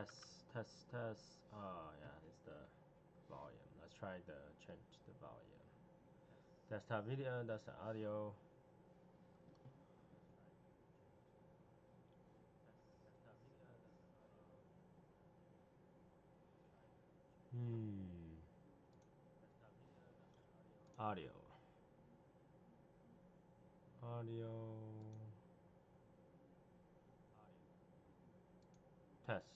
Test. Oh yeah, it's the volume. Let's try to change the volume. Desktop video, desktop audio. Audio. Test.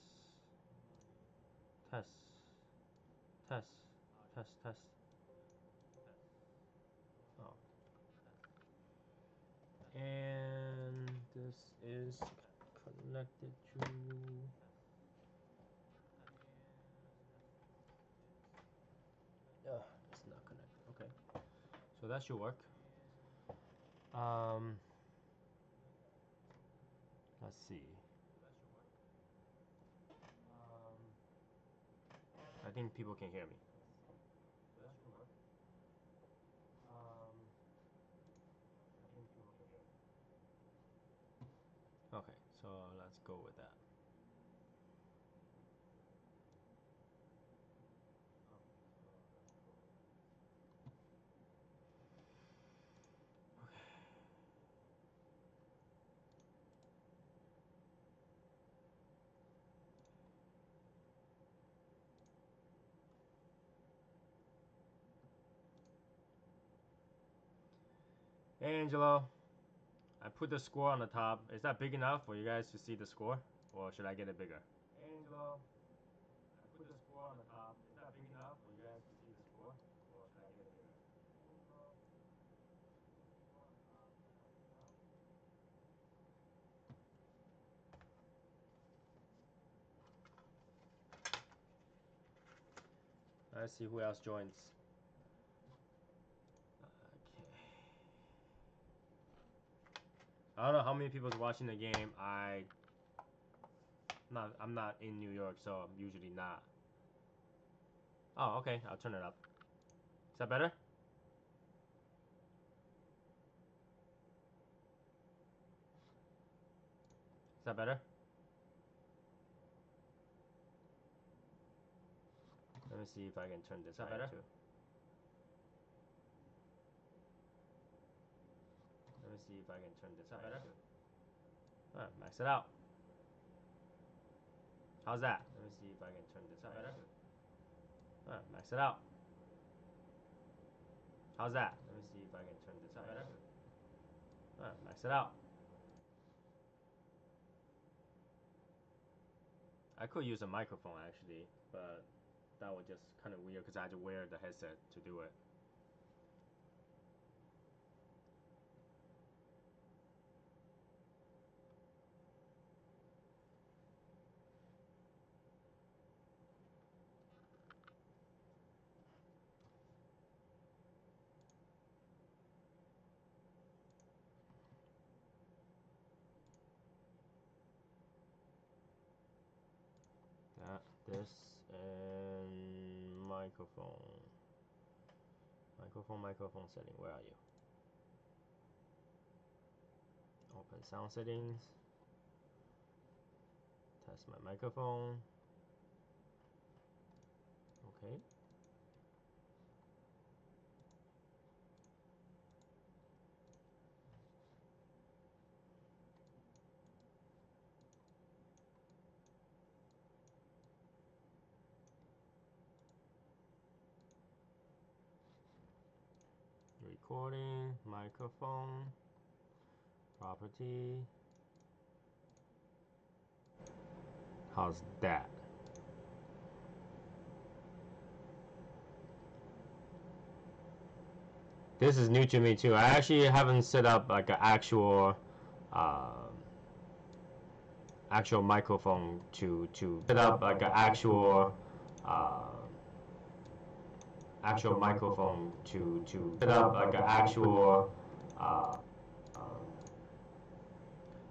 Oh. And this is connected to. It's not connected. Okay. So that should work. Let's see. I think people can hear me. Okay, so let's go with that. Hey Angelo, I put the score on the top. Is that big enough for you guys to see the score? Or should I get it bigger? Hey Angelo, I put the score on the top. Is that big enough for you guys to see the score? Or should I get it bigger? Let's see who else joins. Okay. I don't know how many people's watching the game. I'm not in New York, so I'm usually not. Oh, okay. I'll turn it up. Is that better? Is that better? Let me see if I can turn this up better too. Let me see if I can turn this up better. Alright, max it out. How's that? Let me see if I can turn this up better. Alright, max it out. How's that? Let me see if I can turn this up better. Alright, max it out. I could use a microphone actually, but that was just kind of weird because I had to wear the headset to do it. This and microphone setting. Where are you? Open sound settings. Test my microphone. Okay. Recording, microphone, property. How's that? This is new to me too. I actually haven't set up like an actual microphone to set up like an actual microphone to set up like an actual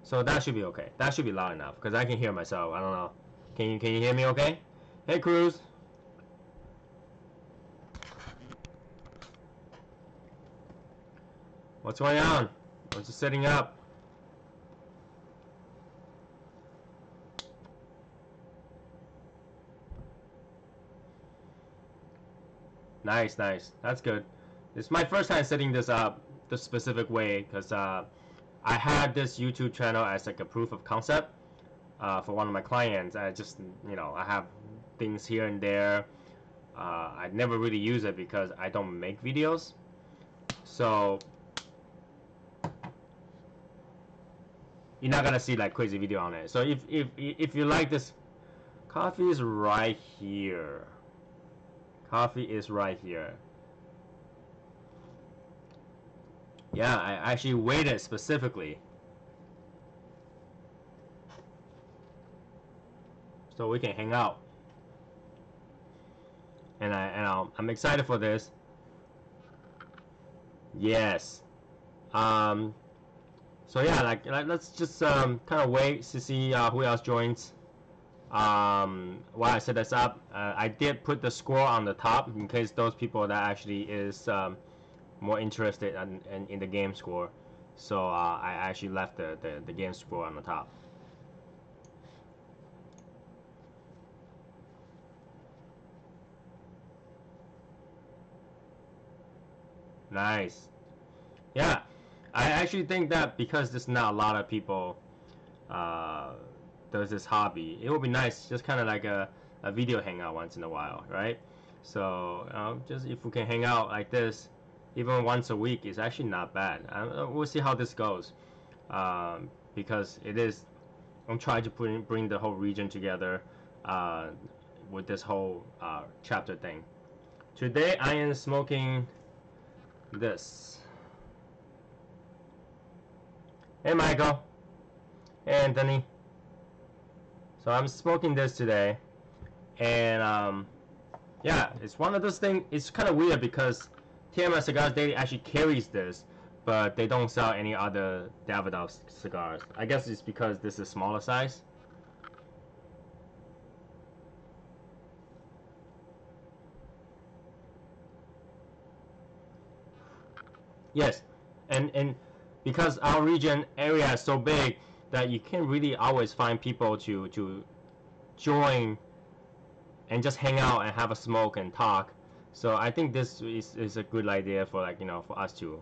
so that should be okay. That should be loud enough because I can hear myself. I don't know. Can you hear me okay? Hey Cruz. What's going on? I'm just setting up. Nice, nice. That's good. It's my first time setting this up the specific way because I had this YouTube channel as like a proof of concept for one of my clients. I just, I have things here and there. I never really use it because I don't make videos. So you're not gonna see like crazy video on it. So if you like this, coffee is right here. Coffee is right here. Yeah, I actually waited specifically so we can hang out. And I'm excited for this. Yes. So yeah, like let's just kind of wait to see who else joins. While I set this up, I did put the score on the top in case those people that actually is more interested in the game score. So I actually left the game score on the top. Nice. Yeah, I actually think that because there's not a lot of people does this hobby, it would be nice just kind of like a video hangout once in a while, right? So just if we can hang out like this even once a week is actually not bad. We'll see how this goes because I'm trying to bring the whole region together with this whole chapter thing. Today I am smoking this. Hey Michael. Hey Anthony. So I'm smoking this today, and yeah, it's one of those things. It's kind of weird because TMS Cigars Daily actually carries this, but they don't sell any other Davidoff cigars. I guess it's because this is smaller size. Yes, and because our region area is so big that you can't really always find people to join and just hang out and have a smoke and talk. So I think this is a good idea for for us to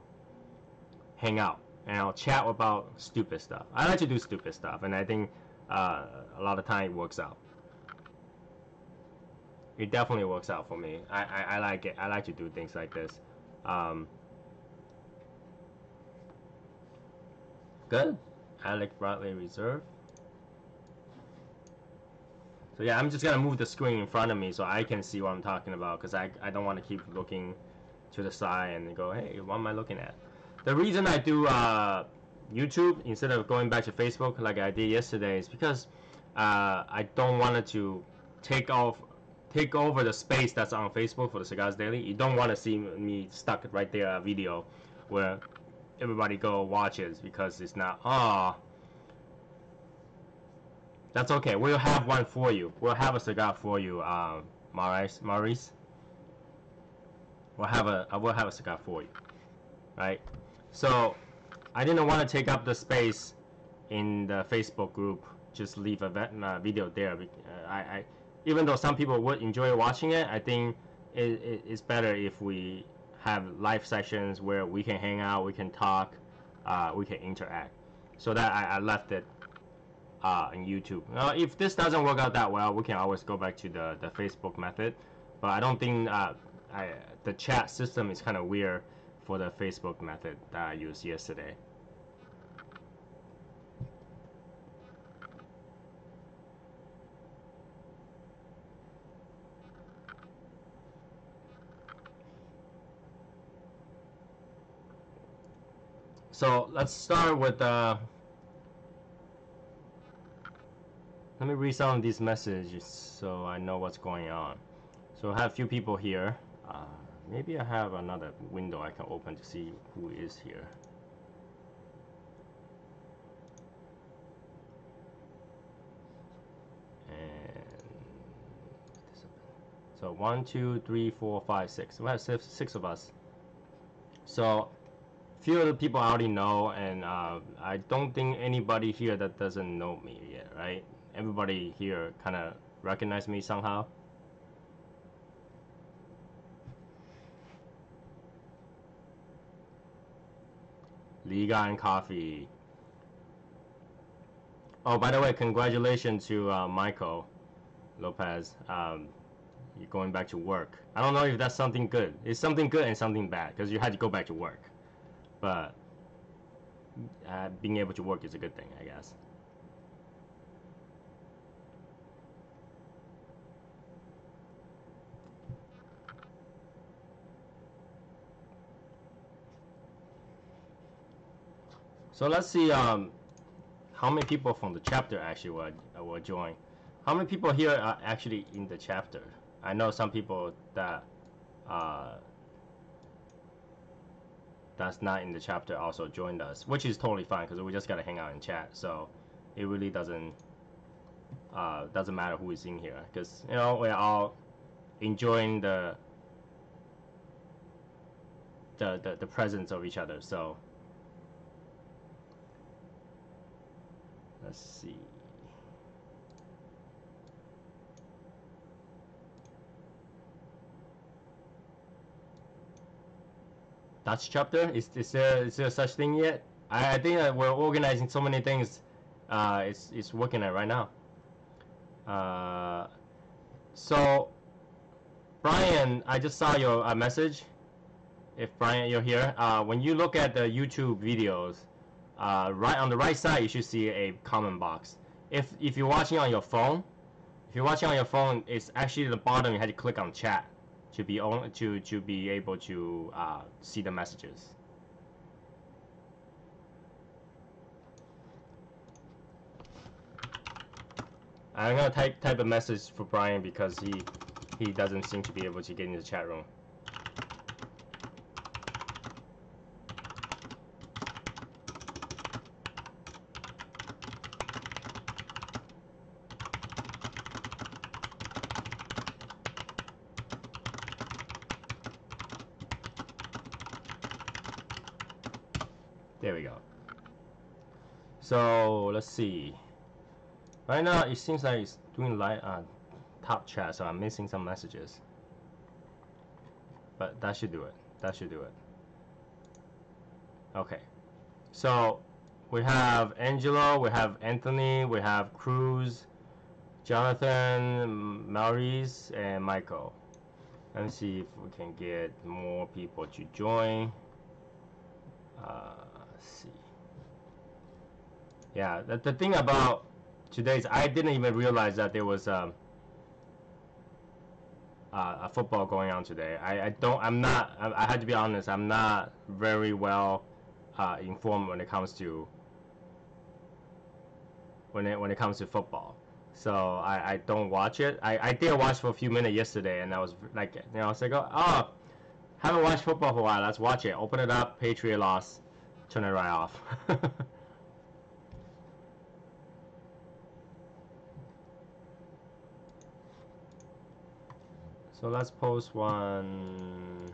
hang out and I'll chat about stupid stuff. I like to do stupid stuff, and I think a lot of time it works out. It definitely works out for me. I like it. I like to do things like this. Good. Alec Bradley Reserve. So yeah, I'm just gonna move the screen in front of me so I can see what I'm talking about because I don't want to keep looking to the side and go, hey, what am I looking at? The reason I do YouTube instead of going back to Facebook like I did yesterday is because I don't want it to take over the space that's on Facebook for the Cigars Daily. You don't want to see me stuck right there a video where everybody go watches because it's not that's okay. We'll have one for you. We'll have a cigar for you, Maurice. We'll have a cigar for you, right? So I didn't want to take up the space in the Facebook group. Just leave a video there. I even though some people would enjoy watching it, I think it's better if we have live sessions where we can hang out, we can talk, we can interact. So that I left it in YouTube. If this doesn't work out that well, we can always go back to the Facebook method. But I don't think the chat system is kind of weird for the Facebook method that I used yesterday. So let's start with let me read some of these messages so I know what's going on. So I have a few people here. Maybe I have another window I can open to see who is here. And so 1, 2, 3, 4, 5, 6. We have six of us. So few of the people I already know, and I don't think anybody here that doesn't know me yet, right? Everybody here kind of recognize me somehow. Liga and Coffee. Oh, by the way, congratulations to Michael Lopez. You're going back to work. I don't know if that's something good. It's something good and something bad because you had to go back to work. But being able to work is a good thing, I guess. So let's see how many people from the chapter actually will join. How many people here are actually in the chapter? I know some people that that's not in the chapter also joined us, which is totally fine because we just gotta hang out and chat. So it really doesn't matter who is in here because you know we're all enjoying the presence of each other. So let's see. Dutch chapter? Is there such thing yet? I think that we're organizing so many things. It's working at right now. So Brian, I just saw your message. If Brian, you're here, when you look at the YouTube videos, right on the right side, you should see a comment box. If you're watching on your phone, it's actually at the bottom. You had to click on chat to be able to see the messages. I'm gonna type a message for Brian because he doesn't seem to be able to get in the chat room. There we go. So let's see. Right now it seems like it's doing top chat, so I'm missing some messages. But that should do it. That should do it. Okay. So we have Angelo, we have Anthony, we have Cruz, Jonathan, Maurice, and Michael. Let me see if we can get more people to join. Let's see. Yeah, the thing about today is I didn't even realize that there was a football going on today. I had to be honest, I'm not very well informed when it comes to when it comes to football. So I don't watch it. I did watch for a few minutes yesterday, and I was like, I was like, oh, haven't watched football for a while. Let's watch it. Open it up. Patriot loss. Turn it right off. So let's post one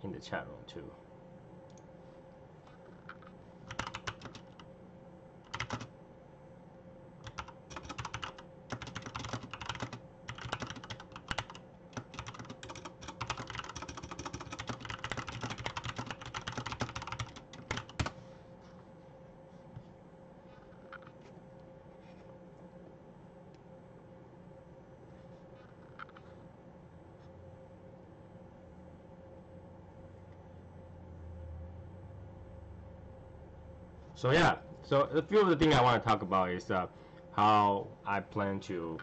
in the chat room too. So yeah, so a few of the things I want to talk about is how I plan to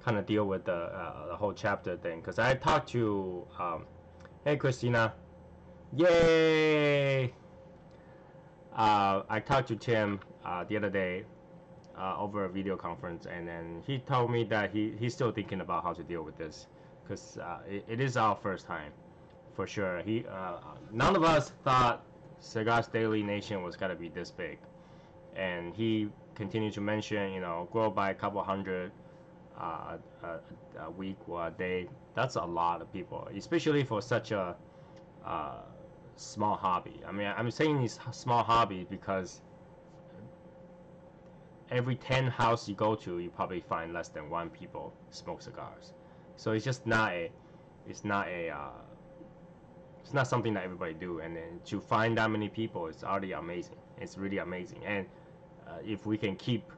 kind of deal with the whole chapter thing. Because I talked to, hey Christina, yay! I talked to Tim the other day over a video conference, and then he told me that he's still thinking about how to deal with this because it is our first time, for sure. None of us thought Cigars Daily Nation was gonna be this big, and he continued to mention, grow by a couple hundred a week or a day. That's a lot of people, especially for such a small hobby. I mean, I'm saying it's small hobby because every 10 house you go to, you probably find less than 1 people smoke cigars. So it's just not a It's not something that everybody do, and then to find that many people is already amazing. It's really amazing, and if we can keep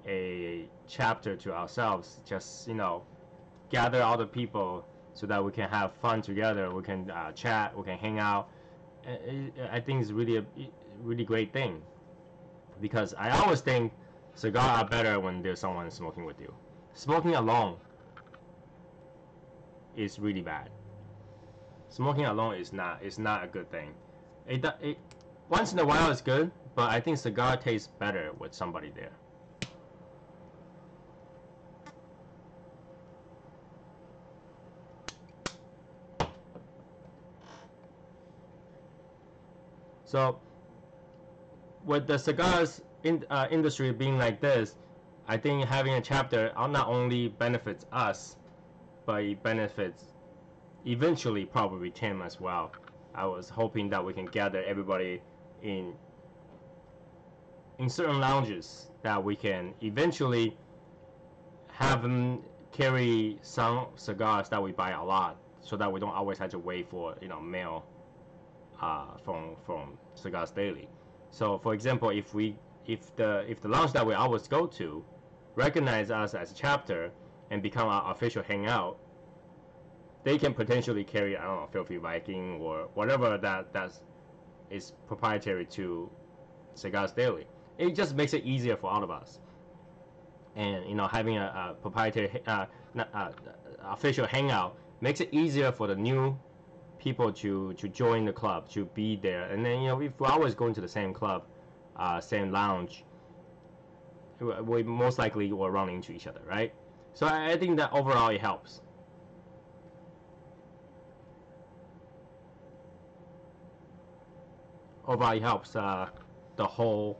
a chapter to ourselves, just gather all the people so that we can have fun together. We can chat, we can hang out. I think it's really a really great thing, because I always think cigars are better when there's someone smoking with you. Smoking alone is really bad. Smoking alone is not a good thing. It once in a while it's good, but I think cigar tastes better with somebody there. So with the cigars industry being like this, I think having a chapter not only benefits us, but it benefits eventually probably Tim as well. I was hoping that we can gather everybody in certain lounges, that we can eventually have them carry some cigars that we buy a lot, so that we don't always have to wait for mail from Cigars Daily. So for example, if the lounge that we always go to recognize us as a chapter and become our official hangout, they can potentially carry, I don't know, Filthy Viking or whatever that is proprietary to Cigars Daily. It just makes it easier for all of us. And having a proprietary official hangout makes it easier for the new people to join the club, to be there. And then if we're always going to the same club, same lounge, we most likely will run into each other, right? So I think that overall it helps. Overall it helps the whole,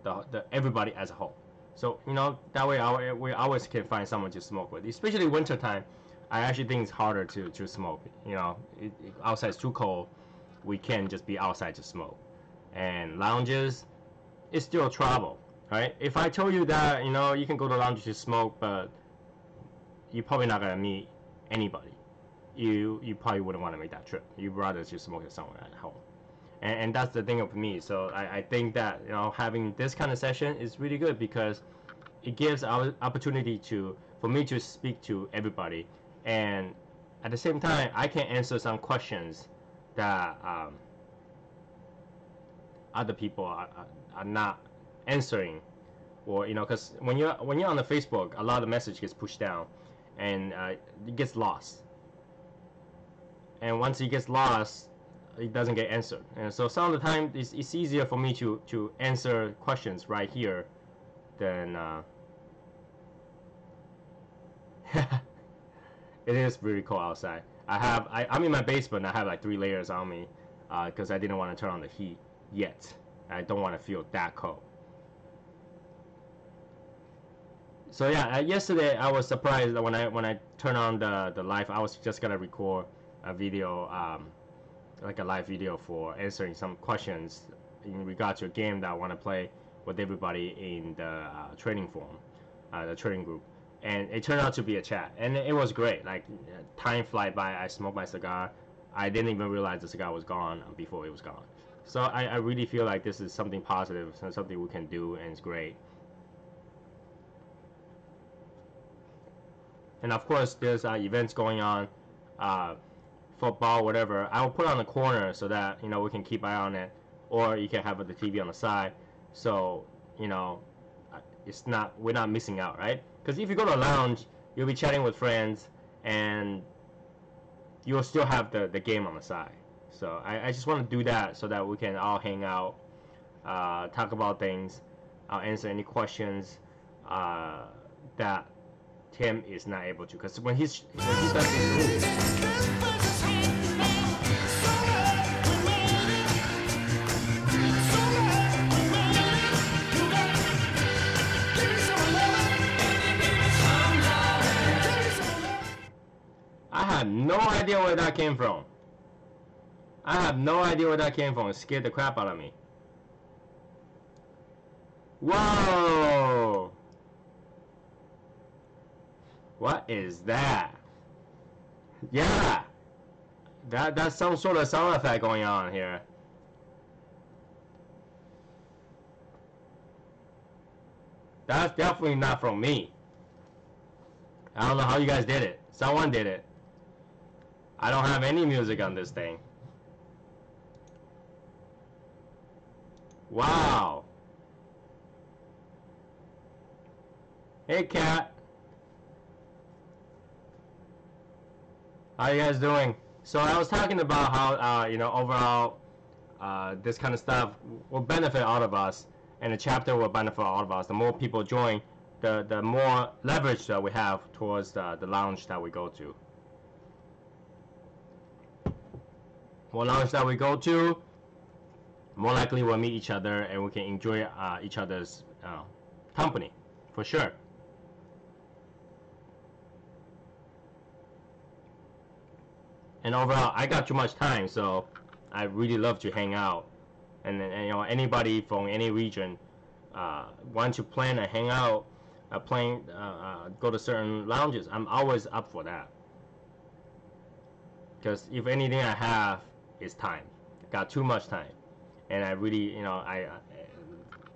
the everybody as a whole. So that way we always can find someone to smoke with, especially winter time. I actually think it's harder to smoke. Outside it's too cold. We can't just be outside to smoke. And lounges, it's still trouble, right? If I told you that you can go to lounge to smoke, but you're probably not gonna meet anybody, you probably wouldn't want to make that trip. You'd rather just smoke it somewhere at home. And that's the thing of me. So I think that having this kind of session is really good, because it gives our opportunity for me to speak to everybody, and at the same time I can answer some questions that other people are not answering, or because when you're on the Facebook, a lot of the message gets pushed down, and it gets lost, and once it gets lost, it doesn't get answered. And so some of the time it's easier for me to answer questions right here than it is really cold outside. I'm in my basement. I have like 3 layers on me because I didn't want to turn on the heat yet. I don't want to feel that cold. So yeah, yesterday I was surprised that when I turned on the live, I was just gonna record a video, like a live video for answering some questions in regard to a game that I want to play with everybody in the trading forum, the trading group. And it turned out to be a chat, and it was great. Like, time fly by. I smoked my cigar. I didn't even realize the cigar was gone before it was gone. So I really feel like this is something positive, something we can do, and it's great. And of course, there's events going on, football, whatever. I will put on the corner so that we can keep eye on it, or you can have the TV on the side, so we're not missing out, right? Because if you go to a lounge, you'll be chatting with friends, and you'll still have the game on the side. So I just want to do that so that we can all hang out, talk about things. I'll answer any questions that Tim is not able to, because when he does his I have no idea where that came from. I have no idea where that came from. It scared the crap out of me. Whoa! What is that? Yeah! That's some sort of sound effect going on here. That's definitely not from me. I don't know how you guys did it. Someone did it. I don't have any music on this thing. Wow. Hey, Cat. How you guys doing? So I was talking about how, you know, overall, this kind of stuff will benefit all of us, and the chapter will benefit all of us. The more people join, the more leverage that we have towards the lounge that we go to. More lounge that we go to, more likely we'll meet each other and we can enjoy each other's company, for sure. And overall, I got too much time, so I really love to hang out. And you know, anybody from any region want to plan a hangout, go to certain lounges, I'm always up for that. Because if anything I have is time, I got too much time, and I really, you know,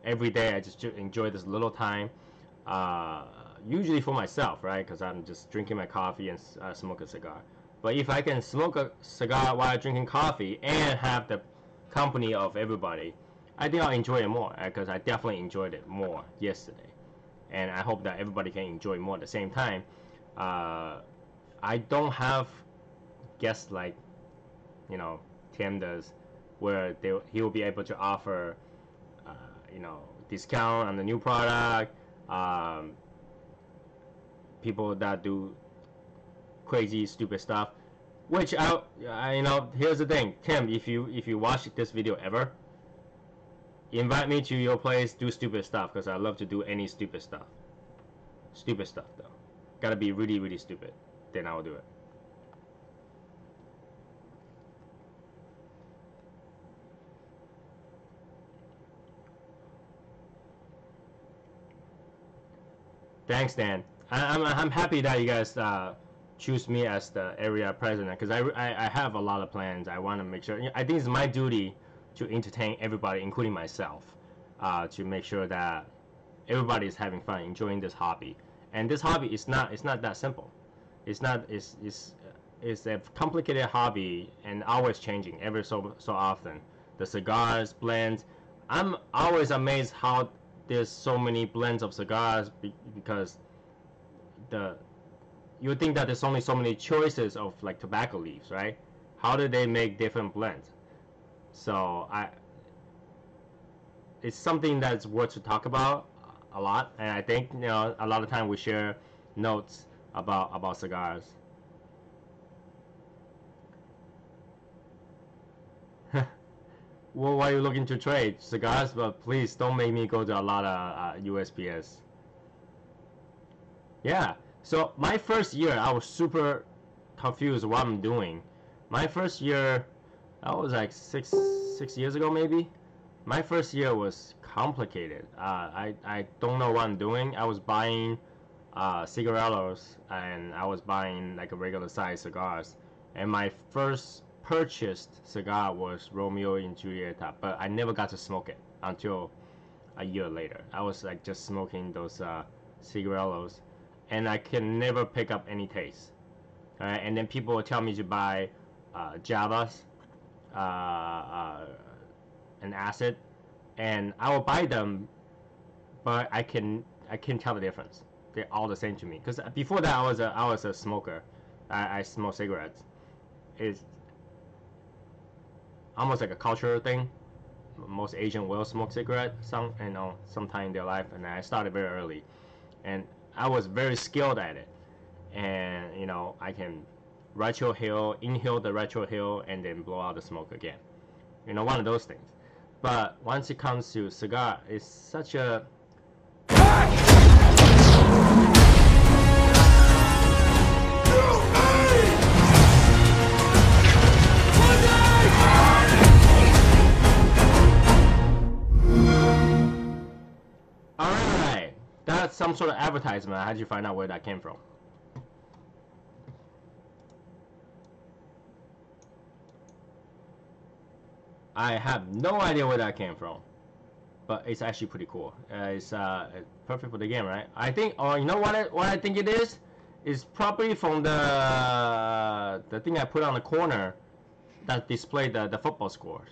every day I just enjoy this little time. Usually for myself, right? Because I'm just drinking my coffee and smoke a cigar. But if I can smoke a cigar while drinking coffee and have the company of everybody, I think I'll enjoy it more, because I definitely enjoyed it more yesterday. And I hope that everybody can enjoy more at the same time. I don't have guests like, you know, Tim does, where he will be able to offer, you know, discount on the new product. People that do crazy stupid stuff, which I you know, here's the thing, Tim, if you watch this video ever, invite me to your place, do stupid stuff, because I love to do any stupid stuff though. Gotta be really, really stupid, then I'll do it. Thanks, Dan. I'm happy that you guys choose me as the area president, because I have a lot of plans. I want to make sure. I think it's my duty to entertain everybody, including myself, to make sure that everybody is having fun, enjoying this hobby. And this hobby is not that simple. It's a complicated hobby and always changing every so often. The cigars, blends. I'm always amazed how there's so many blends of cigars, because you would think that there's only so many choices of like tobacco leaves, right? How do they make different blends? So it's something that's worth to talk about a lot, and I think, you know, a lot of time we share notes about cigars. Well, why are you looking to trade cigars? But please don't make me go to a lot of USPS. Yeah. So my first year, I was super confused what I'm doing. My first year, that was like six years ago maybe. My first year was complicated. I don't know what I'm doing. I was buying cigarillos, and I was buying like a regular size cigars. And my first purchased cigar was Romeo and Julieta, but I never got to smoke it until a year later. I was like just smoking those cigarillos, and I can never pick up any taste. And then people will tell me to buy Javas, an acid, and I will buy them, but I can't tell the difference. They're all the same to me. Because before that, I was a smoker. I smoked cigarettes. It's almost like a cultural thing. Most Asian will smoke cigarettes, sometime in their life, and I started very early, and I was very skilled at it. And you know, I can inhale the retro hill, and then blow out the smoke again. You know, one of those things. But once it comes to cigar, it's such a Alright, that's some sort of advertisement. How did you find out where that came from? Alright, that's some sort of advertisement. How did you find out where that came from? Alright, that's some sort of advertisement. How did you find out where that came from? Alright, that's some sort of advertisement. How did you find out where that came from? Alright, that's some sort of advertisement. How did you find out where that came from? I have no idea where that came from, but it's actually pretty cool. It's perfect for the game, right? I think, or you know what I think it is? It's probably from the thing I put on the corner that displayed the football scores.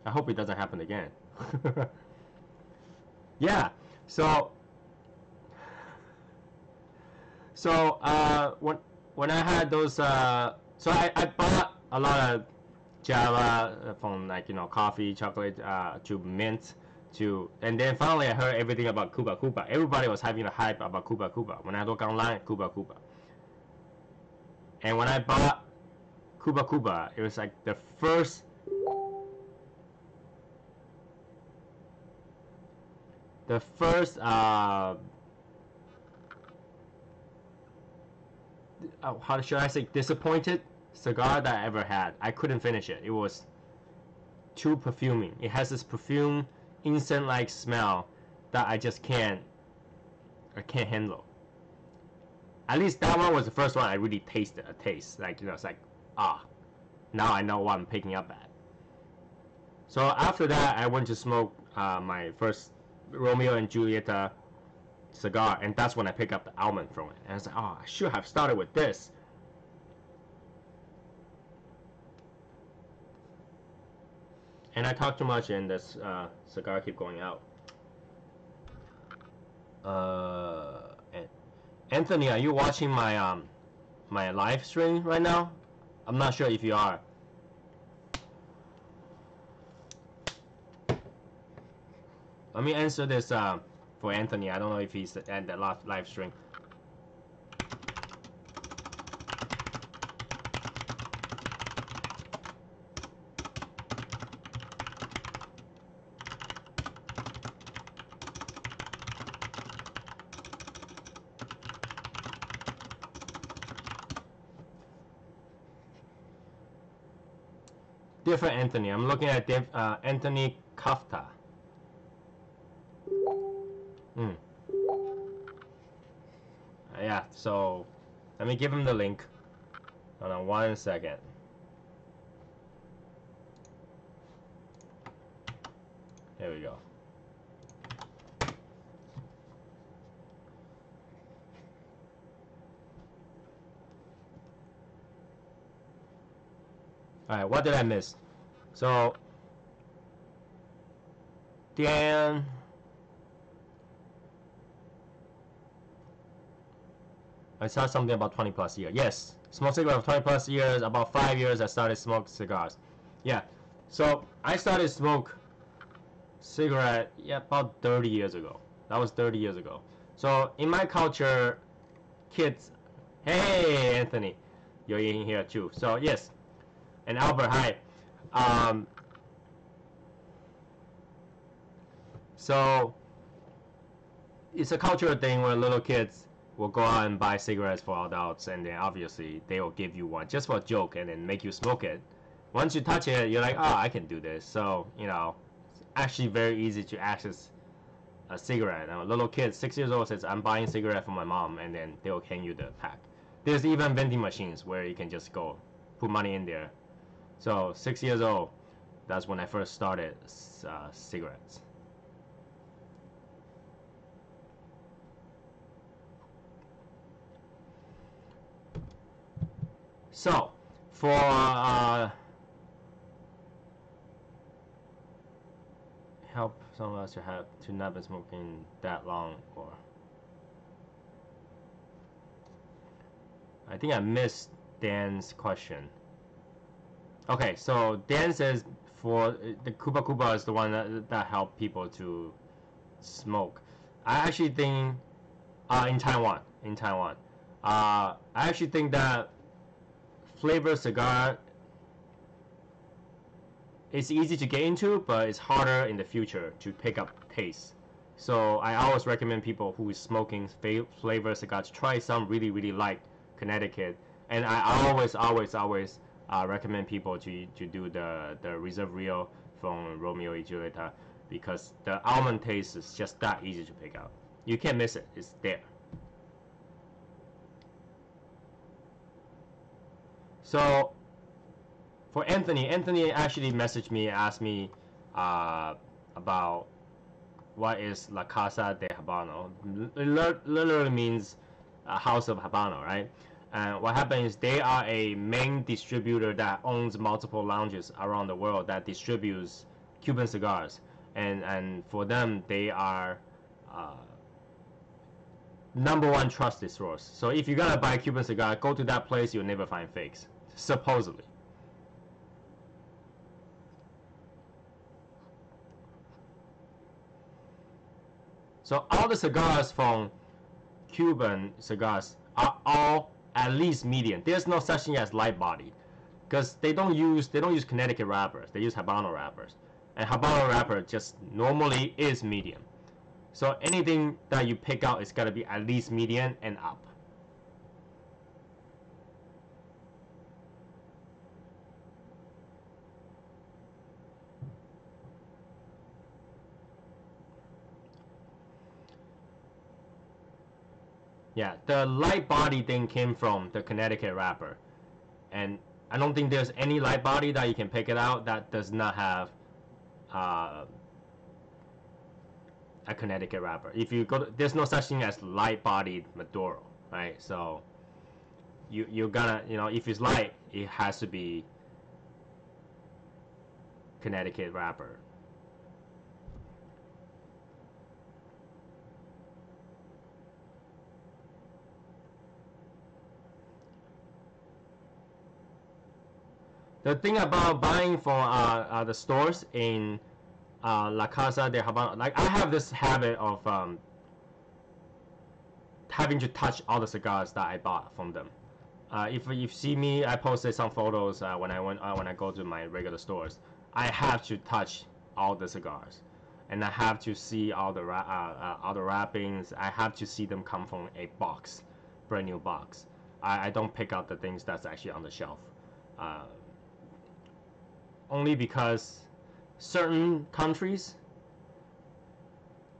I hope it doesn't happen again. Yeah, so when I had those so I bought a lot of Java from, like, you know, coffee, chocolate, to mint, to, and then finally I heard everything about Cuba Cuba. Everybody was having a hype about Cuba Cuba. When I look online, Cuba Cuba. And when I bought Cuba Cuba, it was like the first how should I say, disappointed cigar that I ever had. I couldn't finish it. It was too perfuming. It has this perfume, incense-like smell that I just can't handle. At least that one was the first one I really tasted a taste. Like, you know, it's like, now I know what I'm picking up at. So after that, I went to smoke my first Romeo and Julieta cigar, and that's when I picked up the almond from it. And I was like, I should have started with this. And I talk too much, and this cigar keep going out. Anthony, are you watching my my live stream right now? I'm not sure if you are. Let me answer this for Anthony. I don't know if he's at the last live stream. Different Anthony. I'm looking at Anthony Kafta. Yeah, so let me give him the link. Hold on 1 second. There we go. Alright, what did I miss? So, Dan. I saw something about 20 plus years. Yes, smoke cigarettes for 20 plus years. About 5 years I started smoke cigars. Yeah, so I started smoke cigarette, yeah, about 30 years ago. That was 30 years ago. So in my culture, kids, hey Anthony, you're in here too. So yes, and Albert, hi. So it's a cultural thing where little kids will go out and buy cigarettes for adults, and then obviously they will give you one just for a joke and then make you smoke it. Once you touch it, you're like, I can do this. So, you know, it's actually very easy to access a cigarette. And a little kid, 6 years old, says, I'm buying cigarette for my mom, and then they will hand you the pack. There's even vending machines where you can just go put money in there. So 6 years old, that's when I first started cigarettes. So, for help some of us to not be smoking that long, or I think I missed Dan's question. Okay, so Dan says for the Cuba Cuba is the one that helped people to smoke. I actually think in Taiwan, I actually think that flavor cigar is easy to get into, but it's harder in the future to pick up taste. So I always recommend people who is smoking flavor cigars try some really light Connecticut, and I always recommend people to do the Reserve Real from Romeo y Julieta, because the almond taste is just that easy to pick out. You can't miss it. It's there. So for Anthony actually messaged me, asked me about what is La Casa de Habano. It literally means House of Habano, right? And what happened is they are a main distributor that owns multiple lounges around the world that distributes Cuban cigars, and for them they are number one trusted source. So if you're gonna buy Cuban cigar, go to that place. You'll never find fakes, supposedly. So all the cigars from Cuban cigars are all at least medium. There's no such thing as light body, because they don't use Connecticut wrappers. They use Habano wrappers, and Habano wrapper just normally is medium. So anything that you pick out is gotta be at least medium and up. Yeah, the light body thing came from the Connecticut wrapper, and I don't think there's any light body that you can pick it out that does not have uh, a Connecticut wrapper. If you go, there's no such thing as light-bodied Maduro, right? So you're gonna, if it's light, it has to be Connecticut wrapper. The thing about buying from the stores in La Casa de Habano, like I have this habit of having to touch all the cigars that I bought from them. If you see me, I posted some photos when I go to my regular stores. I have to touch all the cigars, and I have to see all the wrappings. I have to see them come from a box, brand new box. I don't pick out the things that's actually on the shelf. Only because certain countries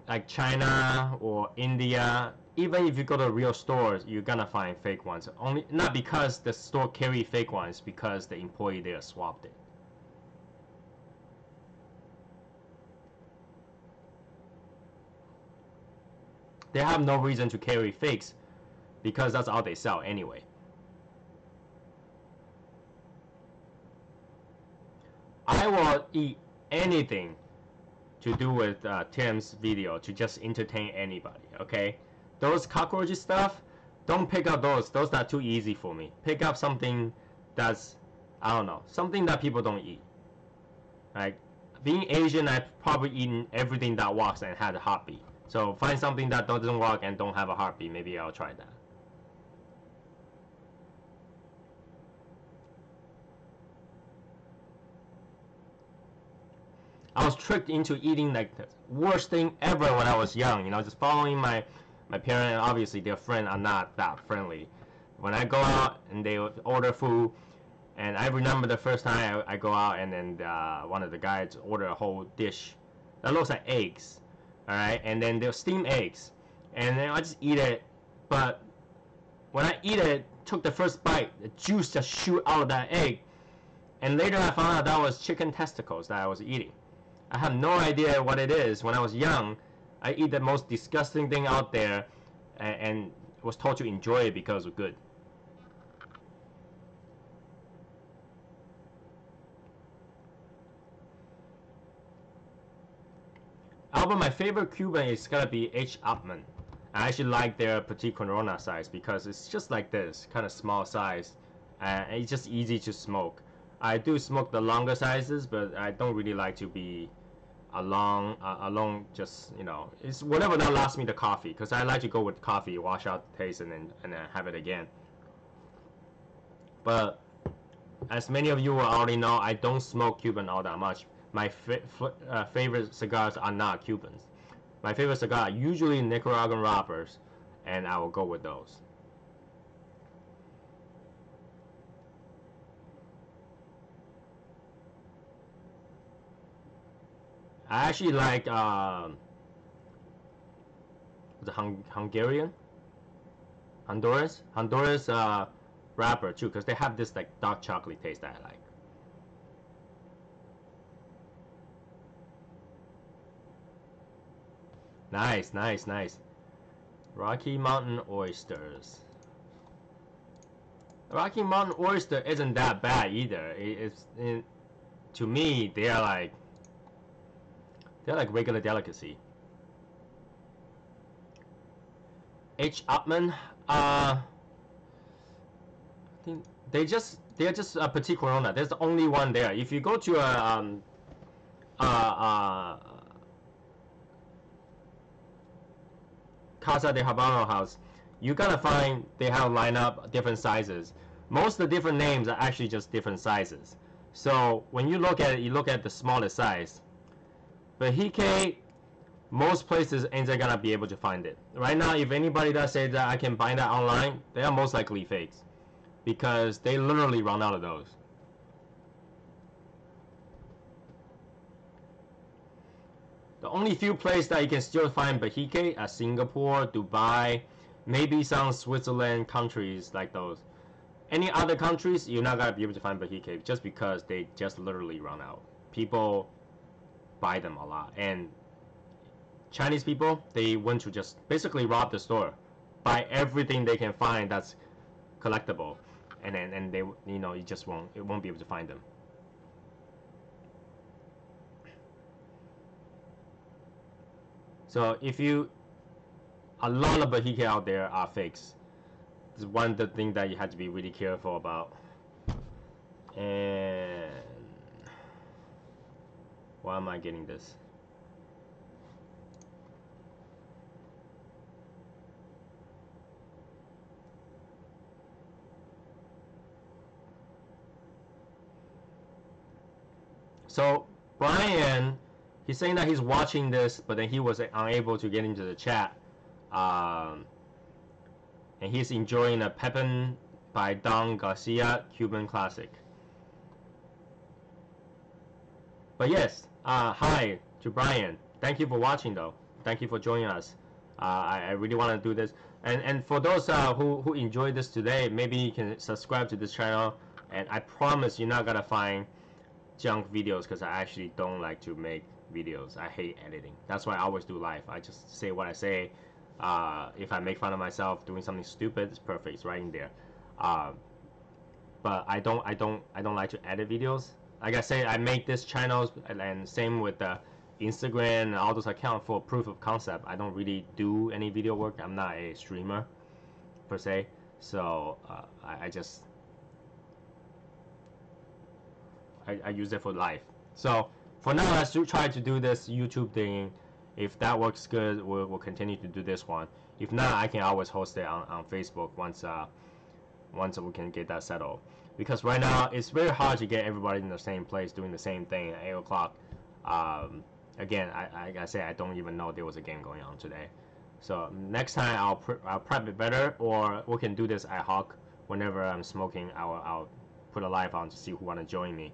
like China or India, even if you go to real stores, you're gonna find fake ones. Only not because the store carry fake ones, because the employee there swapped it. They have no reason to carry fakes because that's all they sell anyway. I will eat anything to do with Tim's video to just entertain anybody, okay? Those cockroachy stuff, don't pick up those. Those are too easy for me. Pick up something that's, I don't know, something that people don't eat. Like, being Asian, I've probably eaten everything that walks and had a heartbeat. So find something that doesn't walk and don't have a heartbeat. Maybe I'll try that. I was tricked into eating like the worst thing ever when I was young. Just following my parents. Obviously, their friends are not that friendly. When I go out and they order food, and I remember the first time I go out and then one of the guys order a whole dish that looks like eggs, all right, and then they're steamed eggs, and then I just eat it. But when I eat it, took the first bite, the juice just shoot out of that egg, and later I found out that was chicken testicles that I was eating. I have no idea what it is. When I was young, I eat the most disgusting thing out there, and was told to enjoy it because it was good. Album, my favorite Cuban is gonna be H. Upman. I actually like their Petit Corona size because it's just like this, kind of small size, and it's just easy to smoke. I do smoke the longer sizes, but I don't really like to be along just it's whatever that lasts me the coffee, because I like to go with coffee, wash out the taste, and then have it again. But as many of you will already know, I don't smoke Cuban all that much. My favorite cigars are not Cubans. My favorite cigar are usually Nicaraguan wrappers, and I will go with those. I actually like the Hungarian, Honduras. wrapper too, because they have this like dark chocolate taste that I like. Nice, nice, nice. Rocky Mountain oysters. Rocky Mountain oyster isn't that bad either. To me, they're like regular delicacy. H. Upman, I think they're just a Petit Corona. There's the only one there. If you go to a Casa de Habano house, you're gonna find they have lined up different sizes. Most of the different names are actually just different sizes. So when you look at it, you look at the smallest size. But Hike, most places ain't gonna be able to find it. Right now, if anybody does say that I can buy that online, they are most likely fakes. Because they literally run out of those. The only few places that you can still find Bahike are Singapore, Dubai, maybe some Switzerland countries like those. Any other countries, you're not gonna be able to find Bahike just because they just literally run out. People buy them a lot, and Chinese people, they want to just basically rob the store, buy everything they can find that's collectible, and they, you know, it won't be able to find them. So if a lot of Bahike out there are fakes. This is one of the things that you have to be really careful about. And why am I getting this? So Brian, he's saying that he's watching this, but then he was unable to get into the chat. And he's enjoying a Pepin by Don Garcia Cuban classic. But yes, hi to Brian. Thank you for watching though. Thank you for joining us. I really want to do this. And for those who enjoyed this today, maybe you can subscribe to this channel. And I promise you're not gonna find junk videos, because I actually don't like to make videos. I hate editing. That's why I always do live. I just say what I say. If I make fun of myself doing something stupid, it's perfect. It's right in there. But I don't like to edit videos. Like I say, I make this channel, and same with the Instagram and all those accounts for proof of concept. I don't really do any video work. I'm not a streamer per se, so I use it for life. So for now, let's try to do this YouTube thing. If that works good, we'll continue to do this one. If not, I can always host it on Facebook once we can get that settled. Because right now, it's very hard to get everybody in the same place doing the same thing at 8 o'clock. Again, I say I don't even know there was a game going on today. So next time I'll prep it better, or we can do this ad hoc. Whenever I'm smoking, I'll put a live on to see who want to join me.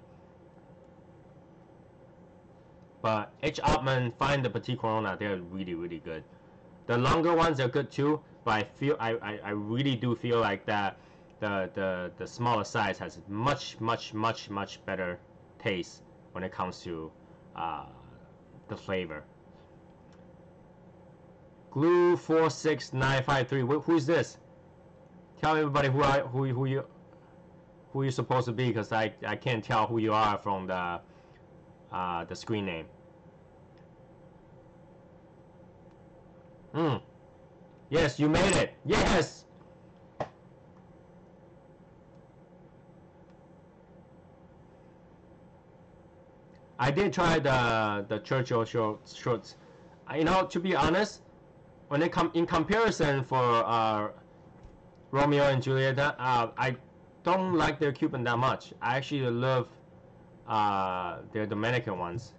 But H. Upman, find the Petit Corona. They're really, really good. The longer ones are good too, but I really do feel like that the smaller size has much better taste when it comes to the flavor. Glue 46953. Who is this? Tell everybody who you're supposed to be, because I can't tell who you are from the screen name. Yes, you made it. Yes. I did try the Churchill shorts. You know, to be honest, when it in comparison for Romeo and Juliet, I don't like their Cuban that much. I actually love their Dominican ones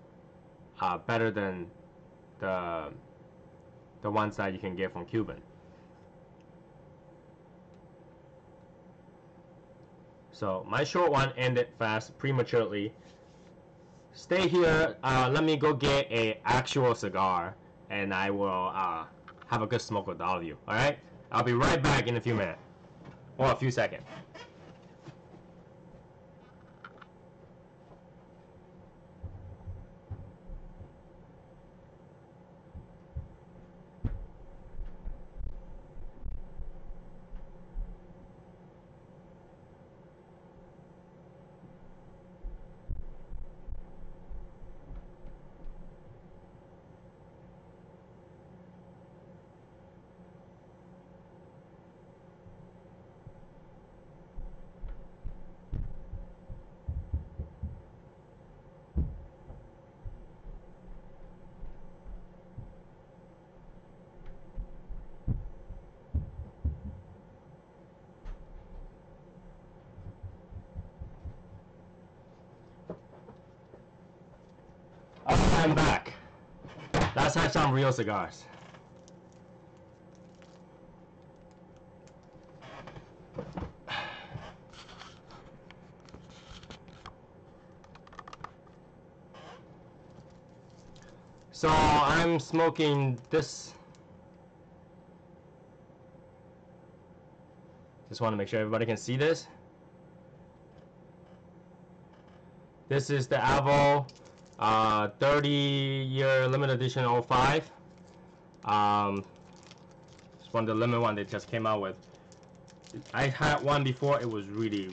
better than the ones that you can get from Cuban. So my short one ended fast, prematurely. Stay here. Let me go get a actual cigar, and I will have a good smoke with all of you. All right? I'll be right back in a few minutes or a few seconds. I'm back. Let's have some real cigars. So I'm smoking this. Just want to make sure everybody can see this. This is the Avo 30-year limited edition 05. It's one of the limited one they just came out with. I had one before. It was really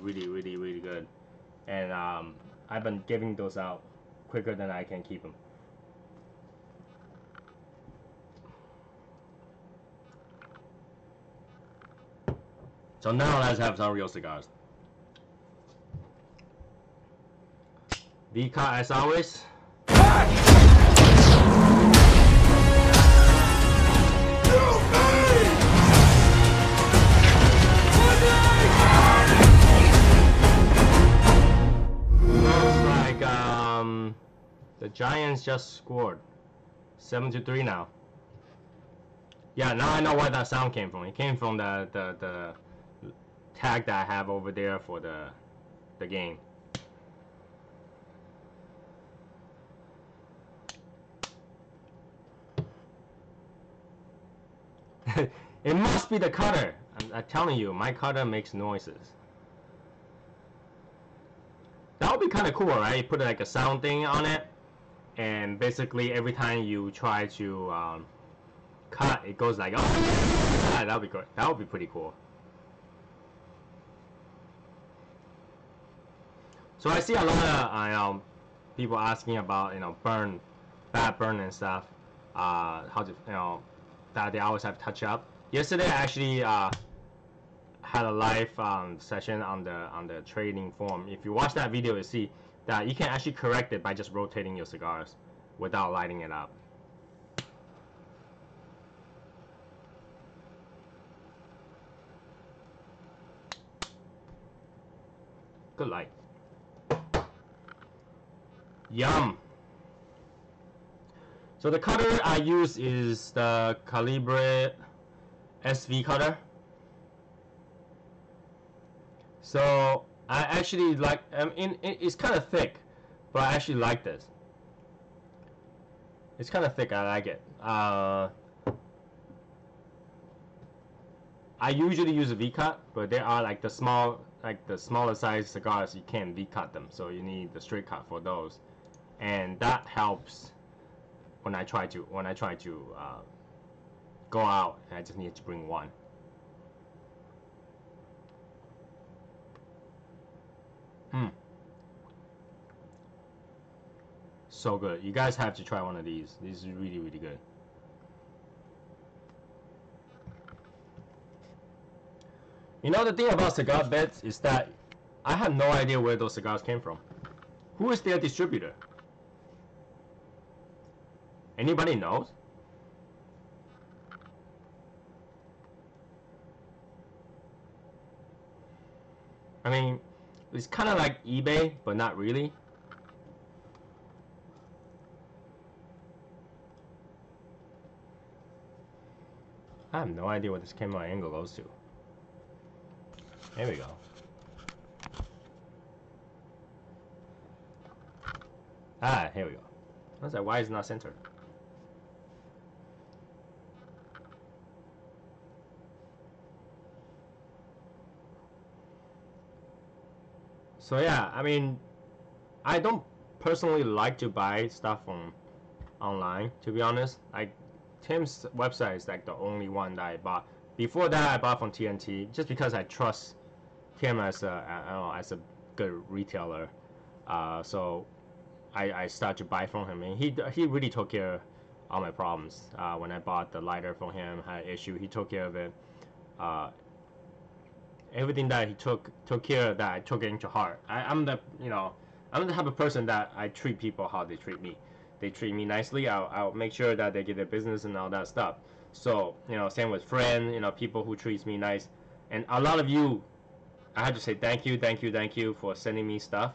good, and I've been giving those out quicker than I can keep them. So now let's have some real cigars. V-Cut as always. Looks like the Giants just scored 7-3 now. Yeah, now I know where that sound came from. It came from the tag that I have over there for the game. It must be the cutter. I'm telling you, my cutter makes noises. That would be kind of cool, right? You put like a sound thing on it, and basically every time you try to cut, it goes like, oh, yeah, that would be good. That would be pretty cool. So I see a lot of people asking about bad burn and stuff. How to that they always have touch up. Yesterday I actually had a live session on the trading forum. If you watch that video, you see that you can actually correct it by just rotating your cigars without lighting it up. Good light. Yum. So the cutter I use is the Calibre SV cutter. So I actually like, it's kind of thick, but I actually like this. It's kind of thick, I like it. I usually use a V-cut, but there are like the smaller size cigars, you can't V-cut them, so you need the straight cut for those, and that helps when I try to go out and I just need to bring one. So good. You guys have to try one of these. This is really good. You know, the thing about cigar beds is that I have no idea where those cigars came from. Who is their distributor? Anybody knows? I mean, it's kind of like eBay, but not really. I have no idea what this camera angle goes to. There we go. Ah, here we go. I was like, why is it not centered? So yeah, I mean, I don't personally like to buy stuff from online, to be honest. Like, Tim's website is like the only one that I bought. Before that, I bought from TNT just because I trust Tim as a good retailer. So I started to buy from him, and he really took care of all my problems. When I bought the lighter from him, had an issue, he took care of it. Everything that he took care of, that I took it into heart. I'm the type of person that I treat people how they treat me. They treat me nicely, I'll make sure that they get their business and all that stuff. So, same with friends, people who treats me nice. And a lot of you, I have to say thank you for sending me stuff.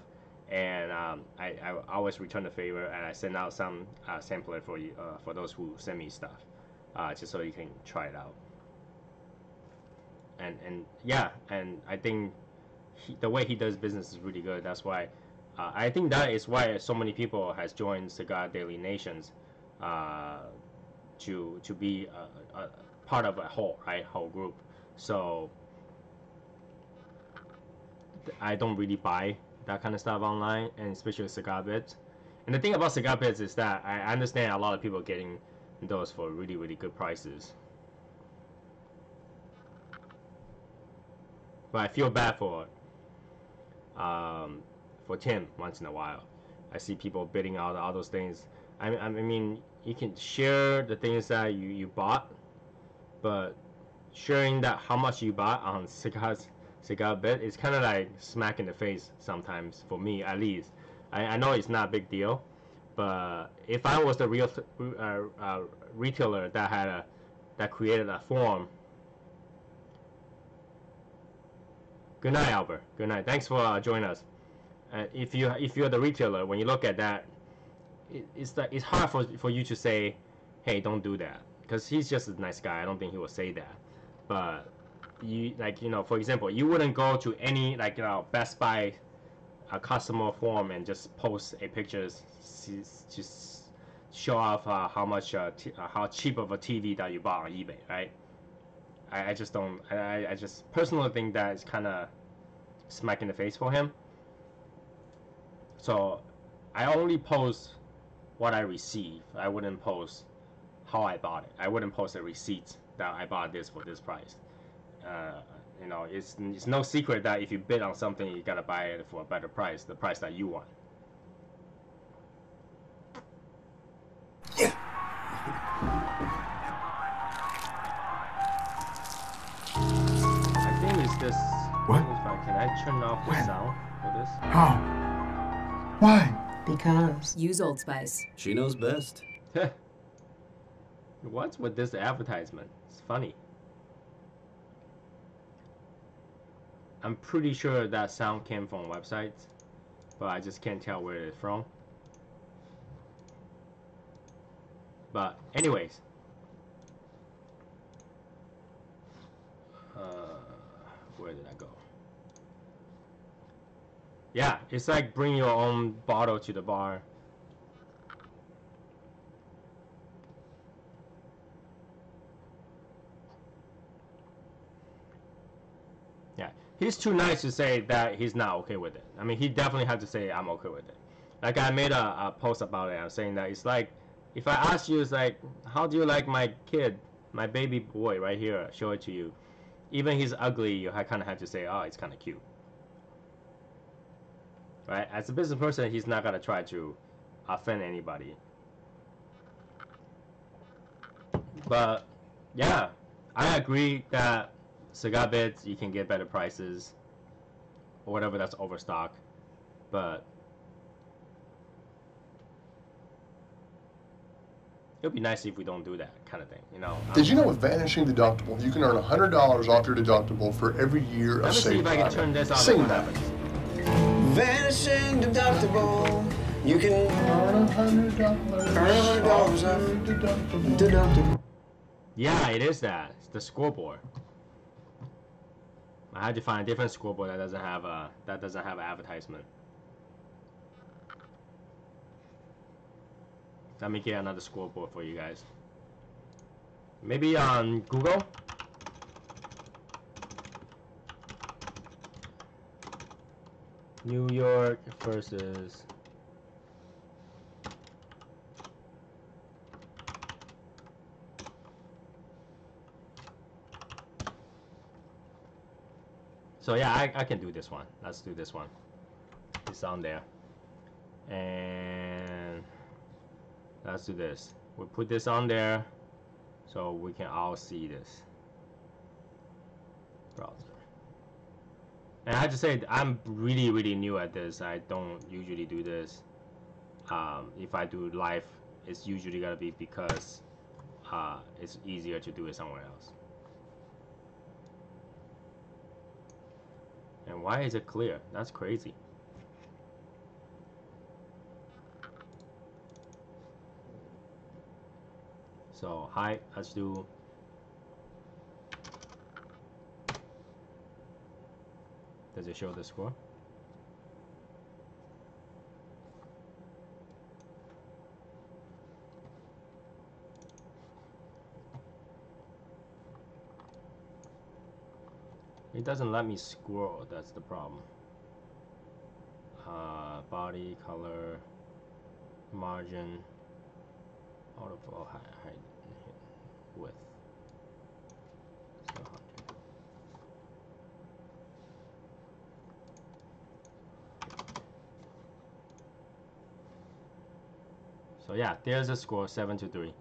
and I always return the favor, and I send out some sampler for you for those who send me stuff, just so you can try it out. And yeah, and I think the way he does business is really good. That's why I think that is why so many people has joined Cigar Daily Nations, to be a part of a whole group. So I don't really buy that kind of stuff online, and especially cigar bits. And the thing about cigar bits is that I understand a lot of people getting those for really good prices. But I feel bad for Tim once in a while. I see people bidding out all those things. I mean, you can share the things that you bought, but sharing that how much you bought on cigar bit is kind of like smack in the face sometimes, for me at least. I know it's not a big deal, but if I was the real retailer that created a form. Good night, Albert. Good night. Thanks for joining us. If you're the retailer, when you look at that, it's hard for you to say, hey, don't do that, because he's just a nice guy. I don't think he will say that. But for example, you wouldn't go to any Best Buy customer forum and just post a picture, just show off how cheap of a TV that you bought on eBay, right? I just don't. I just personally think that it's kind of smack in the face for him. So I only post what I receive. I wouldn't post how I bought it. I wouldn't post a receipt that I bought this for this price. It's no secret that if you bid on something, you gotta buy it for a better price, the price that you want. I think it's this. What? Can I turn off the sound for this? How? Why? Because. Use Old Spice. She knows best. What's with this advertisement? It's funny. I'm pretty sure that sound came from websites, but I just can't tell where it's from. But anyways, where did I go? Yeah, it's like bring your own bottle to the bar. Yeah, he's too nice to say that he's not okay with it. I mean, he definitely had to say I'm okay with it. Like I made a post about it. I'm saying that it's like, if I ask you, it's like, how do you like my kid, my baby boy right here? Show it to you. Even he's ugly, you kind of have to say, oh, it's kind of cute. Right? As a business person, he's not gonna try to offend anybody. But yeah, I agree that cigar bits you can get better prices or whatever that's overstock, but it would be nice if we don't do that kind of thing, you know. Did you know with Vanishing Deductible, you can earn $100 off your deductible for every year of saving? Let me see if I can turn this on. Sing that. Vanishing Deductible. You can Earn $100 off your deductible. Yeah, it is that. It's the scoreboard. I had to find a different scoreboard that doesn't have advertisement. Let me get another scoreboard for you guys. Maybe on Google. New York versus so yeah, I can do this one. Let's do this one. It's on there. And let's do this. We'll put this on there so we can all see this. Browser. And I have to say, I'm really new at this. I don't usually do this. If I do live, it's usually gonna be because it's easier to do it somewhere else. And why is it clear? That's crazy. So height, let's do. Does it show the score? It doesn't let me scroll, that's the problem. Body, color, margin, autoflow, height, width. So, so yeah, there's a score, 7-3.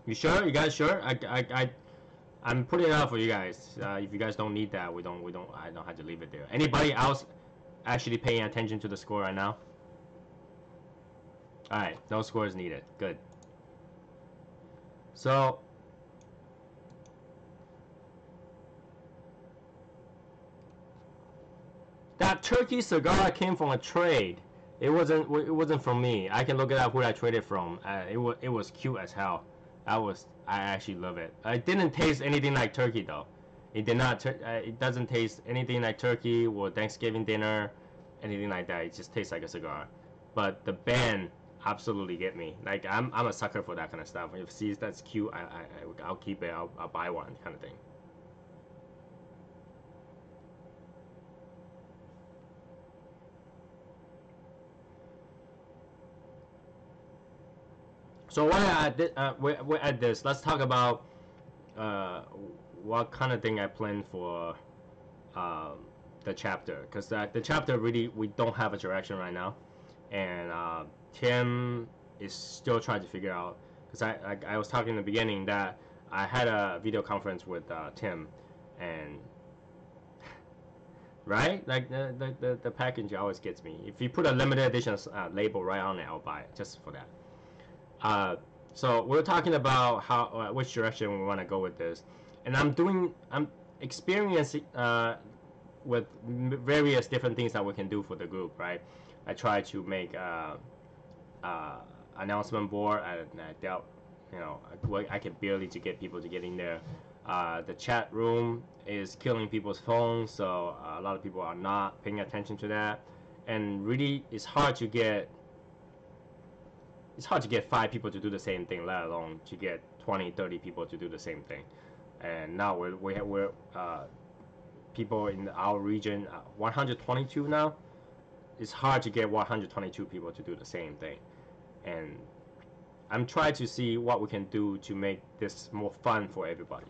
You sure? You guys sure? I'm putting it out for you guys. If you guys don't need that, I don't have to leave it there. Anybody else actually paying attention to the score right now? All right, no scores needed. Good. So that turkey cigar came from a trade. It wasn't from me. I can look it up who I traded from. It was cute as hell. I actually love it. It didn't taste anything like turkey though. It did not. It doesn't taste anything like turkey or Thanksgiving dinner, anything like that. It just tastes like a cigar. But the band absolutely get me. Like I'm a sucker for that kind of stuff. If see that's cute, I'll keep it. I'll buy one kind of thing. So we're at this. Let's talk about what kind of thing I plan for the chapter, because the chapter really we don't have a direction right now, and Tim is still trying to figure out. Because I was talking in the beginning that I had a video conference with Tim, and right, like the package always gets me. If you put a limited edition label right on it, I'll buy it just for that. So we're talking about how which direction we want to go with this, and I'm experiencing with various different things that we can do for the group, right? I try to make announcement board. I doubt, I can barely to get people to get in there. The chat room is killing people's phones, so a lot of people are not paying attention to that, and really it's hard to get 5 people to do the same thing, let alone to get 20-30 people to do the same thing. And now we're people in our region 122 now. It's hard to get 122 people to do the same thing, and I'm trying to see what we can do to make this more fun for everybody.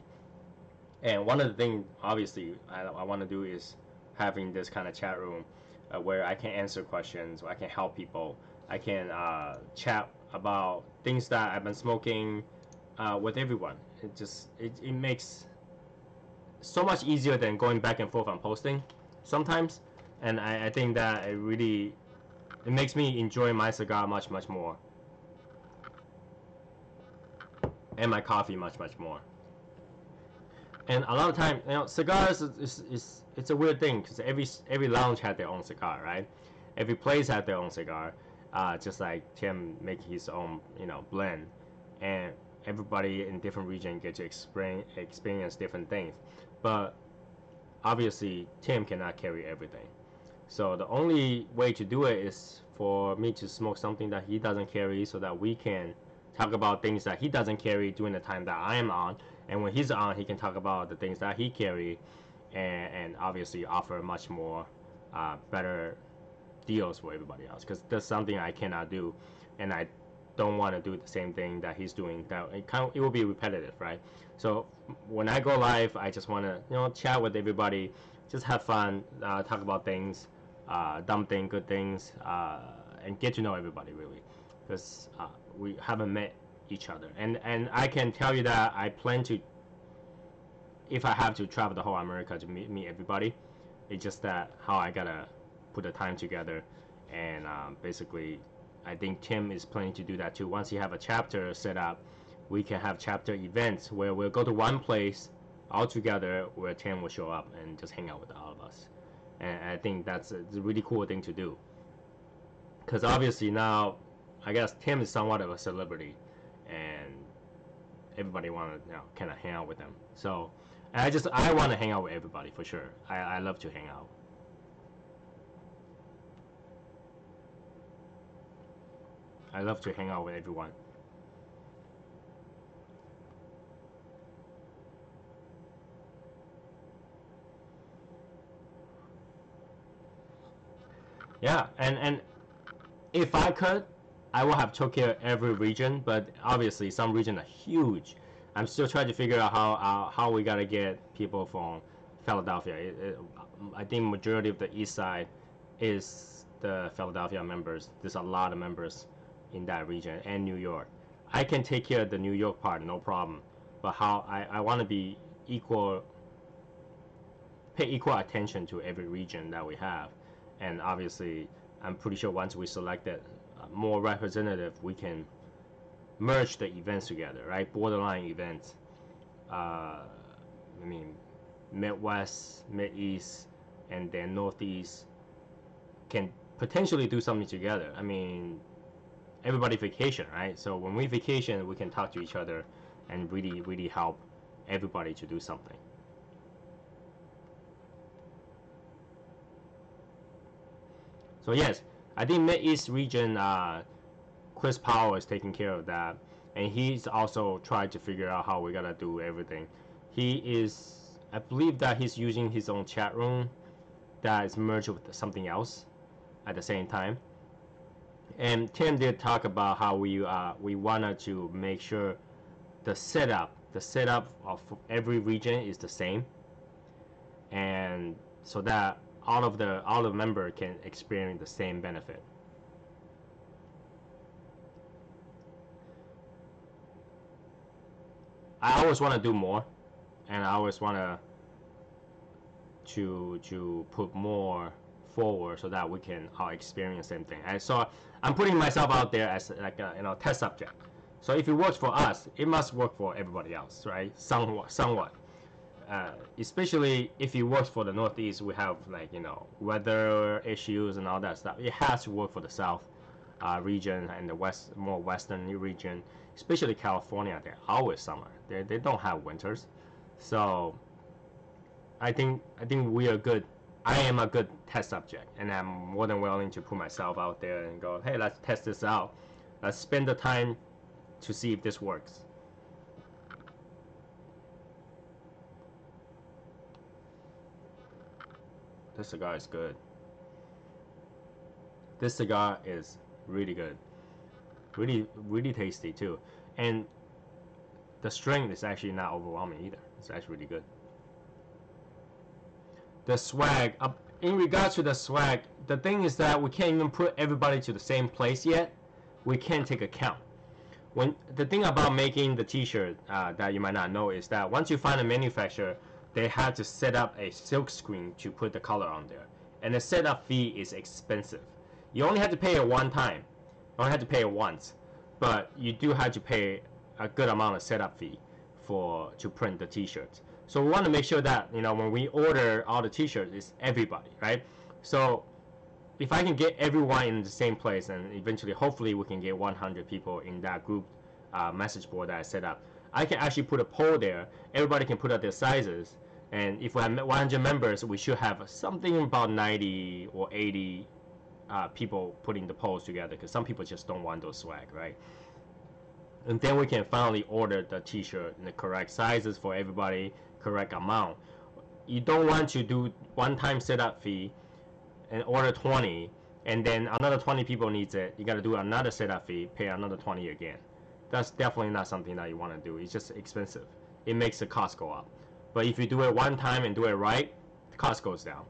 And one of the things obviously I want to do is having this kind of chat room where I can answer questions, where I can help people, I can chat about things that I've been smoking with everyone. It makes so much easier than going back and forth on posting sometimes, and I think that it makes me enjoy my cigar much more, and my coffee much more. And a lot of time, cigars it's a weird thing, because every lounge had their own cigar, right? Every place had their own cigar. Just like Tim making his own, blend, and everybody in different region get to experience different things. But obviously, Tim cannot carry everything. So the only way to do it is for me to smoke something that he doesn't carry, so that we can talk about things that he doesn't carry during the time that I am on, and when he's on, he can talk about the things that he carry, and obviously offer much more better deals for everybody else, because that's something I cannot do, and I don't want to do the same thing that he's doing. That it will be repetitive, right? So when I go live, I just want to chat with everybody, just have fun, talk about things, dumb things, good things, and get to know everybody really, because we haven't met each other, and I can tell you that I plan to, if I have to travel the whole America to meet everybody. It's just that how I gotta put the time together, and basically I think Tim is planning to do that too. Once you have a chapter set up, we can have chapter events where we'll go to one place all together, where Tim will show up and just hang out with all of us. And I think that's a really cool thing to do, because obviously now I guess Tim is somewhat of a celebrity, and everybody want to kind of hang out with them. So I want to hang out with everybody for sure. I love to hang out. I love to hang out with everyone. Yeah, and if I could, I would have took care of every region, but obviously some regions are huge. I'm still trying to figure out how we gotta get people from Philadelphia. I think majority of the east side is the Philadelphia members. There's a lot of members in that region, and New York. I can take care of the New York part, no problem. But how I want to be pay equal attention to every region that we have, and obviously I'm pretty sure once we selected more representative, we can merge the events together, right? Borderline events. I mean, Midwest, Mid-East, and then Northeast can potentially do something together. I mean, everybody vacation, right? So when we vacation, we can talk to each other and really help everybody to do something. So yes, I think Mid-East region, Chris Powell is taking care of that, and he's also trying to figure out how we gotta do everything. He is, I believe that he's using his own chat room that is merged with something else at the same time. And Tim did talk about how we wanted to make sure the setup of every region is the same, and so that all of the member can experience the same benefit. I always want to do more, and I always want to put more forward so that we can all experience the same thing. And so I'm putting myself out there as like a test subject. So if it works for us, it must work for everybody else, right? Somewhat. Especially if it works for the Northeast, we have like weather issues and all that stuff. It has to work for the South region and the more western region, especially California. They're always summer. They don't have winters, so I think we are good. I am a good test subject, and I'm more than willing to put myself out there and go, hey, let's test this out. Let's spend the time to see if this works. This cigar is good. This cigar is really good. Really tasty too. And the strength is actually not overwhelming either. It's actually really good. The swag, in regards to the swag, the thing is that we can't even put everybody to the same place yet. We can't take a count. When the thing about making the t-shirt that you might not know is that once you find a manufacturer, they have to set up a silk screen to put the color on there, and the setup fee is expensive. You only have to pay it one time. You only have to pay it once, but you do have to pay a good amount of setup fee to print the t-shirts. So we want to make sure that when we order all the t-shirts, it's everybody, right? So if I can get everyone in the same place, and eventually, hopefully, we can get 100 people in that group message board that I set up, I can actually put a poll there. Everybody can put out their sizes, and if we have 100 members, we should have something about 90 or 80 people putting the polls together, because some people just don't want those swag, right? And then we can finally order the t-shirt in the correct sizes for everybody, correct amount. You don't want to do one-time setup fee and order 20, and then another 20 people needs it. You got to do another setup fee, pay another 20 again. That's definitely not something that you want to do. It's just expensive. It makes the cost go up. But if you do it one time and do it right, the cost goes down.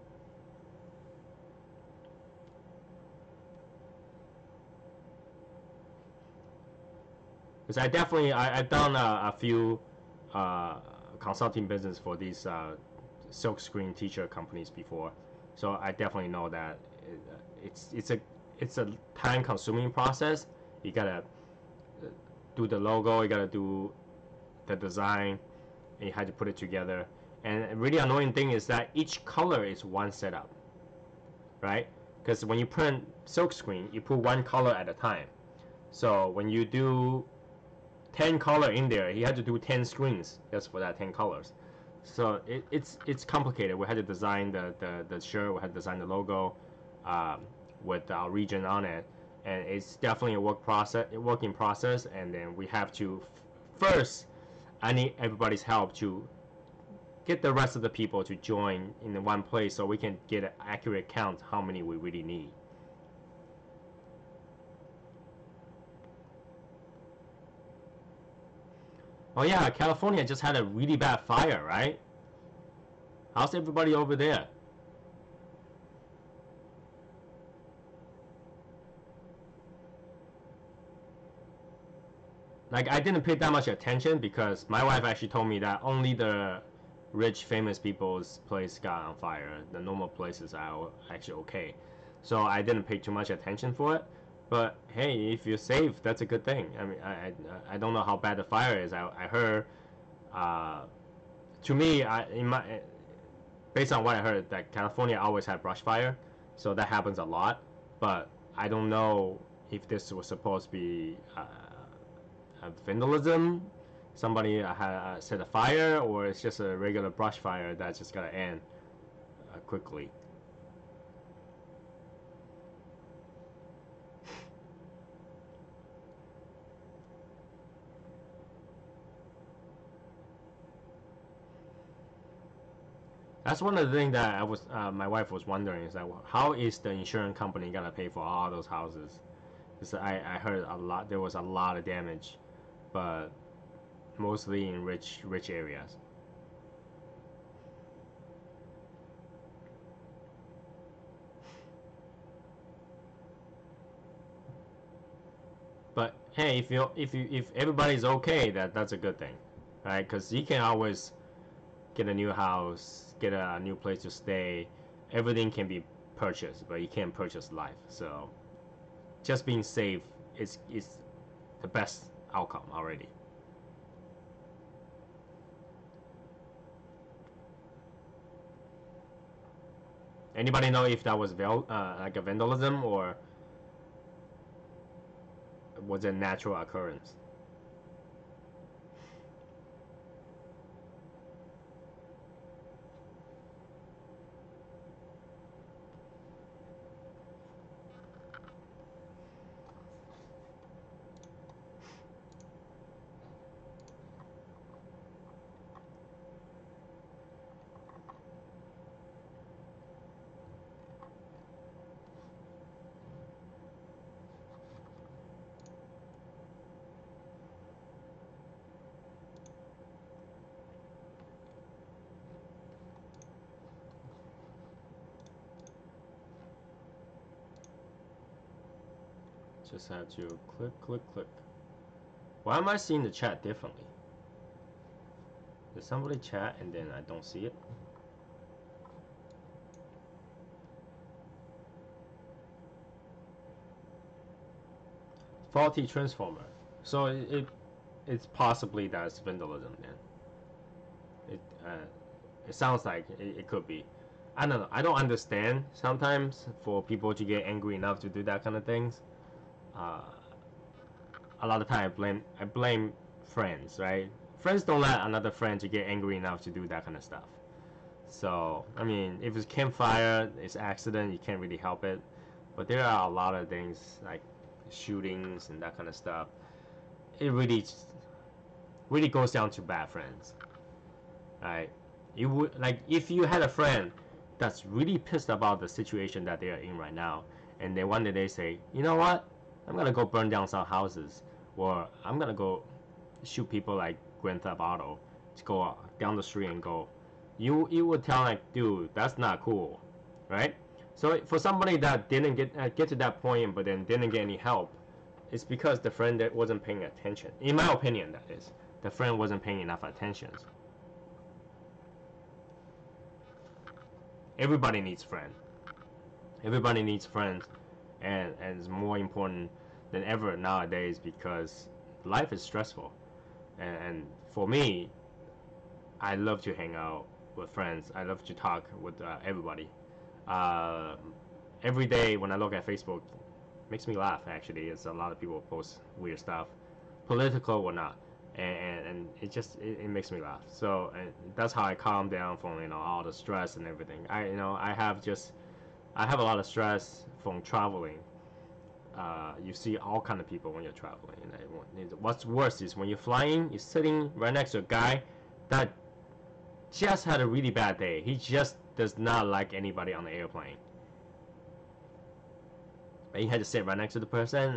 Because I've done a few consulting business for these silk screen t-shirt companies before, so I definitely know that it's a time-consuming process. You gotta do the logo, you gotta do the design, and you have to put it together. And a really annoying thing is that each color is one setup, right? Because when you print silk screen, you put one color at a time. So when you do 10 color in there, he had to do 10 screens just for that 10 colors. So it's complicated. We had to design the shirt, we had to design the logo with our region on it, and it's definitely a working process. And then we have to first, I need everybody's help to get the rest of the people to join in one place so we can get an accurate count how many we really need. Oh yeah, California just had a really bad fire, right? How's everybody over there? Like, I didn't pay that much attention because my wife actually told me that only the rich, famous people's place got on fire. The normal places are actually okay. So I didn't pay too much attention for it. But hey, if you're safe, that's a good thing. I mean, I don't know how bad the fire is. I heard, to me, based on what I heard, that California always had brush fire, so that happens a lot. But I don't know if this was supposed to be vandalism, somebody set a fire, or it's just a regular brush fire that's just gonna end quickly. That's one of the things that my wife was wondering is that how is the insurance company gonna pay for all those houses? Because I heard there was a lot of damage, but mostly in rich areas. But hey, if everybody's okay, that's a good thing, right? Because you can always get a new house, get a new place to stay. Everything can be purchased, but you can't purchase life. So just being safe is the best outcome already. Anybody know if that was like a vandalism or was it a natural occurrence? Just have to click. Why am I seeing the chat differently? Did somebody chat and then I don't see it? Faulty transformer. So it's possibly that's vandalism then. It sounds like it could be. I don't know. I don't understand sometimes for people to get angry enough to do that kind of things. Uh, a lot of time I blame friends, right? Friends don't let another friend to get angry enough to do that kind of stuff. So I mean, if it's campfire, it's accident, you can't really help it. But there are a lot of things like shootings and that kind of stuff. It really goes down to bad friends, right? You would like if you had a friend that's really pissed about the situation that they are in right now, and then one day they say, you know what, I'm gonna go burn down some houses, or I'm gonna go shoot people like Grand Theft Auto, to go down the street and go. You would tell like, dude, that's not cool, right? So for somebody that didn't get to that point, but then didn't get any help, it's because the friend that wasn't paying attention. In my opinion, that is, the friend wasn't paying enough attention. Everybody needs friends. Everybody needs friends, and it's more important than ever nowadays because life is stressful. And for me, I love to hang out with friends. I love to talk with everybody. Uh, every day when I look at Facebook, Makes me laugh actually. It's a lot of people post weird stuff, political or not, and it makes me laugh. So and that's how I calm down from all the stress and everything. I have a lot of stress from traveling. You see all kind of people when you're traveling. What's worse is when you're flying, you're sitting right next to a guy that just had a really bad day. He just does not like anybody on the airplane. And you had to sit right next to the person.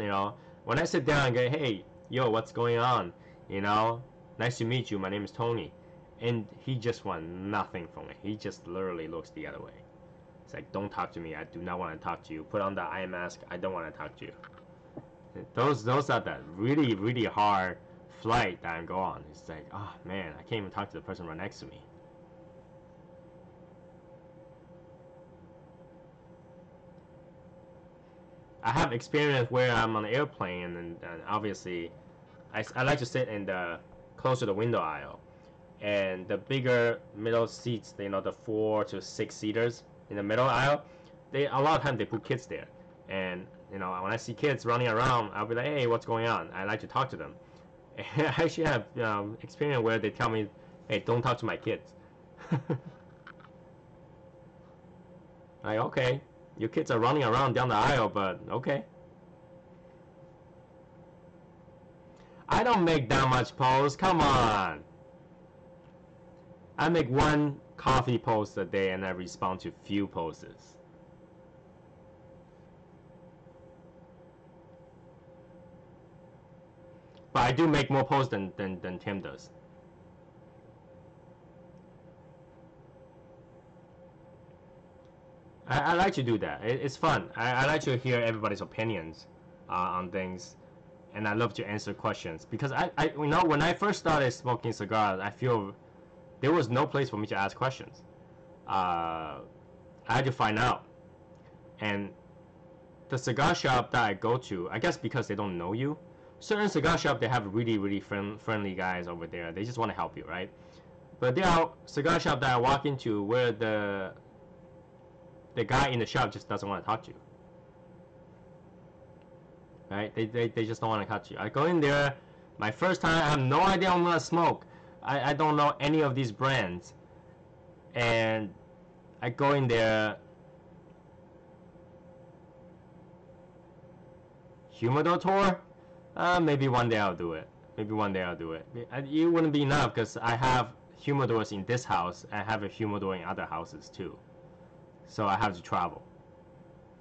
When I sit down and go, hey, yo, what's going on? Nice to meet you. My name is Tony. And he just wants nothing from me. He just literally looks the other way. It's like, don't talk to me. I do not want to talk to you. Put on the eye mask. I don't want to talk to you. Those are the really, really hard flight that I go on. It's like, oh man, I can't even talk to the person right next to me. I have experience where I'm on an airplane and obviously I like to sit in the close to the window aisle, and the bigger middle seats, the 4 to 6 seaters in the middle aisle, a lot of times they put kids there, and when I see kids running around, I'll be like, hey, what's going on? I like to talk to them. And I actually have experience where they tell me, hey, don't talk to my kids. Like, okay, your kids are running around down the aisle, but okay. I don't make that much posts. Come on. I make one coffee post a day and I respond to few posts. But I do make more posts than Tim does. I like to do that. It's fun. I like to hear everybody's opinions on things, and I love to answer questions because when I first started smoking cigars, I feel there was no place for me to ask questions. I had to find out, and the cigar shop that I go to, I guess because they don't know you, certain cigar shop they have really, really friendly guys over there. They just want to help you, right? But there are cigar shop that I walk into where the guy in the shop just doesn't want to talk to you. Right? They just don't want to talk to you. I go in there, my first time, I have no idea I'm gonna smoke. I don't know any of these brands. And I go in there, humidor tour? Maybe one day I'll do it. Maybe one day I'll do it. It wouldn't be enough because I have humidors in this house. I have a humidor in other houses too. So I have to travel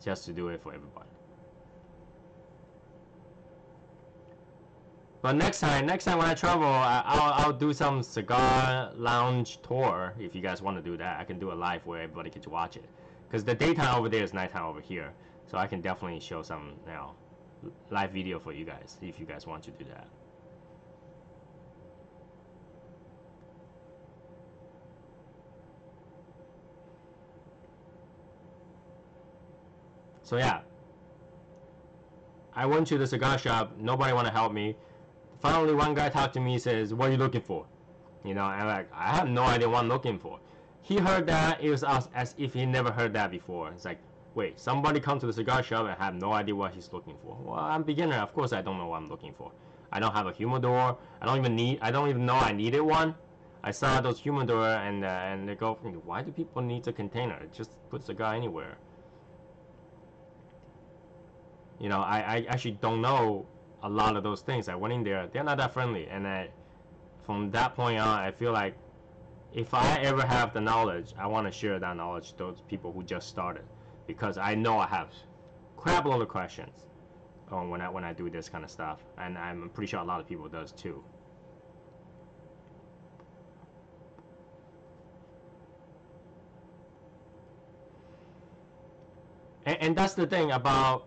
just to do it for everybody. But next time when I travel, I'll do some cigar lounge tour. If you guys want to do that, I can do a live where everybody gets to watch it. Because the daytime over there is nighttime over here, so I can definitely show some live video for you guys if you guys want to do that. So yeah, I went to the cigar shop. Nobody want to help me. Finally, one guy talked to me. Says, "What are you looking for?" I'm like, I have no idea what I'm looking for. He heard that. It was as if he never heard that before. It's like, wait, somebody come to the cigar shop and have no idea what he's looking for. Well, I'm a beginner. Of course, I don't know what I'm looking for. I don't have a humidor. I don't even know I needed one. I saw those humidor and they go, why do people need a container? Just put cigar anywhere. I actually don't know a lot of those things. I went in there, they're not that friendly, and from that point on, I feel like if I ever have the knowledge, I want to share that knowledge to those people who just started, because I know I have crap load of questions when I do this kind of stuff, and I'm pretty sure a lot of people does too. And that's the thing about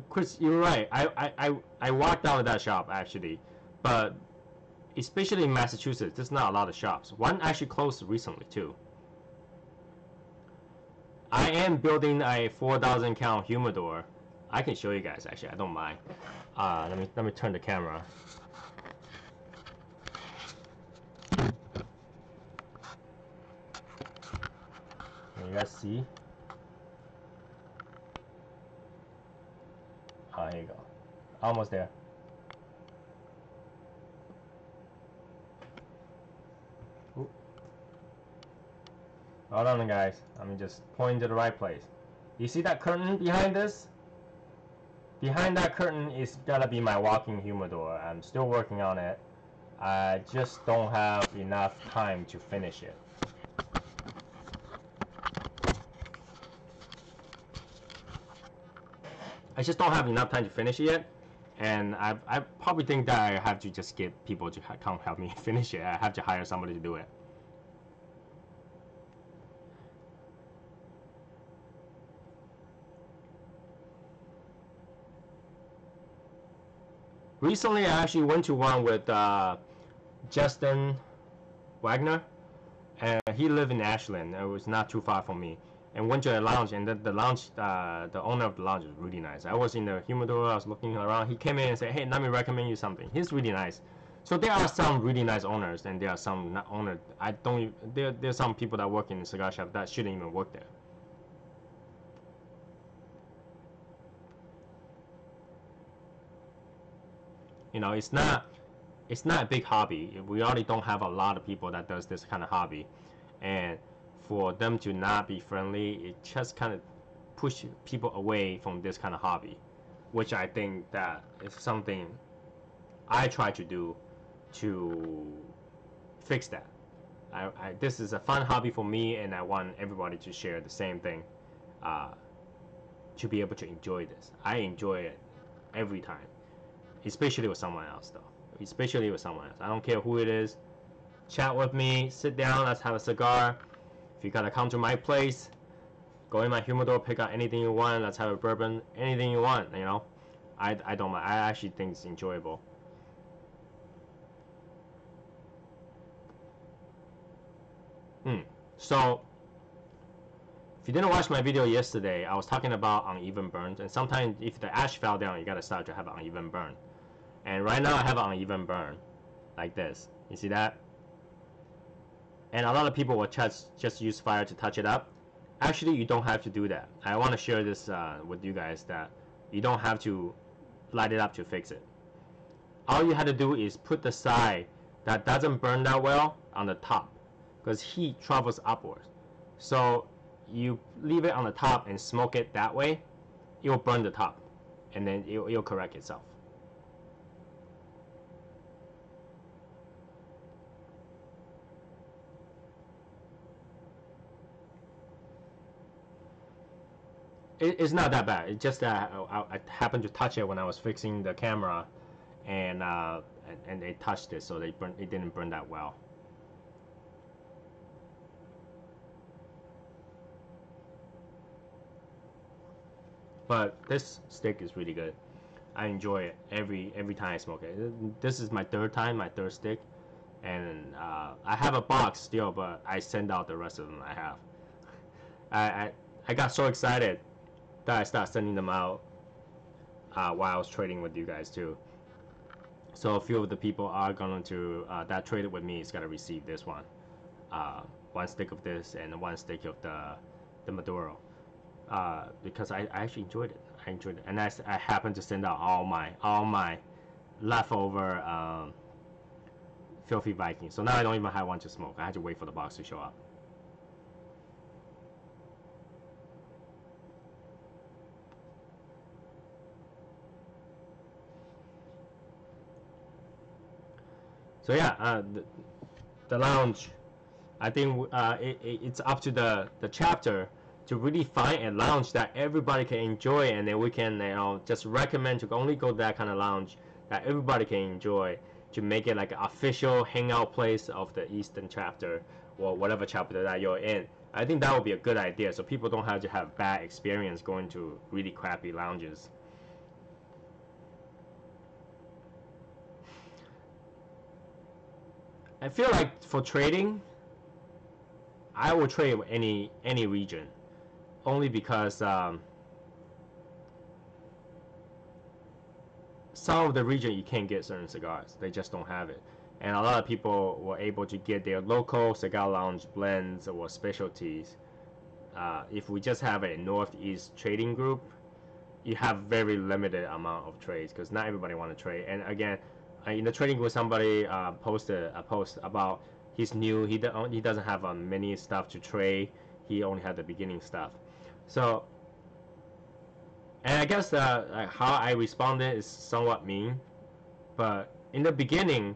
Chris, you're right. I walked out of that shop actually, but especially in Massachusetts, there's not a lot of shops. One actually closed recently too. I am building a 4,000 count humidor. I can show you guys actually. I don't mind. Let me turn the camera. Can you guys see? There you go. Almost there. Ooh. Hold on, guys. I'm just pointing to the right place. You see that curtain behind this? Behind that curtain is gotta be my walk-in humidor. I'm still working on it. I just don't have enough time to finish it. I just don't have enough time to finish it yet, and I probably think that I have to just get people to come help me finish it. I have to hire somebody to do it. Recently, I actually went to one with Justin Wagner, and he lived in Ashland. It was not too far from me. And went to a lounge, and the lounge, the owner of the lounge is really nice. I was in the humidor, I was looking around. He came in and said, "Hey, let me recommend you something." He's really nice. So there are some really nice owners, and there are some not owners. I don't. There's some people that work in the cigar shop that shouldn't even work there. You know, it's not a big hobby. We already don't have a lot of people that does this kind of hobby, and for them to not be friendly, it just kind of push people away from this kind of hobby, which I think that is something I try to do to fix that. This is a fun hobby for me, and I want everybody to share the same thing, to be able to enjoy this. I enjoy it every time, especially with someone else though. Especially with someone else. I don't care who it is. Chat with me, sit down, let's have a cigar. If you gotta come to my place, go in my humidor, pick out anything you want, let's have a bourbon, anything you want, you know. I don't mind. I actually think it's enjoyable. So, if you didn't watch my video yesterday, I was talking about uneven burns, and sometimes if the ash fell down, you gotta start to have an uneven burn. And right now I have an uneven burn, like this. You see that? And a lot of people will just use fire to touch it up. Actually, you don't have to do that. I want to share this with you guys, that you don't have to light it up to fix it. All you have to do is put the side that doesn't burn that well on the top, because heat travels upwards. So you leave it on the top and smoke it that way, it will burn the top, and then it'll correct itself. It's not that bad. It's just that I happened to touch it when I was fixing the camera, and they touched it, so it didn't burn that well. But this stick is really good. I enjoy it every time I smoke it. This is my third stick, and I have a box still, but I send out the rest of them I have. I got so excited that I started sending them out while I was trading with you guys too. So a few of the people are going to that traded with me is gonna receive this one, one stick of this and one stick of the Maduro, because I actually enjoyed it. I enjoyed it, and I happened to send out all my leftover Filthy Viking. So now I don't even have one to smoke. I had to wait for the box to show up. So yeah, the lounge, I think it's up to the chapter to really find a lounge that everybody can enjoy, and then we can just recommend to only go to that kind of lounge that everybody can enjoy, to make it like an official hangout place of the Eastern chapter or whatever chapter that you're in. I think that would be a good idea, so people don't have to have bad experience going to really crappy lounges. I feel like for trading, I will trade with any region, only because some of the region you can't get certain cigars. They just don't have it. And a lot of people were able to get their local cigar lounge blends or specialties. If we just have a Northeast trading group, you have very limited amount of trades because not everybody want to trade. And again, in the trading with somebody posted a post about he's new. He doesn't have many stuff to trade. He only had the beginning stuff. So, and I guess how I responded is somewhat mean, but in the beginning,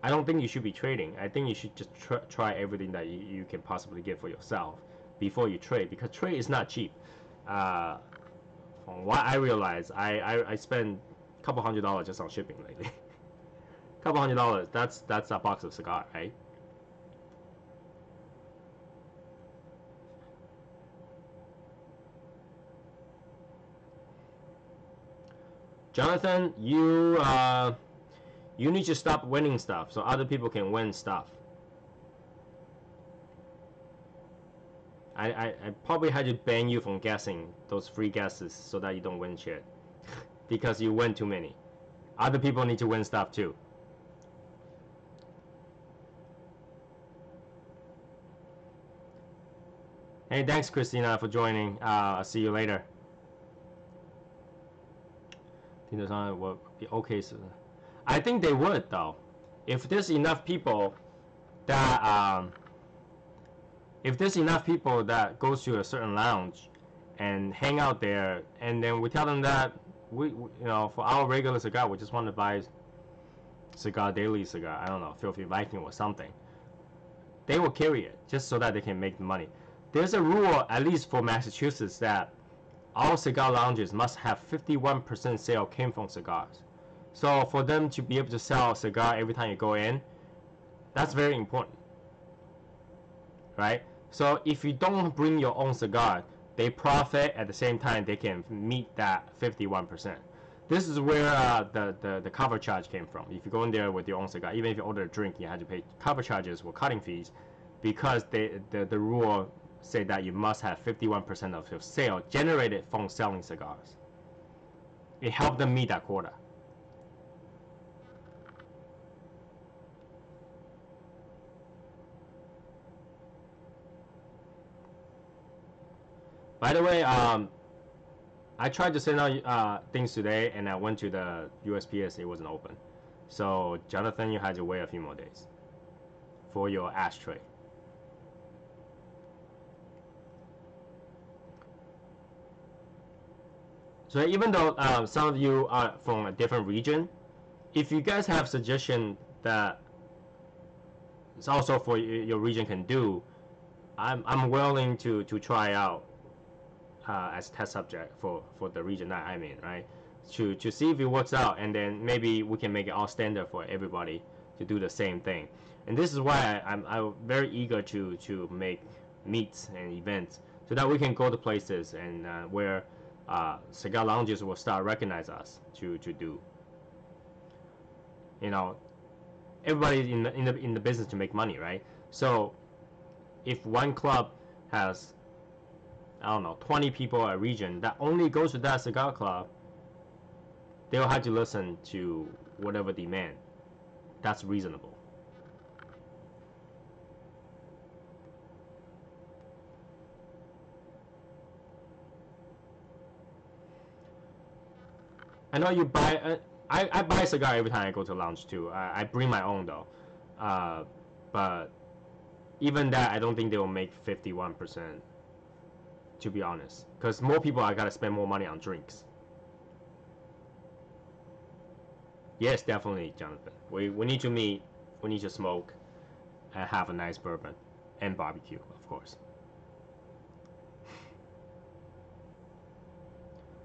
I don't think you should be trading. I think you should just try everything that you can possibly get for yourself before you trade, because trade is not cheap. From what I realize, I spend a couple $100 just on shipping lately. Couple $100. That's a box of cigar, right? Jonathan, you need to stop winning stuff so other people can win stuff. I probably had to ban you from guessing those free guesses so that you don't win shit. Because you win too many. Other people need to win stuff too. Hey, thanks Christina for joining. I'll see you later. I think there's will be okay. So I think they would though. If there's enough people that goes to a certain lounge and hang out there, and then we tell them that we you know, for our regular cigar we just want to buy Cigar Daily cigar, I don't know, Filthy Viking or something, they will carry it just so that they can make the money. There's a rule, at least for Massachusetts, that all cigar lounges must have 51% sale came from cigars. So for them to be able to sell a cigar every time you go in, that's very important, right? So if you don't bring your own cigar, they profit at the same time they can meet that 51%. This is where the cover charge came from. If you go in there with your own cigar, even if you order a drink, you have to pay cover charges or cutting fees, because the rule say that you must have 51% of your sale generated from selling cigars. It helped them meet that quota. By the way, I tried to send out things today, and I went to the USPS. It wasn't open. So Jonathan, you had to wait a few more days for your ashtray. So even though some of you are from a different region, if you guys have suggestion that it's also for your region can do, I'm willing to try out as test subject for the region that I'm in, right? To see if it works out, and then maybe we can make it all standard for everybody to do the same thing. And this is why I'm very eager to make meets and events so that we can go to places and where cigar lounges will start recognize us to do. You know, everybody's in the business to make money, right? So if one club has, I don't know, 20 people a region that only goes to that cigar club, they'll have to listen to whatever demand. That's reasonable. I know you buy. I buy a cigar every time I go to a lounge too. I bring my own though, but even that I don't think they will make 51%. To be honest, because more people I gotta spend more money on drinks. Yes, definitely, Jonathan. We need to meet. We need to smoke, and have a nice bourbon, and barbecue, of course.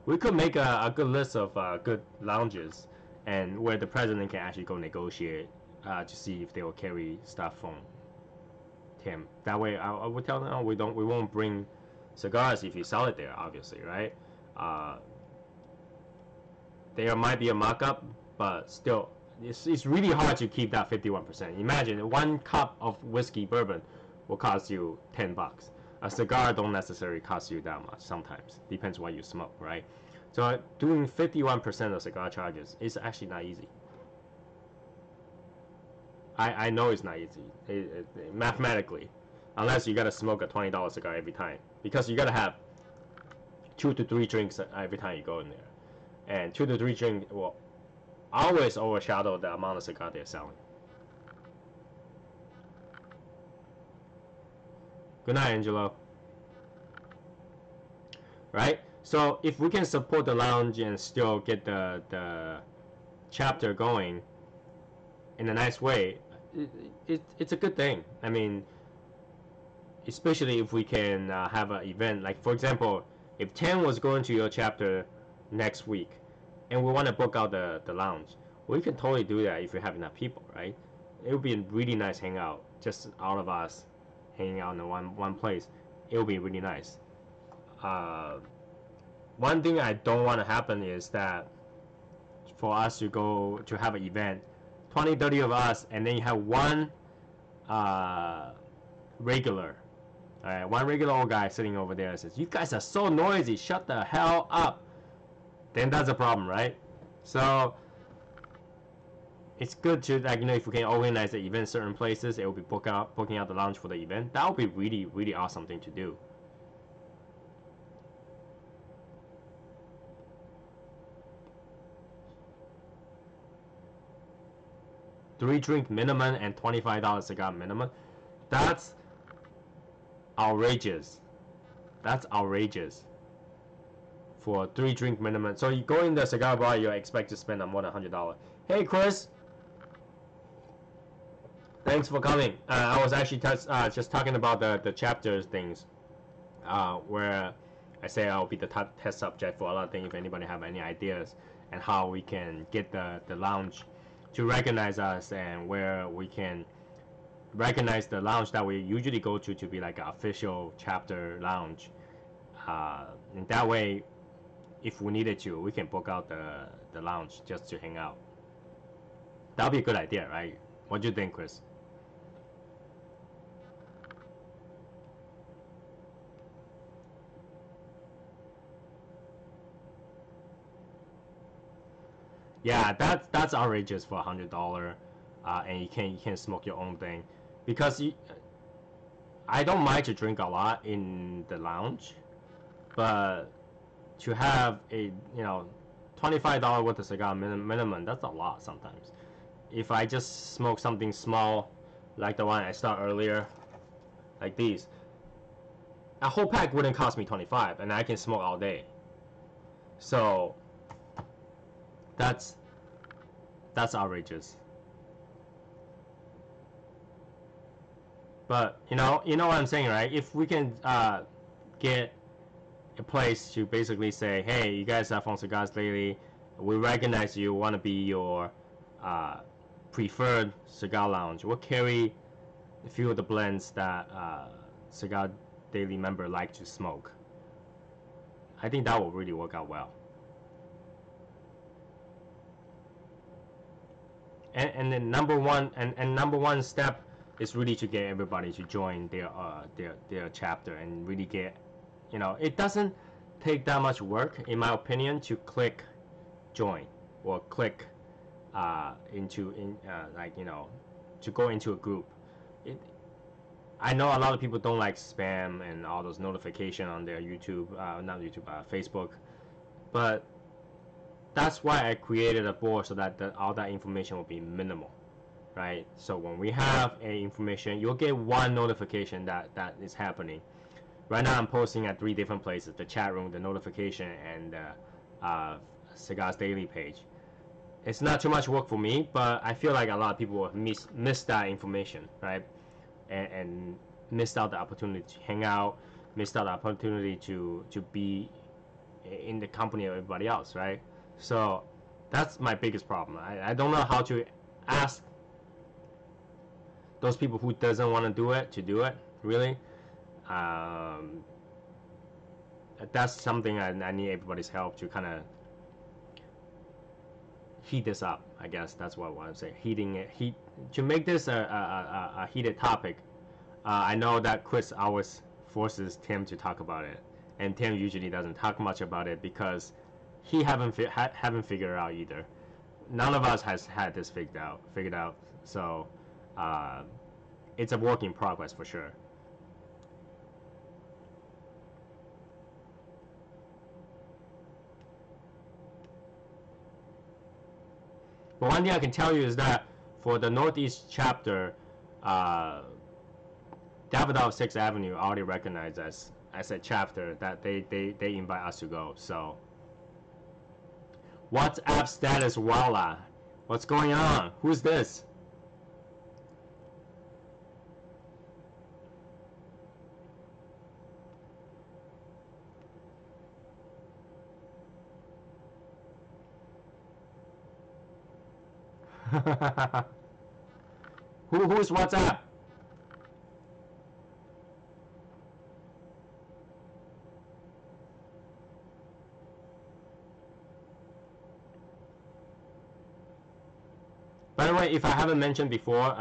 We could make a good list of good lounges, and where the president can actually go negotiate to see if they will carry stuff from him. That way, I would tell them, oh, we won't bring cigars if you sell it there, obviously, right? There might be a markup, but still, it's really hard to keep that 51%. Imagine one cup of whiskey bourbon will cost you $10. A cigar don't necessarily cost you that much. Sometimes depends what you smoke, right? So doing 51% of cigar charges is actually not easy. I know it's not easy mathematically, unless you gotta smoke a $20 cigar every time, because you gotta have 2 to 3 drinks every time you go in there, and 2 to 3 drinks will always overshadow the amount of cigar they're selling. Good night, Angelo. Right? So if we can support the lounge and still get the chapter going in a nice way, it's a good thing. I mean, especially if we can have an event, like for example, if 10 was going to your chapter next week and we want to book out the lounge, we can totally do that if we have enough people, right? It would be a really nice hangout, just all of us hanging out in one place. It would be really nice. One thing I don't want to happen is that for us to go to have an event, 20, 30 of us, and then you have one regular, all right, one regular old guy sitting over there and says, "You guys are so noisy, shut the hell up." Then that's a problem, right? So it's good to, like, if we can organize the event in certain places, it will be booking out the lounge for the event. That would be really, really awesome thing to do. Three drink minimum and $25 cigar minimum. That's outrageous. That's outrageous. For 3 drink minimum. So you go in the cigar bar, you expect to spend more than $100. Hey Chris, thanks for coming. I was actually just talking about the chapters things, where I say I'll be the test subject for a lot of things. If anybody have any ideas and how we can get the lounge to recognize us, and where we can recognize the lounge that we usually go to be like an official chapter lounge. And that way, if we needed to, we can book out the lounge just to hang out. That would be a good idea, right? What do you think, Chris? Yeah, that's outrageous for $100, and you can't smoke your own thing, because I don't mind to drink a lot in the lounge, but to have a $25 worth of cigar minimum, that's a lot sometimes. If I just smoke something small, like the one I started earlier, like these, a whole pack wouldn't cost me $25, and I can smoke all day. So that's outrageous. But you know what I'm saying, right? If we can get a place to basically say, hey, you guys are from Cigars Daily, we recognize you, want to be your preferred cigar lounge. We'll carry a few of the blends that Cigar Daily member like to smoke. I think that will really work out well. And then number one step is really to get everybody to join their chapter, and really get, it doesn't take that much work, in my opinion, to click join or click to go into a group. I know a lot of people don't like spam and all those notifications on their Facebook, but that's why I created a board, so that all that information will be minimal, right? So when we have a information, you'll get one notification that is happening. Right now I'm posting at 3 different places: the chat room, the notification, and the Cigars Daily page. It's not too much work for me, but I feel like a lot of people will miss that information, right? And missed out the opportunity to hang out, missed out the opportunity to be in the company of everybody else, right? So that's my biggest problem. I don't know how to ask those people who doesn't want to do it, really. That's something I need everybody's help to kind of heat this up. I guess that's what I want to say. Heat to make this a heated topic. I know that Chris always forces Tim to talk about it, and Tim usually doesn't talk much about it because he haven't figured it out either. None of us has had this figured out. So it's a work in progress for sure. But one thing I can tell you is that for the Northeast chapter, Davidoff 6th Avenue already recognized as a chapter that they invite us to go. So WhatsApp status voila. What's going on? Who's this? Who's WhatsApp? By the way, if I haven't mentioned before,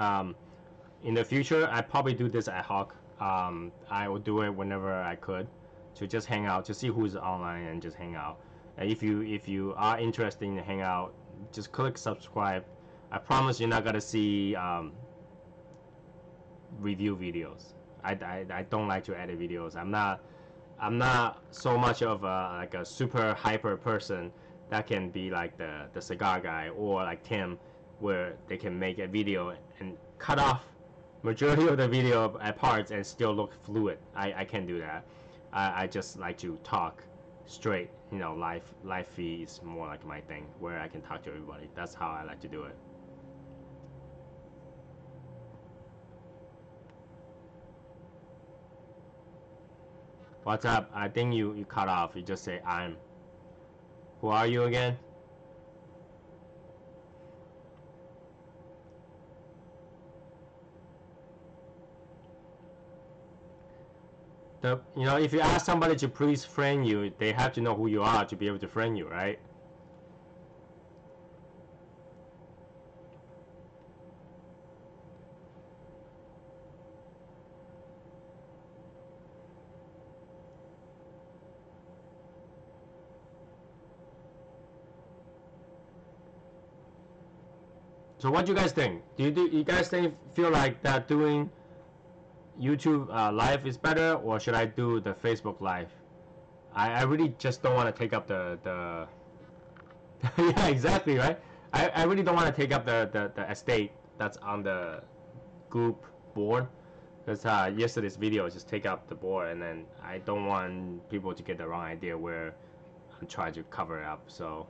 in the future, I probably do this ad hoc. I will do it whenever I could, to just hang out, to see who's online and just hang out. And if you are interested in hang out, just click subscribe. I promise you're not gonna see review videos. I don't like to edit videos. I'm not so much of like a super hyper person that can be like the cigar guy or like Tim, where they can make a video and cut off majority of the video at parts and still look fluid. I can't do that. I just like to talk straight. You know, live feed is more like my thing, where I can talk to everybody. That's how I like to do it. What's up? I think you cut off. You just say I'm. Who are you again? You know, if you ask somebody to please friend you, they have to know who you are to be able to friend you, right? So what do you guys think? Do you guys feel like that doing YouTube live is better, or should I do the Facebook live? I really just don't want to take up the yeah, exactly, right? I really don't want to take up the estate that's on the group board, because yesterday's video just take up the board, and then I don't want people to get the wrong idea where I'm trying to cover it up. So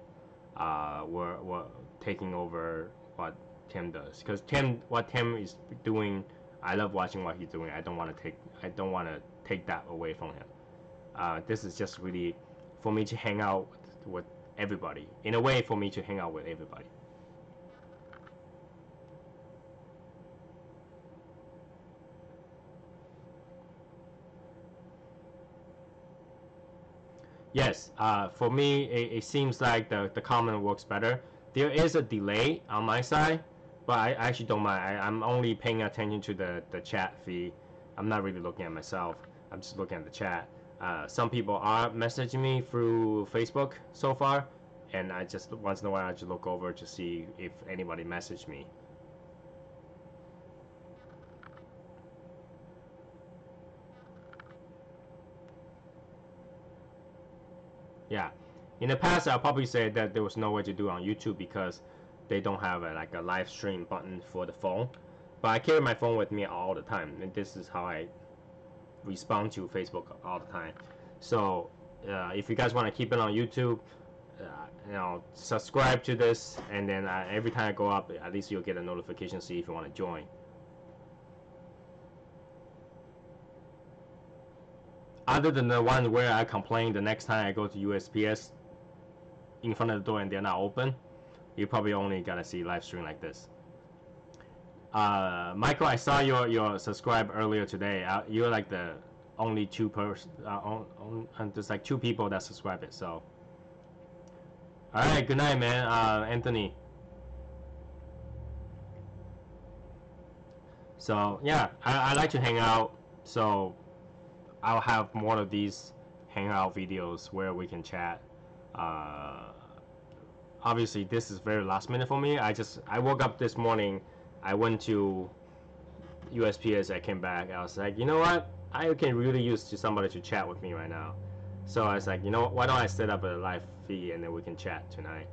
we're taking over what Tim does, because what Tim is doing, I love watching what he's doing. I don't want to take that away from him. This is just really for me to hang out with everybody. In a way, for me to hang out with everybody. Yes, for me, it seems like the comment works better. There is a delay on my side, but I actually don't mind. I'm only paying attention to the chat feed. I'm not really looking at myself. I'm just looking at the chat. Some people are messaging me through Facebook so far, and I just once in a while I just look over to see if anybody messaged me. Yeah, in the past I'll probably say that there was no way to do it on YouTube because they don't have like a live stream button for the phone. But I carry my phone with me all the time, and this is how I respond to Facebook all the time. So if you guys want to keep it on YouTube, you know, subscribe to this, and then every time I go up, at least you'll get a notification, see if you want to join. Other than the one where I complain the next time I go to USPS in front of the door and they're not open, you probably only gotta see live stream like this. Michael, I saw your subscribe earlier today. You're like the only two person, there's like two people that subscribe it. So, all right, good night, man. Anthony. So yeah, I like to hang out. So I'll have more of these hangout videos where we can chat. Obviously, this is very last minute for me. I woke up this morning. I went to USPS. I came back. I was like, you know what? I can really use somebody to chat with me right now. So I was like, you know, why don't I set up a live feed and then we can chat tonight?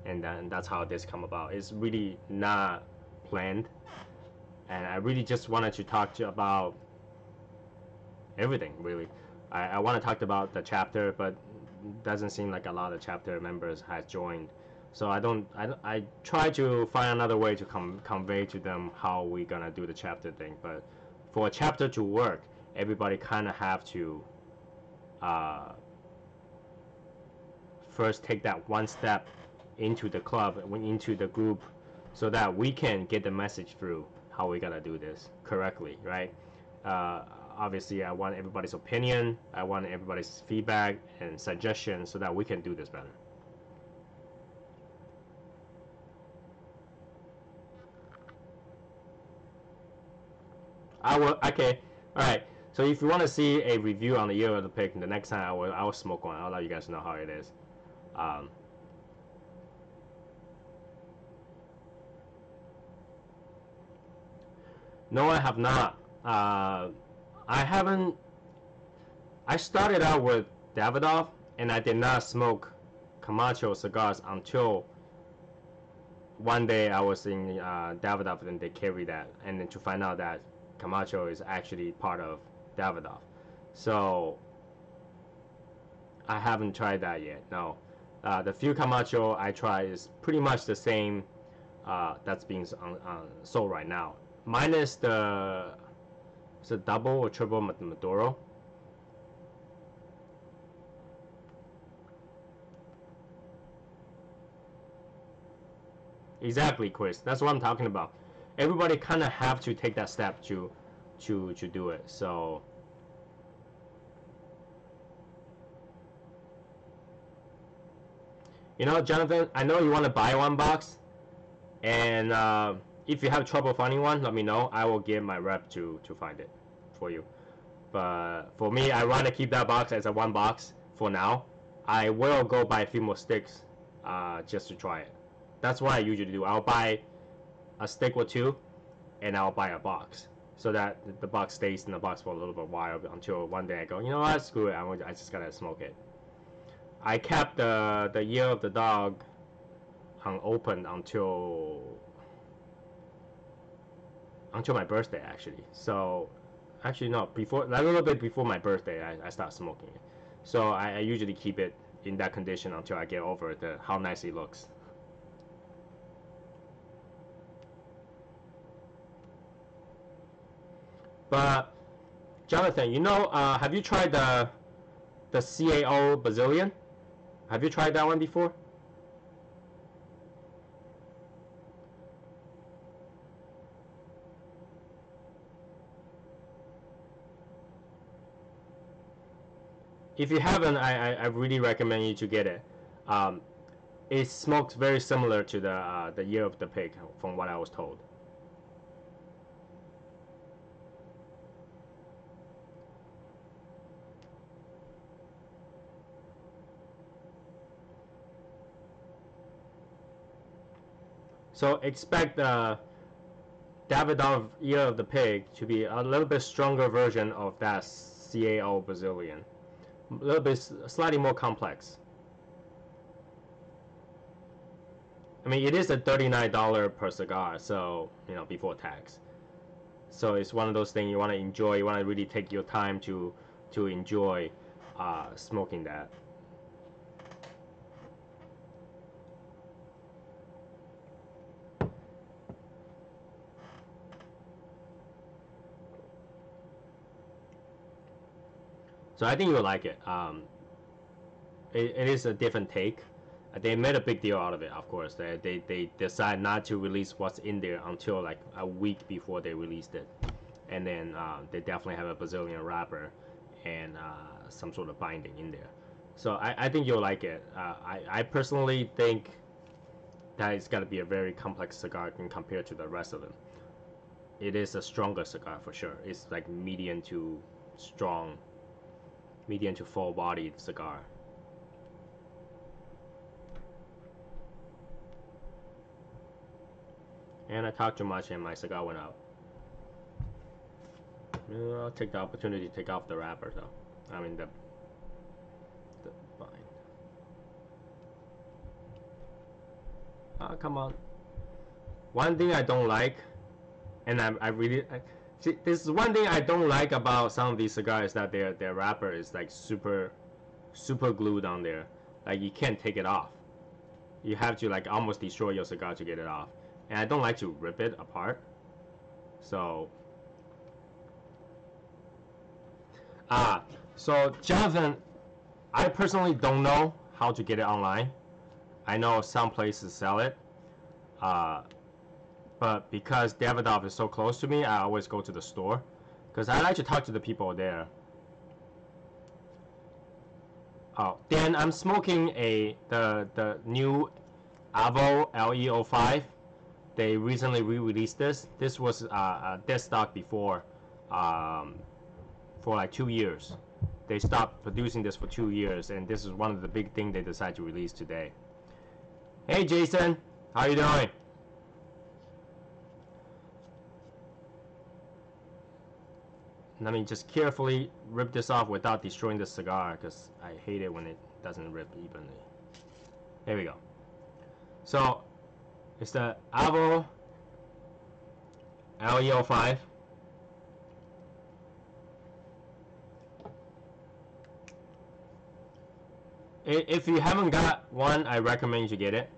and then that's how this come about. It's really not planned, and I really just wanted to talk to you about everything really. I want to talk about the chapter, but doesn't seem like a lot of chapter members has joined, so I try to find another way to convey to them how we gonna do the chapter thing. But for a chapter to work, everybody kind of have to first take that one step into the club, into the group, so that we can get the message through how we gotta do this correctly, right? Obviously, I want everybody's opinion, I want everybody's feedback and suggestions so that we can do this better. Okay, alright. So if you want to see a review on the year of the pig, the next time I will smoke one. I'll let you guys know how it is. No, I have not. I haven't. I started out with Davidoff, and I did not smoke Camacho cigars until one day I was in Davidoff, and they carried that, and then to find out that Camacho is actually part of Davidoff. So I haven't tried that yet. No, the few Camacho I try is pretty much the same that's being sold right now, minus the is it double or triple Maduro. Exactly, Chris. That's what I'm talking about. Everybody kind of have to take that step to do it. So you know, Jonathan, I know you want to buy one box, and if you have trouble finding one, let me know. I will give my rep to find it for you. But for me, I want to keep that box as a one box for now. I will go buy a few more sticks just to try it. That's what I usually do. I'll buy a stick or two, and I'll buy a box so that the box stays in the box for a little bit while until one day I go, you know what, screw it, I just gotta smoke it. I kept the year of the dog unopened until my birthday actually. So actually no, before, a little bit before my birthday, I start smoking it. So I usually keep it in that condition until I get over how nice it looks. But Jonathan, you know, have you tried the CAO Brazilian? Have you tried that one before? If you haven't, I really recommend you to get it. It smokes very similar to the year of the pig, from what I was told. So expect the Davidoff year of the pig to be a little bit stronger version of that CAO Brazilian. A little bit, slightly more complex. I mean, it is a $39 per cigar, so, you know, before tax. So it's one of those things you want to enjoy. You want to really take your time to enjoy smoking that. So I think you'll like it. It is a different take. They made a big deal out of it, of course. They decide not to release what's in there until like a week before they released it. And then they definitely have a Brazilian wrapper and some sort of binding in there. So I think you'll like it. I personally think that it's got to be a very complex cigar compared to the rest of them. It is a stronger cigar for sure. It's like medium to strong, medium to full-bodied cigar. And I talked too much and my cigar went out. I'll take the opportunity to take off the wrapper though. I mean the bind. Come on. One thing I don't like, and see, this is one thing I don't like about some of these cigars, that their wrapper is like super glued on there. Like you can't take it off. You have to like almost destroy your cigar to get it off. And I don't like to rip it apart. So so Jonathan, I personally don't know how to get it online. I know some places sell it. But because Davidoff is so close to me, I always go to the store because I like to talk to the people there. Oh, then I'm smoking the new Avo LE05. They recently re-released this. This was dead stock before, for like 2 years. They stopped producing this for 2 years, and this is one of the big things they decided to release today. Hey Jason, how you doing? Let me just carefully rip this off without destroying the cigar, because I hate it when it doesn't rip evenly. Here we go. So it's the Avo LE05. If you haven't got one, I recommend you to get it.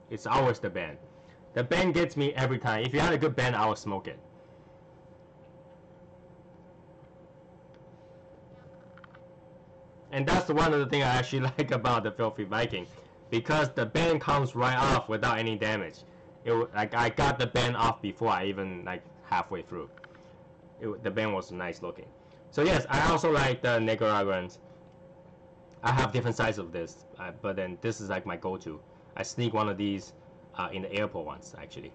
It's always the band. The band gets me every time. If you had a good band, I would smoke it. And that's one of the things I actually like about the Filthy Viking, because the band comes right off without any damage. Like I got the band off before I even like halfway through. The band was nice looking. So yes, I also like the Nicaraguans. I have different sizes of this, but then this is like my go-to. I sneak one of these in the airport once, actually.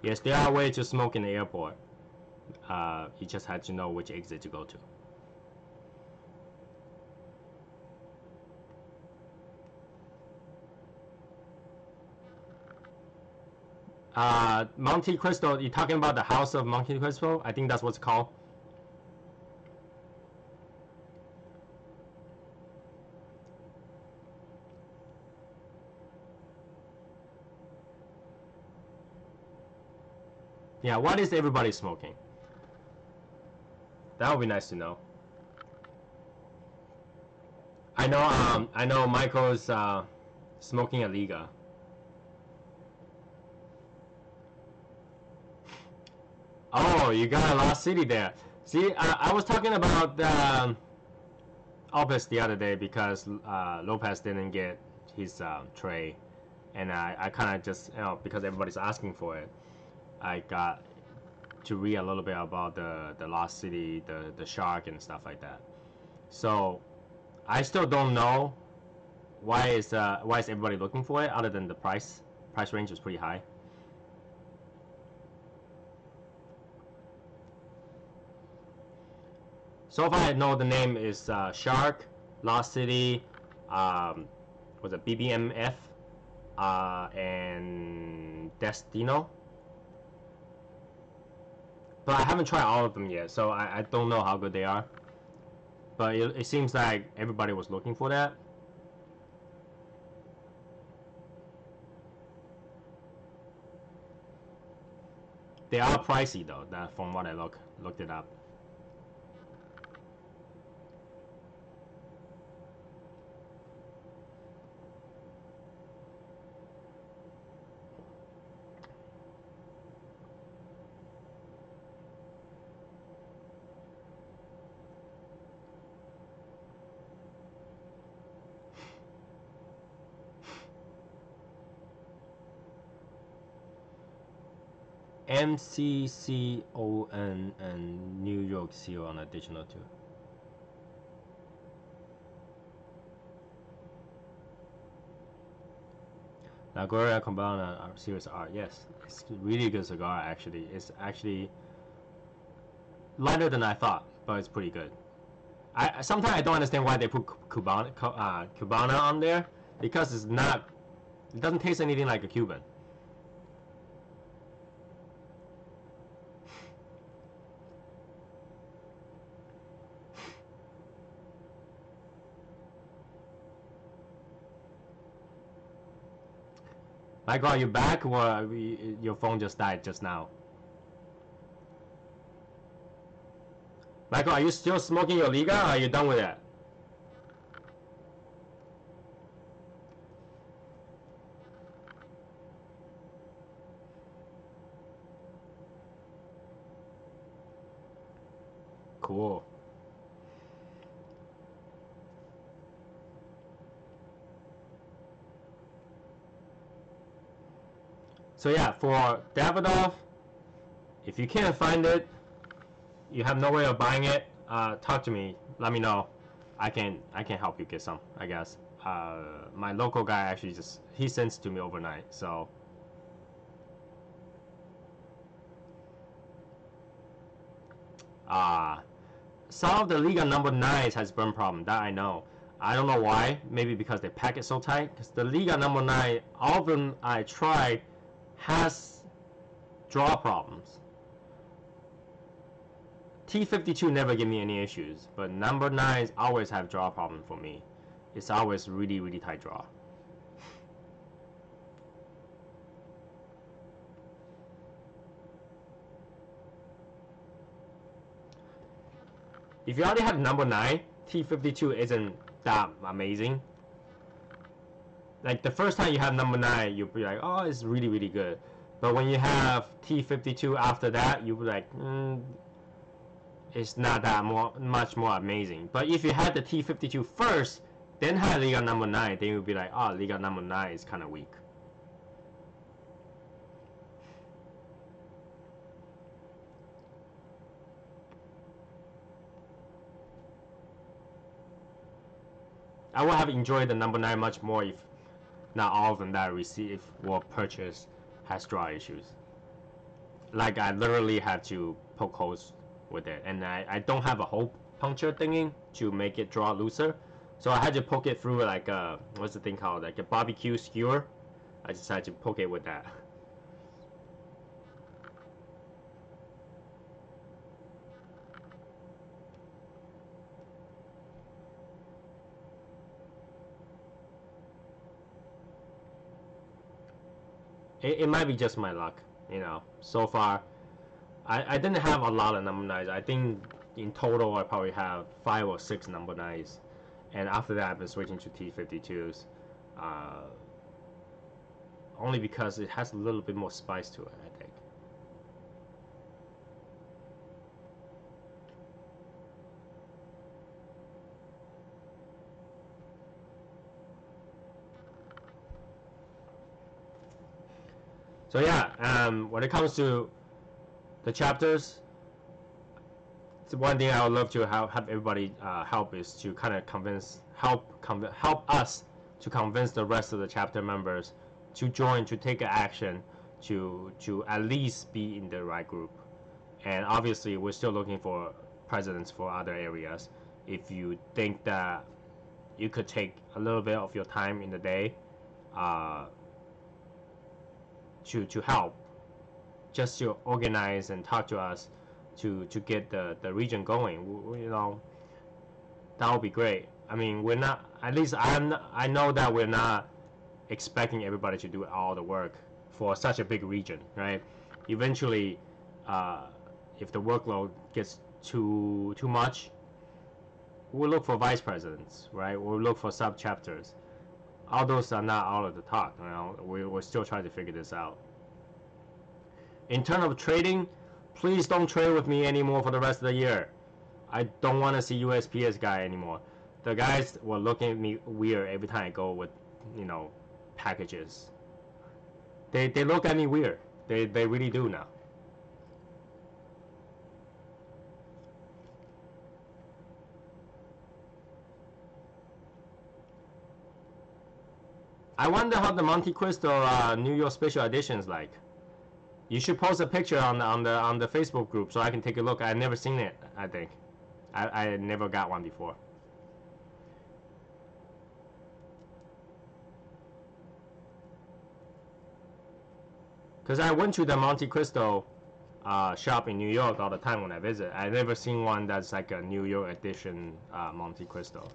Yes, there are ways to smoke in the airport. You just have to know which exit to go to. Monte Cristo, you talking about the House of Monte Cristo? I think that's what's called. Yeah, what is everybody smoking? That would be nice to know. I know Michael's smoking a Liga. Oh, you got a Lost City there. See, I was talking about Opus the other day because Lopez didn't get his tray, and I kind of just, because everybody's asking for it, I got to read a little bit about the Lost City, the shark and stuff like that. So I still don't know why is everybody looking for it, other than the price range is pretty high. So far I know the name is Shark, Lost City, was it BBMF, and Destino. But I haven't tried all of them yet, so I don't know how good they are. But it seems like everybody was looking for that. They are pricey though, that from what I looked it up. MCCON and New York CO on additional too. Nagoya Cubana Series R. Yes, it's a really good cigar actually. It's actually lighter than I thought, but it's pretty good. I sometimes I don't understand why they put Cubana on there because it's not. It doesn't taste anything like a Cuban. Michael, are you back or your phone just died just now? Michael, are you still smoking your Liga or are you done with it? Cool. So yeah, for Davidoff, if you can't find it, you have no way of buying it, talk to me. Let me know. I can help you get some, I guess. My local guy actually he sends to me overnight. So some of the Liga number 9s has burn problem, that I know. I don't know why. Maybe because they pack it so tight. Because the Liga number 9, all of them I tried has draw problems. T52 never give me any issues, but number 9s always have draw problem for me. It's always really, really tight draw. If you already have number 9, T52 isn't that amazing. Like the first time you have number 9, you'll be like, oh, it's really, really good. But when you have T52 after that, you'll be like, it's not that much more amazing. But if you had the T52 first, then had Liga number 9, then you'll be like, oh, Liga number 9 is kind of weak. I would have enjoyed the number 9 much more if not all of them that I receive or purchase has draw issues. Like I literally had to poke holes with it, and I don't have a hole puncture thingy to make it draw looser, so I had to poke it through like a, what's the thing called, like a barbecue skewer. I just had to poke it with that. It might be just my luck, you know. So far, I didn't have a lot of number 9s. I think in total I probably have 5 or 6 number 9s, and after that I've been switching to T52s, only because it has a little bit more spice to it, I think. So yeah, when it comes to the chapters, one thing I would love to have everybody help is to kind of help us to convince the rest of the chapter members to join, to take action, to at least be in the right group. And obviously, we're still looking for presidents for other areas. If you think that you could take a little bit of your time in the day to help, just to organize and talk to us to get the region going, you know, that would be great. I mean, we're not, at least I know that we're not expecting everybody to do all the work for such a big region, right? Eventually, if the workload gets too much, we'll look for vice presidents, right? We'll look for sub chapters. All those are not all of the talk, you know. We're still trying to figure this out. In terms of trading, please don't trade with me anymore for the rest of the year. I don't want to see USPS guy anymore. The guys were looking at me weird every time I go with, you know, packages. They look at me weird. They really do now. I wonder how the Monte Cristo New York Special Edition is like. You should post a picture on the Facebook group so I can take a look. I've never seen it. I think I never got one before. Because I went to the Monte Cristo shop in New York all the time when I visit. I've never seen one that's like a New York edition Monte Cristo.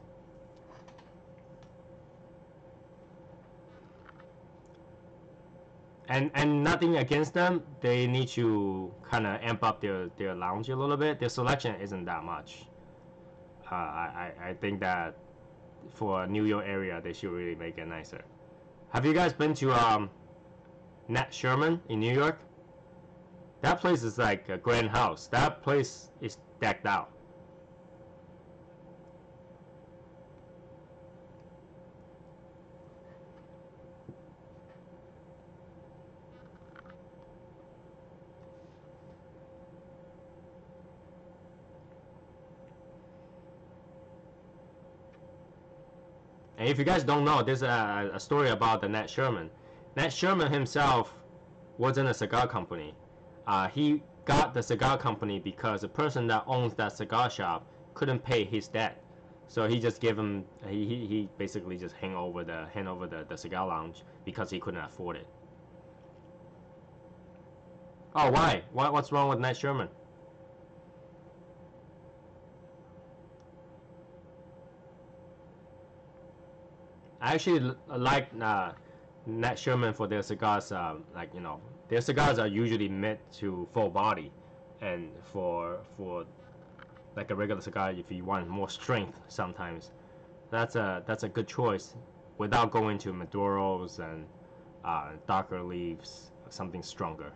And nothing against them. They need to kind of amp up their lounge a little bit. Their selection isn't that much. I think that for a New York area, they should really make it nicer. Have you guys been to Nat Sherman in New York? That place is like a grand house. That place is decked out. And if you guys don't know, there's a story about the Nat Sherman. Nat Sherman himself wasn't a cigar company. He got the cigar company because the person that owns that cigar shop couldn't pay his debt, so he just gave him. He basically just hand over the cigar lounge because he couldn't afford it. Oh, why? What's wrong with Nat Sherman? I actually like Nat Sherman for their cigars. Like, you know, their cigars are usually made to full body, and for like a regular cigar, if you want more strength, sometimes that's a good choice without going to Maduros and darker leaves, something stronger.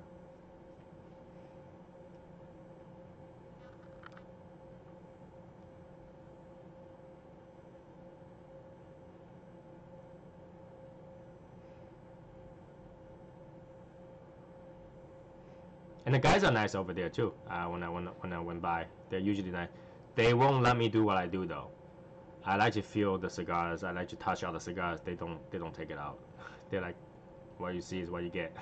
And the guys are nice over there too. When I went by, they're usually nice. They won't let me do what I do though. I like to feel the cigars. I like to touch all the cigars. They don't take it out. They're like, what you see is what you get.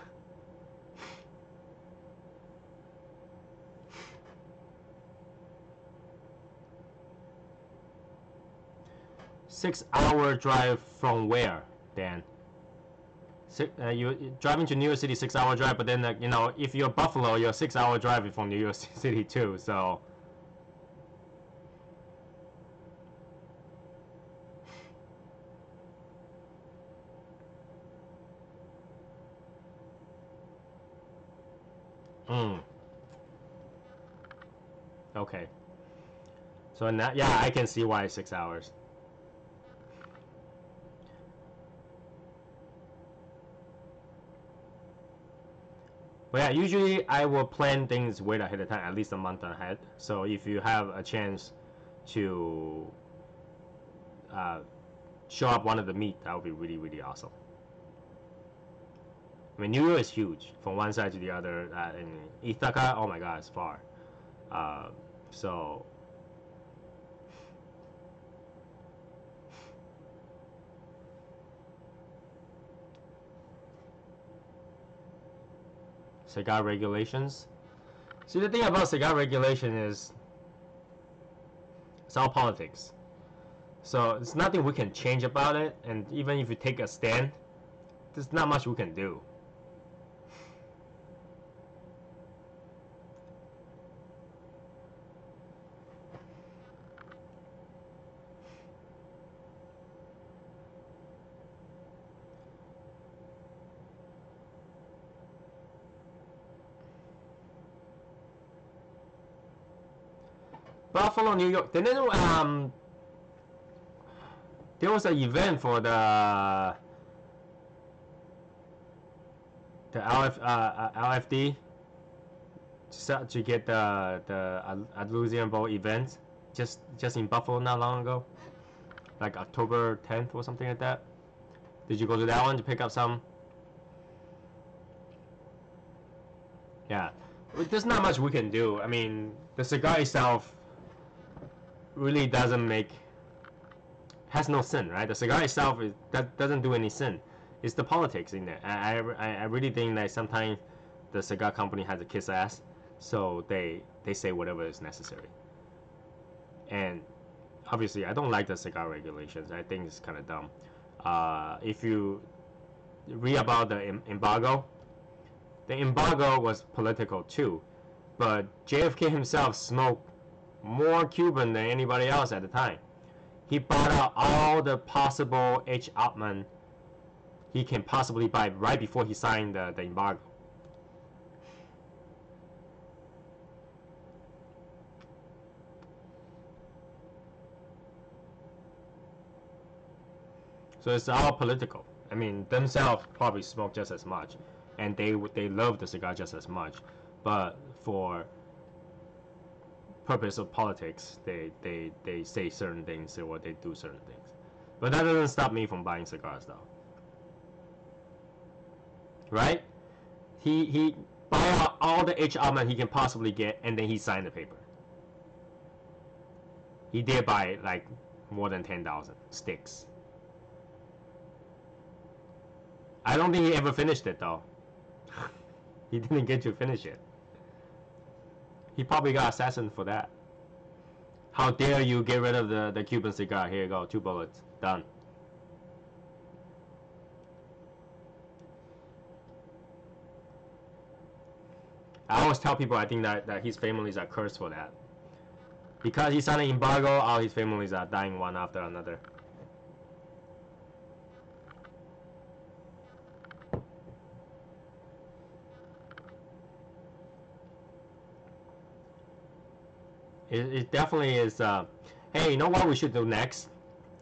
6-hour drive from where, Dan? You're driving to New York City, 6-hour drive, but then you know, if you're Buffalo, you're 6-hour driving from New York City too. So okay. So now, yeah, I can see why 6 hours. But yeah, usually I will plan things way ahead of time, at least a month ahead. So if you have a chance to show up one of the meet, that would be really, really awesome. I mean, New York is huge from one side to the other. In Ithaca, oh my God, it's far. So cigar regulations. See, the thing about cigar regulation is it's all politics. So there's nothing we can change about it, and even if you take a stand, there's not much we can do. Buffalo, New York. Then there was an event for the LFD to get the Andalusian Bowl event just in Buffalo not long ago, like October 10th or something like that. Did you go to that one to pick up some? Yeah, there's not much we can do. I mean, the cigar itself really has no sin, right? The cigar itself that doesn't do any sin. It's the politics in there. I really think that sometimes the cigar company has a kiss ass, so they say whatever is necessary. And obviously, I don't like the cigar regulations. I think it's kind of dumb. If you read about the embargo was political too, but JFK himself smoked more Cuban than anybody else at the time. He bought out all the possible H. Upmann he can possibly buy right before he signed the embargo. So it's all political. I mean, themselves probably smoke just as much, and they love the cigar just as much, but for purpose of politics, they say certain things or they do certain things. But that doesn't stop me from buying cigars, though. Right? He bought out all the H. Upmann he can possibly get, and then he signed the paper. He did buy like more than 10,000 sticks. I don't think he ever finished it though. He didn't get to finish it. He probably got assassinated for that. How dare you get rid of the Cuban cigar? Here you go, 2 bullets, done. I always tell people I think that his families are cursed for that. Because he signed an embargo, all his families are dying one after another. It definitely is. Hey, you know what we should do next?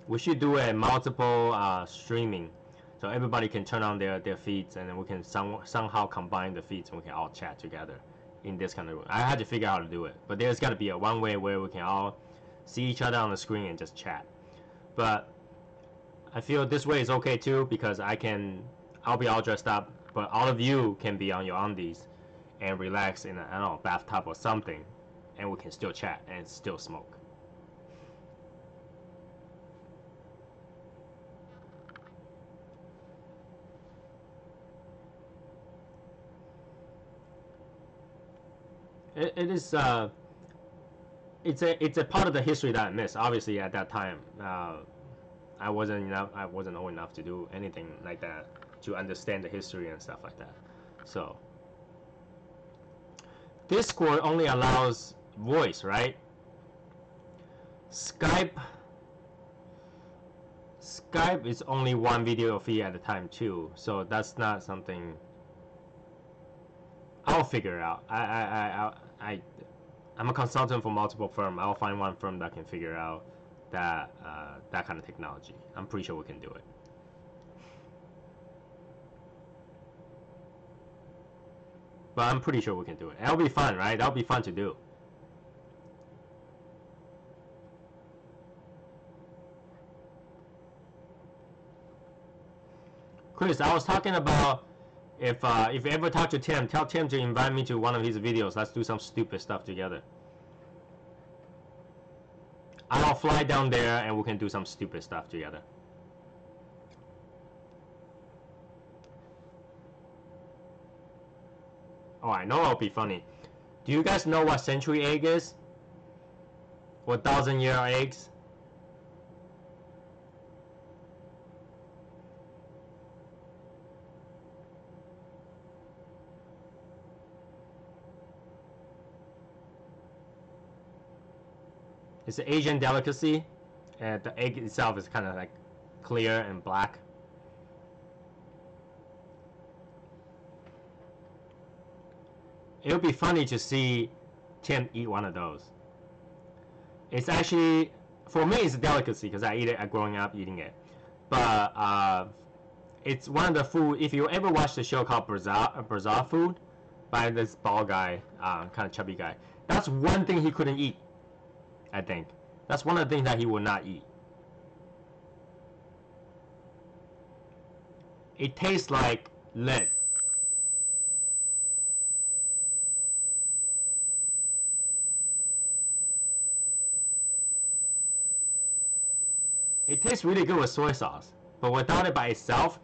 We should do a multiple streaming, so everybody can turn on their feeds, and then we can somehow combine the feeds, and we can all chat together in this kind of room. I had to figure out how to do it, but there's got to be a one way where we can all see each other on the screen and just chat. But I feel this way is okay too, because I'll be all dressed up, but all of you can be on your undies and relax in a, I don't know, bathtub or something, and we can still chat and still smoke. It is it's a part of the history that I miss. Obviously, at that time, I wasn't old enough to do anything like that, to understand the history and stuff like that. So Discord only allows voice, right? Skype is only one video feed at a time too, so that's not something. I'll figure it out. I'm a consultant for multiple firms. I'll find one firm that can figure out that kind of technology. I'm pretty sure we can do it. But I'm pretty sure we can do it. That'll be fun, right? That'll be fun to do. Chris, I was talking about if you ever talk to Tim, tell Tim to invite me to one of his videos. Let's do some stupid stuff together. I'll fly down there and we can do some stupid stuff together. Oh, I know it'll be funny. Do you guys know what century egg is? Or 1,000-year eggs? It's an Asian delicacy, and the egg itself is kind of like clear and black. It would be funny to see Tim eat one of those. It's actually, for me, it's a delicacy because I eat it growing up eating it. But it's one of the food. If you ever watch the show called Bizarre Food by this bald guy, kind of chubby guy, that's one thing he couldn't eat. I think that's one of the things that he will not eat. It tastes like lead. It tastes really good with soy sauce, but without it by itself,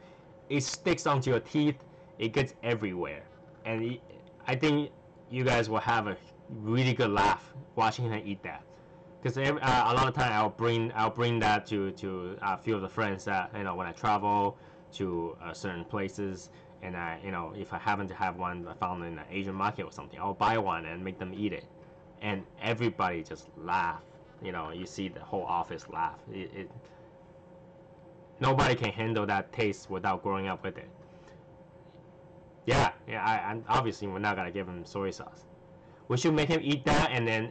it sticks onto your teeth. It gets everywhere, and I think you guys will have a really good laugh watching him eat that. Because a lot of time I'll bring that to a few of the friends that when I travel to certain places, and if I happen to have one I found in an Asian market or something, I'll buy one and make them eat it, and everybody just laugh. You see the whole office laugh. Nobody can handle that taste without growing up with it. Yeah. I obviously we're not gonna give him soy sauce. We should make him eat that, and then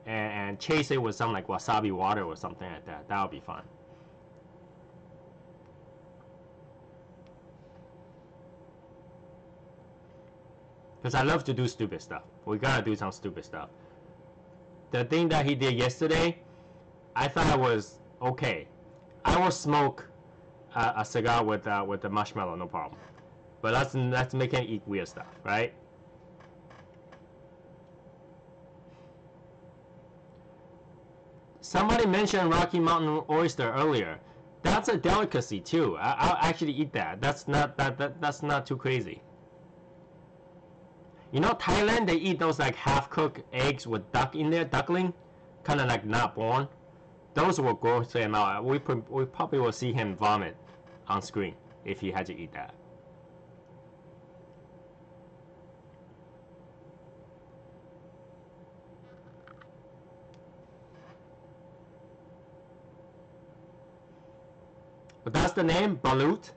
and chase it with some like wasabi water or something like that. That would be fun. Because I love to do stupid stuff. We gotta do some stupid stuff. The thing that he did yesterday, I thought it was okay. I will smoke a cigar with the marshmallow, no problem. But let's make him eat weird stuff, right? Somebody mentioned Rocky Mountain oyster earlier. That's a delicacy too. I'll actually eat that. That's not too crazy. Thailand, they eat those like half-cooked eggs with duck in there, duckling, kind of like not born. Those will gross him out. We probably will see him vomit on screen if he had to eat that. But that's the name, balut.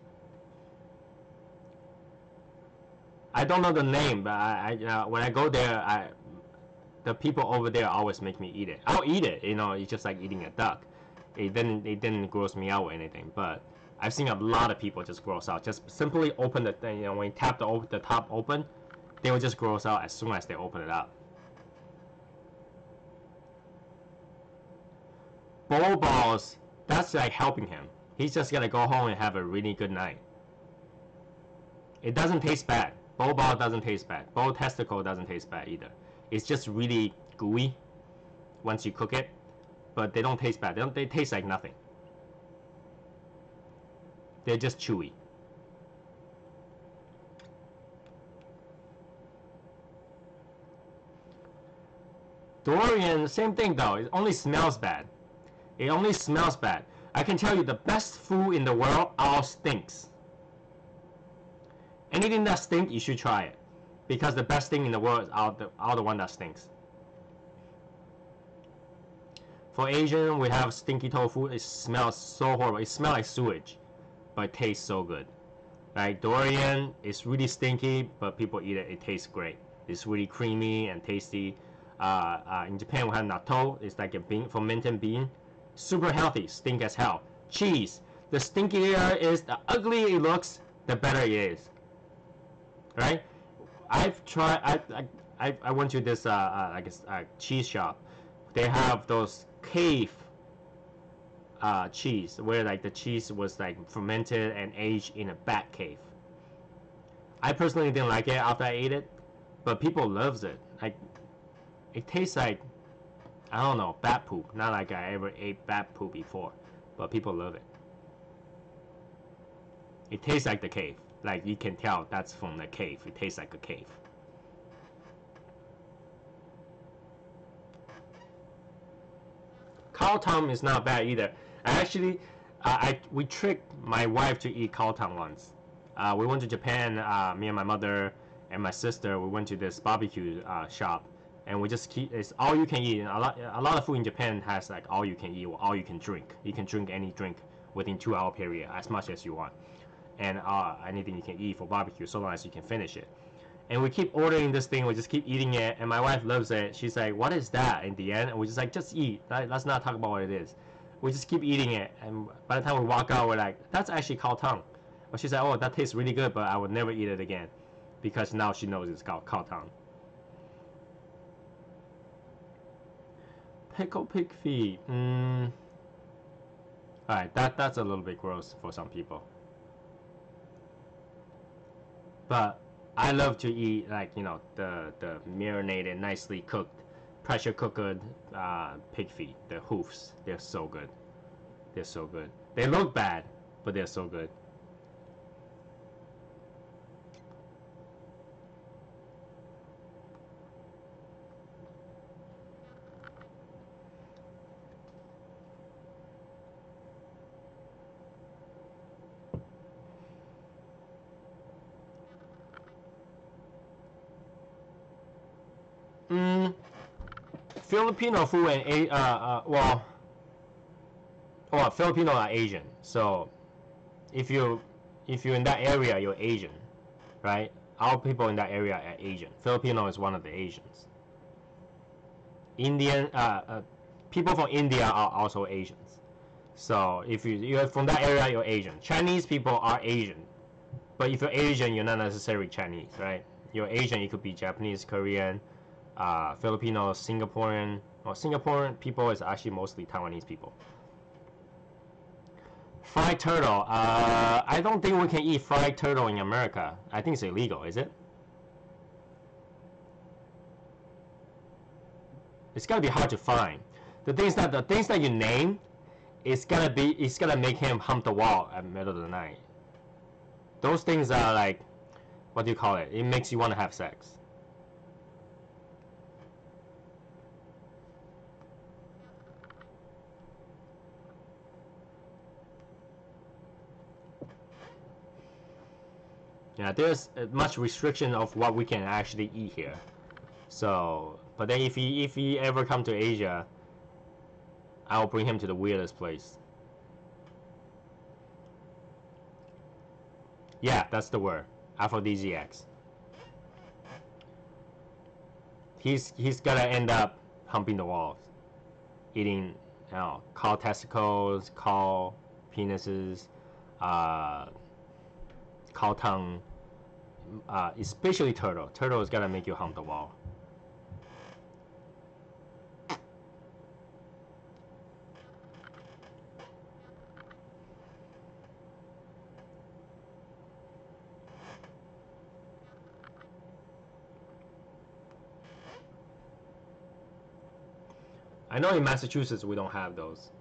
I don't know the name, but when I go there, the people over there always make me eat it. I'll eat it, it's just like eating a duck. It didn't gross me out or anything, but I've seen a lot of people just gross out. Just simply open the thing, when you tap the top open, they will just gross out as soon as they open it up. Bowl balls, that's like helping him. He's just gonna go home and have a really good night. It doesn't taste bad. Bowl ball doesn't taste bad. Bowl testicle doesn't taste bad either. It's just really gooey once you cook it, but they don't taste bad. They taste like nothing. They're just chewy. Durian, same thing though. It only smells bad. It only smells bad. I can tell you the best food in the world all stinks. Anything that stinks, you should try it. Because the best thing in the world is all the one that stinks. For Asian, we have stinky tofu. It smells so horrible. It smells like sewage, but it tastes so good. Right? Durian is really stinky, but people eat it. It tastes great. It's really creamy and tasty. In Japan, we have natto. It's like a fermented bean. Super healthy. Stink as hell. Cheese. The stinkier is, the uglier it looks, the better it is. Right? I've tried. I went to this I guess cheese shop. They have those cave cheese where like the cheese was like fermented and aged in a bat cave. I personally didn't like it after I ate it, but people loves it. Like it tastes like, I don't know, bat poop. Not like I ever ate bat poop before, but people love it. It tastes like the cave. Like you can tell that's from the cave. It tastes like a cave. Cow tongue is not bad either. Actually, we tricked my wife to eat cow tongue once. We went to Japan. Me and my mother and my sister. We went to this barbecue shop, and we just it's all you can eat. A lot of food in Japan has like all you can eat or all you can drink. You can drink any drink within 2-hour period as much as you want, and anything you can eat for barbecue so long as you can finish it. And we keep ordering this thing, we just keep eating it, and my wife loves it. She's like, what is that in the end? And we're just like, just eat. Let's not talk about what it is. We just keep eating it, and by the time we walk out, we're like, that's actually cow tongue. But she's like, oh, that tastes really good, but I would never eat it again. Because now she knows it's called cow tongue. Pickle pig feet. Alright, that's a little bit gross for some people. But I love to eat like the marinated, nicely cooked, pressure cooked pig feet. The hoofs, they're so good. They're so good. They look bad, but they're so good. Filipino food and well, Filipino are Asian. So if you're in that area, you're Asian, right? All people in that area are Asian. Filipino is one of the Asians. Indian people from India are also Asians. So if you're from that area, you're Asian. Chinese people are Asian, but if you're Asian, you're not necessarily Chinese, right? You're Asian. You could be Japanese, Korean, Filipino, Singaporean. Well, Singaporean people is actually mostly Taiwanese people. Fried turtle. I don't think we can eat fried turtle in America. I think it's illegal. Is it? It's gonna be hard to find. The things that you name, it's gonna make him hump the wall at the middle of the night. Those things are like, what do you call it? It makes you want to have sex. Yeah, there's much restriction of what we can actually eat here. So, but then if he ever come to Asia, I'll bring him to the weirdest place. Yeah, that's the word. Aphrodisiacs. He's gonna end up humping the walls, eating, you know, cow testicles, cow penises, cow tongue, especially turtle. Turtle is gonna make you hump the wall. I know in Massachusetts we don't have those.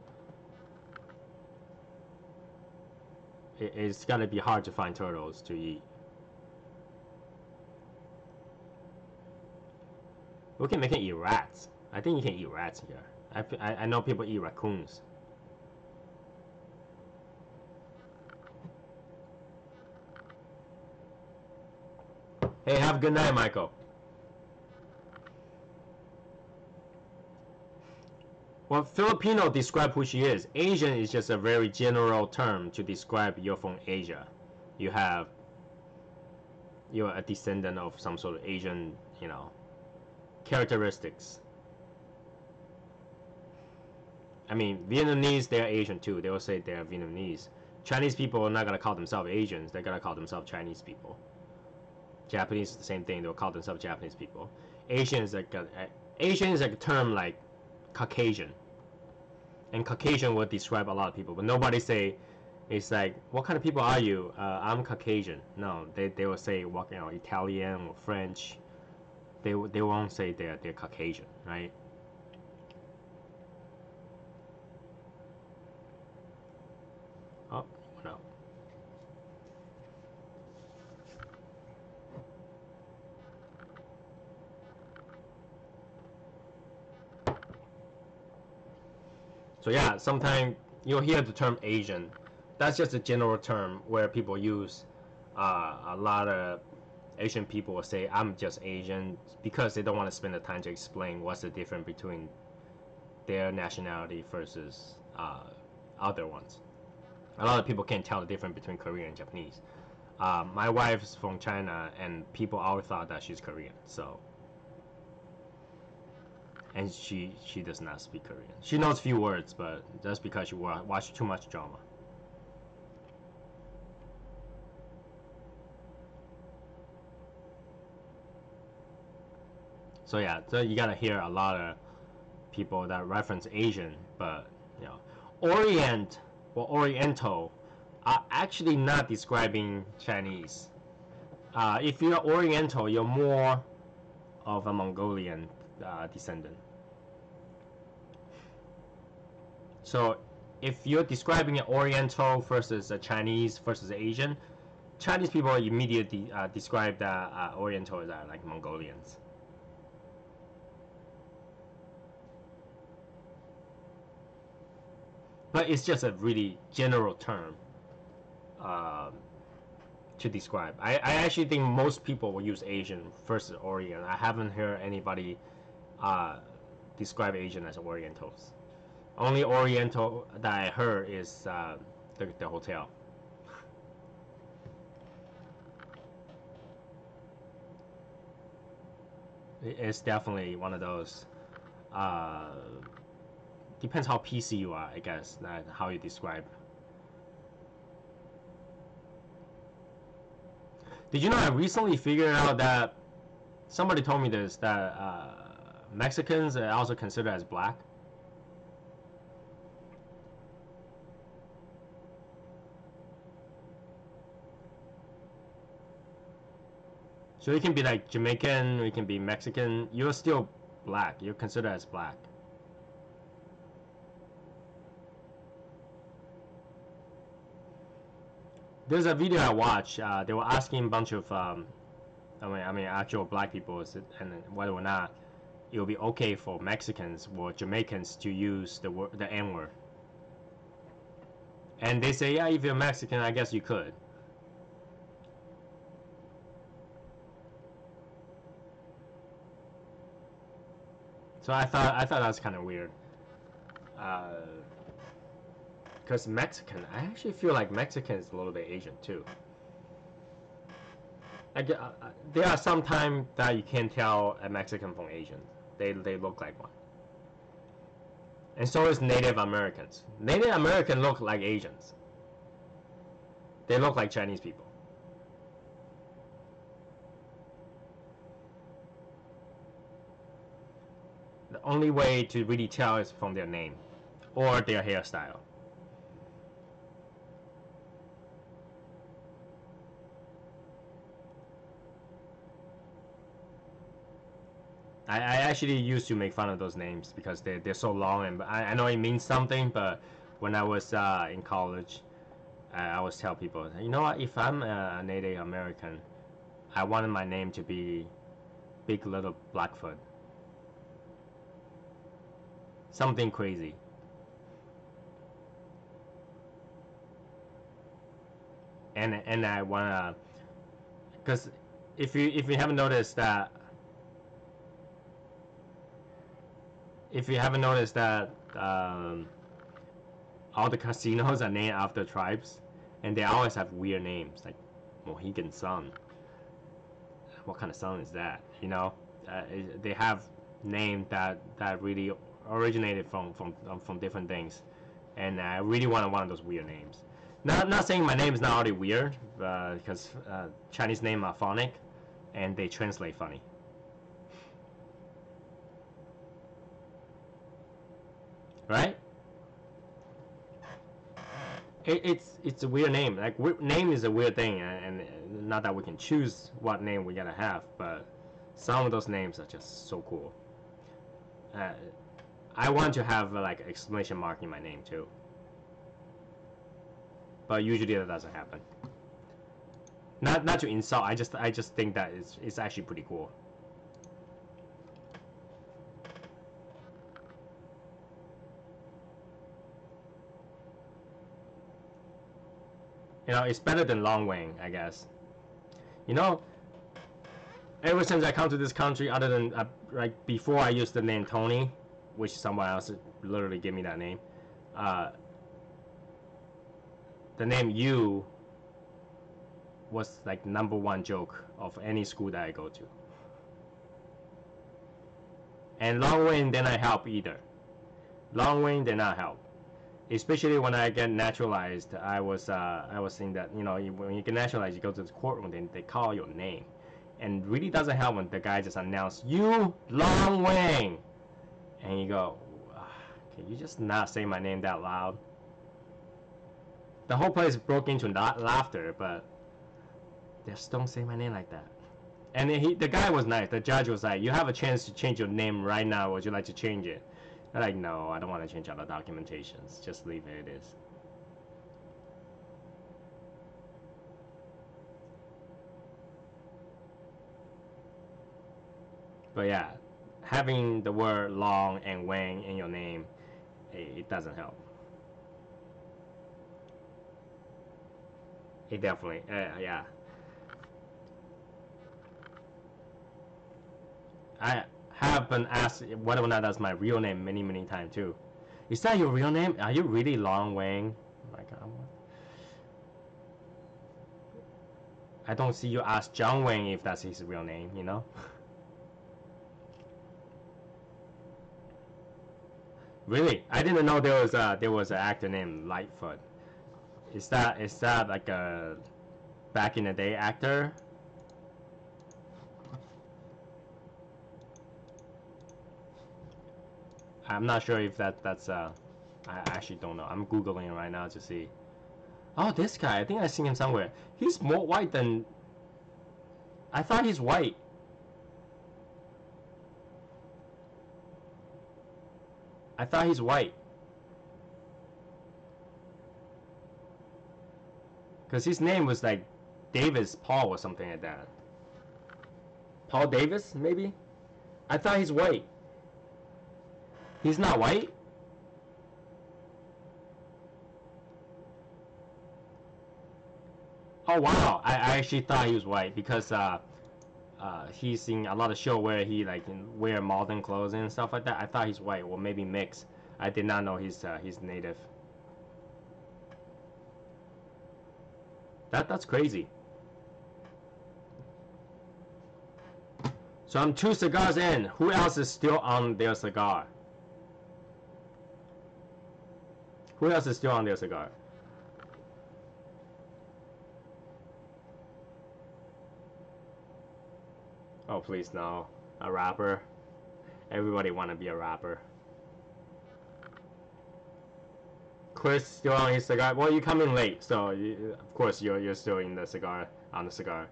It's gotta be hard to find turtles to eat. We can make it eat rats. I think you can eat rats here. I know people eat raccoons. Hey, have a good night, Michael. Well, Filipino describe who she is. Asian is just a very general term to describe you're from Asia. You're a descendant of some sort of Asian, you know, characteristics. I mean, Vietnamese, they're Asian too. They will say they're Vietnamese. Chinese people are not gonna call themselves Asians. They're gonna call themselves Chinese people. Japanese is the same thing. They'll call themselves Japanese people. Asian is like a term like Caucasian, and Caucasian will describe a lot of people, but nobody say it's like, what kind of people are you? I'm Caucasian. No, they will say, what, you know, Italian or French. They won't say they're Caucasian, right? Oh no. So yeah, sometimes you'll hear the term Asian. That's just a general term where people use. A lot of Asian people will say, I'm just Asian, because they don't want to spend the time to explain what's the difference between their nationality versus other ones. A lot of people can't tell the difference between Korean and Japanese. My wife's from China, and people always thought that she's Korean. So, and she does not speak Korean. She knows few words, but that's because she watched too much drama. So yeah, so you gotta hear a lot of people that reference Asian, but you know, Orient or Oriental are actually not describing Chinese. If you're Oriental, you're more of a Mongolian descendant. So if you're describing an Oriental versus a Chinese versus Asian, Chinese people immediately describe the Oriental as like Mongolians. But it's just a really general term to describe. I actually think most people will use Asian versus Orient. I haven't heard anybody describe Asian as Orientals. Only Oriental that I heard is the hotel. It's definitely one of those. Depends how PC you are, I guess. How you describe. Did you know I recently figured out that somebody told me this, that Mexicans are also considered as black? So you can be like Jamaican, you can be Mexican, you're still black, you're considered as black. There's a video I watched, they were asking a bunch of, I mean actual black people, and whether or not it will be okay for Mexicans or Jamaicans to use the N-word. And they say, yeah, if you're Mexican, I guess you could. So I thought that was kind of weird. Because Mexican, I actually feel like Mexican is a little bit Asian too. There are some times that you can't tell a Mexican from Asian. They look like one. And so is Native Americans. Native Americans look like Asians. They look like Chinese people. The only way to really tell is from their name or their hairstyle. I actually used to make fun of those names because they're so long, and I know it means something, but when I was in college, I always tell people, you know what, if I'm a Native American, I wanted my name to be Big Little Blackfoot. Something crazy. And I wanna, because if you haven't noticed that, all the casinos are named after tribes, and they always have weird names like Mohegan Sun. What kind of sun is that? You know, they have names that really originated from different things, and I really wanted one of those weird names. Not saying my name is not already weird, because Chinese names are phonic, and they translate funny. Right? It's a weird name. Like name is a weird thing, and not that we can choose what name we gotta have, but some of those names are just so cool. I want to have like an exclamation mark in my name too, but usually that doesn't happen. Not to insult. I just think that it's actually pretty cool. You know, it's better than Long Wang, I guess. You know, ever since I come to this country, other than like before I used the name Tony, which someone else literally gave me that name, the name Yu was like #1 joke of any school that I go to. And Long Wang did not help either. Long Wang did not help. Especially when I get naturalized, I was saying that, you know, when you get naturalized, you go to the courtroom, then they call your name, and really doesn't help when the guy just announced you Long Wang, and you go, can you just not say my name that loud? The whole place broke into laughter, but just don't say my name like that. And the guy was nice. The judge was like, you have a chance to change your name right now. Would you like to change it? I'm like, no, I don't want to change all the documentations. Just leave it as is. But yeah, having the word Long and Wang in your name, it doesn't help. It definitely, yeah. have been asked whether or not that's my real name many times too. Is that your real name? Are you really Long Wang? My God. I don't see you ask John Wang if that's his real name, you know? Really? I didn't know there was an actor named Lightfoot. Is that like a back in the day actor? I'm not sure if that's I actually don't know. I'm googling right now to see. Oh, this guy. I think I've seen him somewhere. He's more white than I thought. He's white. I thought he's white. Because his name was like Davis Paul or something like that. Paul Davis, maybe? I thought he's white. He's not white? Oh wow, I actually thought he was white because he's in a lot of show where he like wear modern clothes and stuff like that. I thought he's white or maybe mixed. I did not know he's native. That's crazy. So I'm 2 cigars in. Who else is still on their cigar? Who else is still on their cigar? Oh please no, a rapper. Everybody wanna be a rapper. Chris still on his cigar. Well, you come in late, so of course you're still in the cigar on the cigar.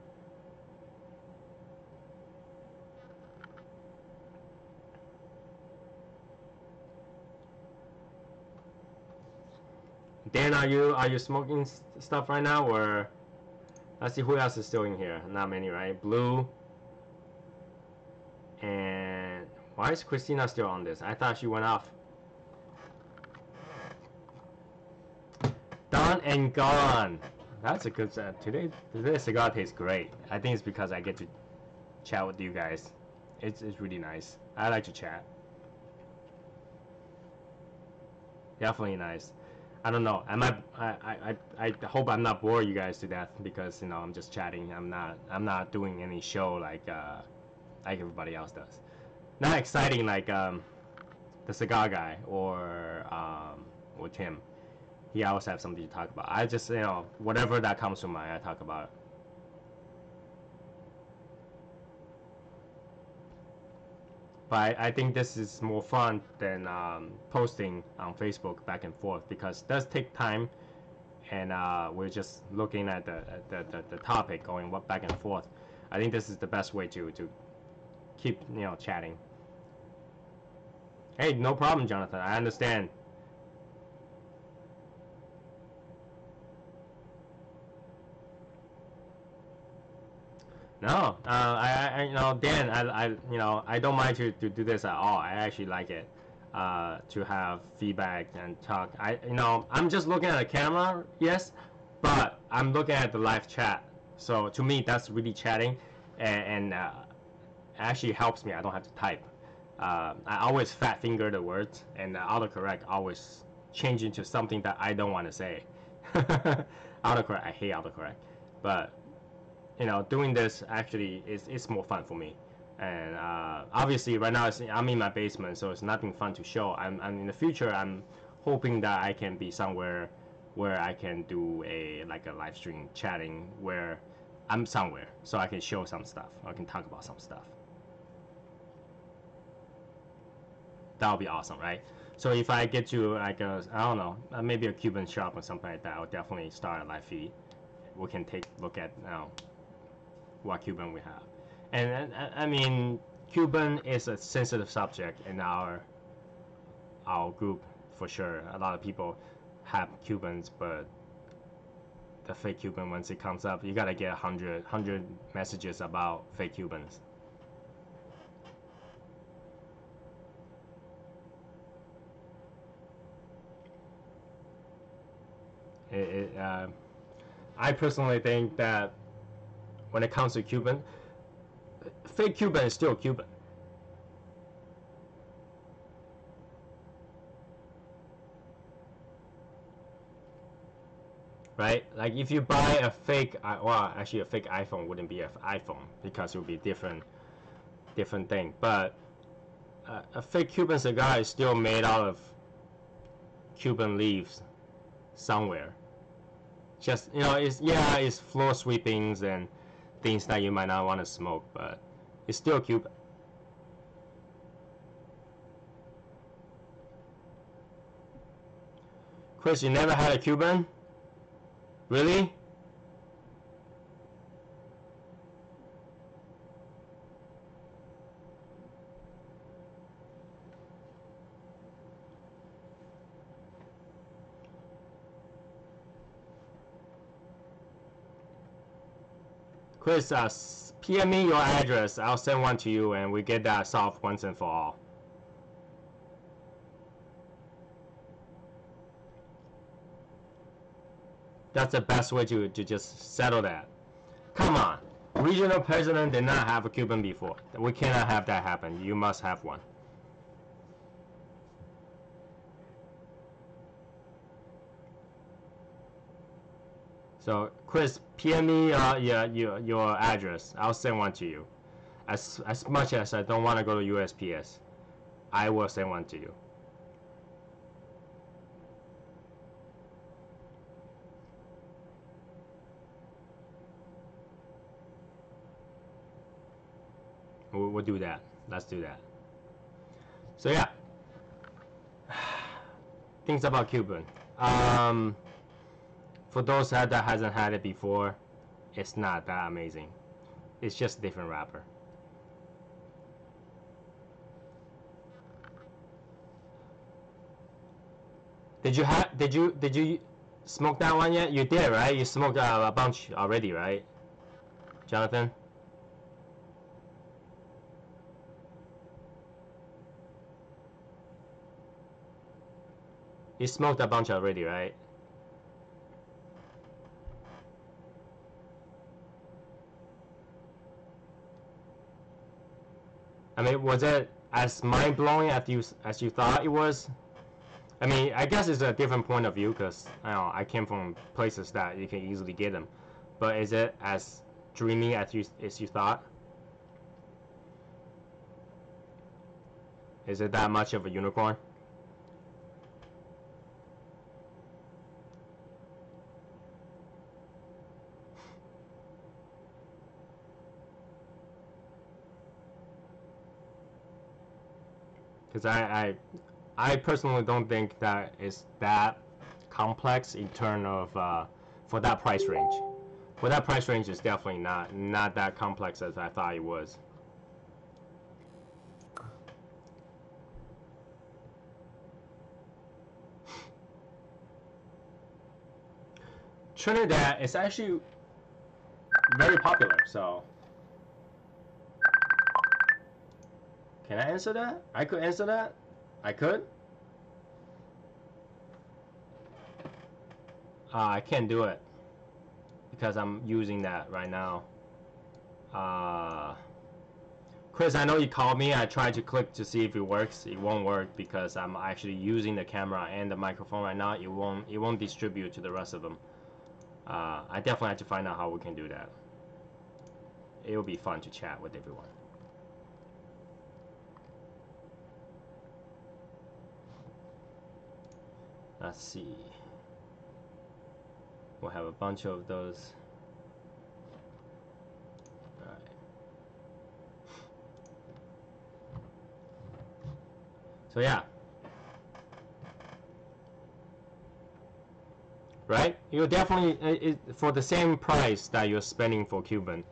Dan, are you smoking stuff right now, or let's see who else is still in here? Not many, right? Blue. And why is Christina still on this? I thought she went off. Done and gone. That's a good set. Today's cigar tastes great. I think it's because I get to chat with you guys. It's really nice. I like to chat. Definitely nice. I don't know. I hope I'm not boring you guys to death because you know I'm just chatting. I'm not doing any show like everybody else does. Not exciting like the cigar guy or Tim. He always have something to talk about. I just whatever that comes to mind, I talk about it. But I think this is more fun than posting on Facebook back and forth because it does take time, and we're just looking at the topic going back and forth. I think this is the best way to keep chatting. Hey, no problem, Jonathan. I understand. No, Dan, I don't mind to do this at all. I actually like it, to have feedback and talk. I'm just looking at the camera, yes, but I'm looking at the live chat. So to me, that's really chatting, and actually helps me. I don't have to type. I always fat finger the words, and autocorrect always change into something that I don't want to say. Autocorrect, I hate autocorrect, but doing this actually is more fun for me. And obviously right now I'm in my basement, so it's nothing fun to show. I'm in the future, I'm hoping that I can be somewhere where I can do a live stream chatting where I'm somewhere, so I can show some stuff. I can talk about some stuff. That would be awesome, right? So if I get to I don't know, maybe a Cuban shop or something like that, I'll definitely start a live feed. We can take a look at what Cuban we have. And I mean, Cuban is a sensitive subject in our group for sure. A lot of people have Cubans, but the fake Cuban, once it comes up, you gotta get 100 messages about fake Cubans. I personally think that when it comes to Cuban, fake Cuban is still Cuban. right? Like if you buy a fake, well, actually a fake iPhone wouldn't be an iPhone because it would be different thing. But a fake Cuban cigar is still made out of Cuban leaves somewhere. Just it's floor sweepings and things that you might not want to smoke, but it's still Cuban. Chris, you never had a Cuban? Really? Chris, PM me your address. I'll send one to you and we get that solved once and for all. That's the best way to just settle that. Come on. Regional president did not have a Cuban before. We cannot have that happen. You must have one. So, Chris, PM me your address. I'll send one to you. As much as I don't want to go to USPS, I will send one to you. We'll do that. Let's do that. So yeah, things about Cuban. For those that hasn't had it before, it's not that amazing. It's just a different wrapper. Did you smoke that one yet? You did, right? You smoked a bunch already, right, Jonathan? You smoked a bunch already, right? I mean, was it as mind-blowing as you thought it was? I mean, I guess it's a different point of view because I came from places that you can easily get them. But is it as dreamy as you thought? Is it that much of a unicorn? Because I personally don't think that is that complex in terms of for that price range. For that price range, is definitely not that complex as I thought it was. Trinidad is actually very popular, so can I answer that? I could answer that? I could? I can't do it because I'm using that right now. Chris, I know you called me. I tried to click to see if it works. It won't work because I'm actually using the camera and the microphone right now. It won't distribute to the rest of them. I definitely have to find out how we can do that. It will be fun to chat with everyone. Let's see. We'll have a bunch of those. All right. So yeah. Right? You're definitely, for the same price that you're spending for Cuban,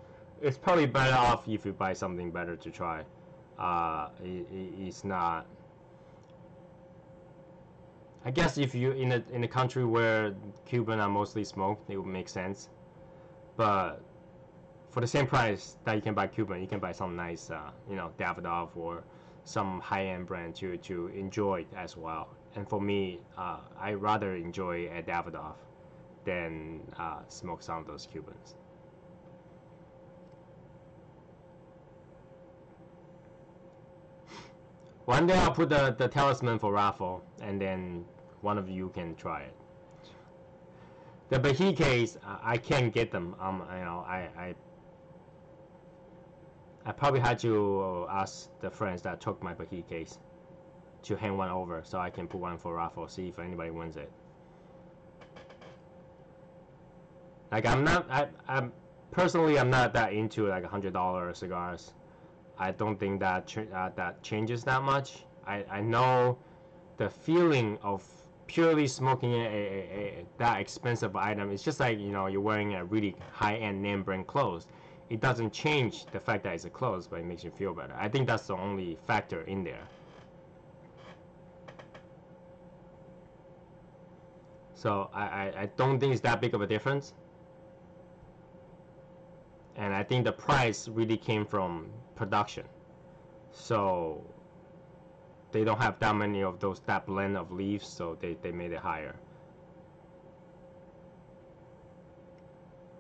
it's probably better off if you buy something better to try. It's not. I guess if you in a country where Cuban are mostly smoked, it would make sense. But for the same price that you can buy Cuban, you can buy some nice, Davidoff or some high-end brand to enjoy as well. And for me, I rather enjoy a Davidoff than smoke some of those Cubans. One day I'll put the talisman for raffle, and then one of you can try it. The Bahia case, I can't get them. You know, I probably had to ask the friends that took my Bahia case to hand one over so I can put one for raffle, see if anybody wins it. Like I'm personally I'm not that into like $100 cigars. I don't think that that changes that much. I know the feeling of purely smoking that expensive item. It's just like, you know, you're wearing a really high-end name brand clothes. It doesn't change the fact that it's a clothes, but it makes you feel better. I think that's the only factor in there. So I don't think it's that big of a difference. And I think the price really came from production. So they don't have that many of those, that blend of leaves, so they made it higher.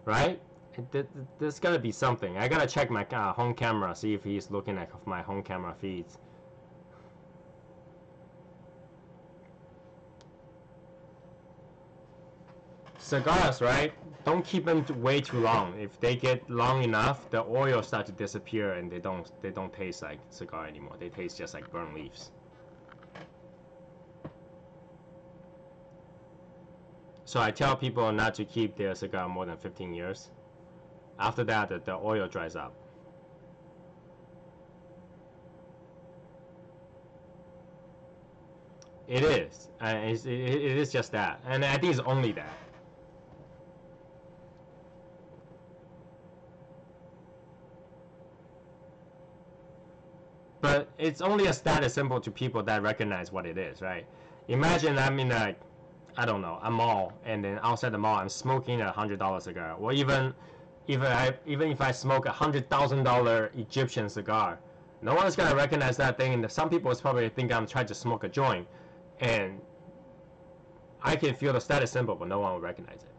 Right? There's gotta be something. I gotta check my home camera, see if he's looking at my home camera feeds. Cigars, right? Don't keep them way too long. If they get long enough, the oil starts to disappear and they don't taste like cigar anymore. They taste just like burnt leaves. So I tell people not to keep their cigar more than 15 years. After that, the oil dries up. It is. It is just that. And I think it's only that. But it's only a status symbol to people that recognize what it is, right? Imagine I'm in a, I don't know, a mall, and then outside the mall I'm smoking a $100 cigar, or even if I smoke $100,000 Egyptian cigar, no one's gonna recognize that thing. And some people probably think I'm trying to smoke a joint, and I can feel the status symbol, but no one will recognize it.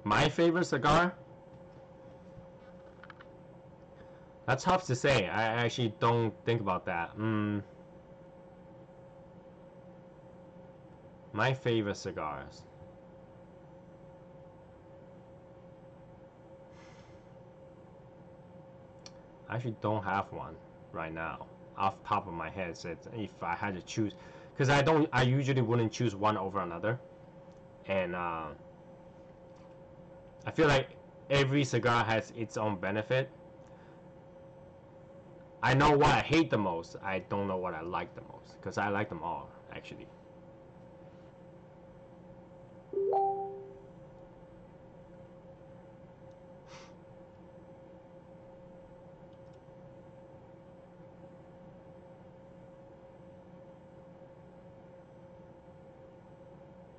My favorite cigar? That's tough to say. I actually don't think about that. My favorite cigars. I actually don't have one right now off the top of my head. So if I had to choose, because I usually wouldn't choose one over another, and I feel like every cigar has its own benefit. I know what I hate the most. I don't know what I like the most, because I like them all actually.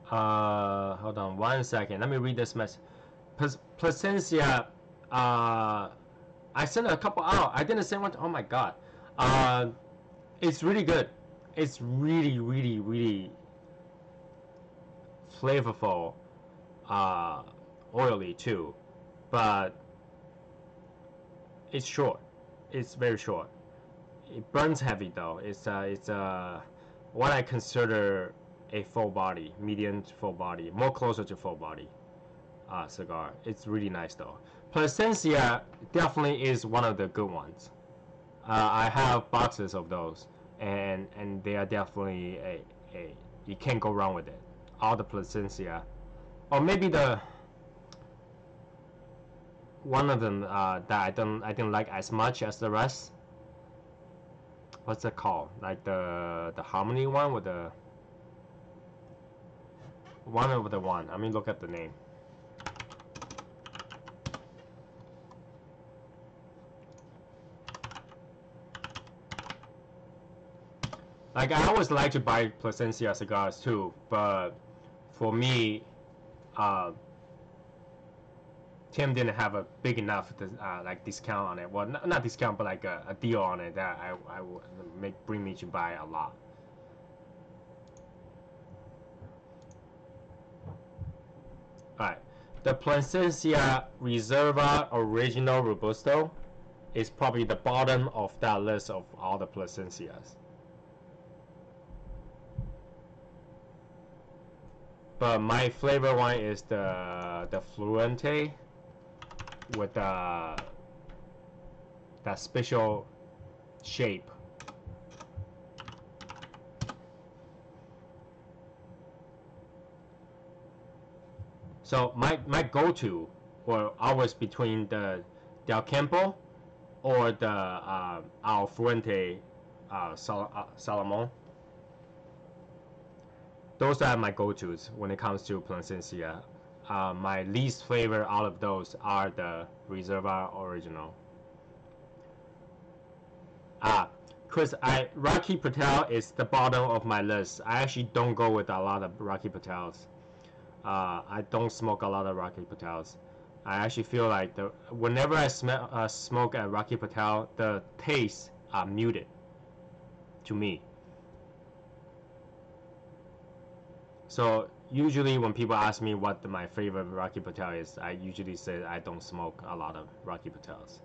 Hold on 1 second. Let me read this message. Placencia, I sent a couple out. I didn't send one. Oh my god. It's really good. It's really, really, really flavorful. Oily too, but it's short. It's very short. It burns heavy though. It's what I consider a full body, medium to full body, more closer to full body cigar. It's really nice though. Placencia definitely is one of the good ones. I have boxes of those, and they are definitely a you can't go wrong with it. All the Placencia, or maybe the one of them that I didn't like as much as the rest. What's it called? Like the Harmony one with the one over the one. I mean, look at the name. Like I always like to buy Placencia cigars too, but for me, Tim didn't have a big enough like discount on it. Well, not discount, but like a deal on it that I would bring me to buy a lot. Alright, the Placencia Reserva Original Robusto. is probably the bottom of that list of all the Plasencias. But my favorite one is the Fluente with that special shape. So my go-to were always between the Del Campo or the Al Fuente Salomon. Those are my go-tos when it comes to Plasencia. My least favorite out of those are the Reserva Original. Chris, Rocky Patel is the bottom of my list. I actually don't go with a lot of Rocky Patels. I don't smoke a lot of Rocky Patels. I actually feel like whenever I smoke a Rocky Patel, the tastes are muted to me. So usually when people ask me what my favorite Rocky Patel is, I usually say I don't smoke a lot of Rocky Patels.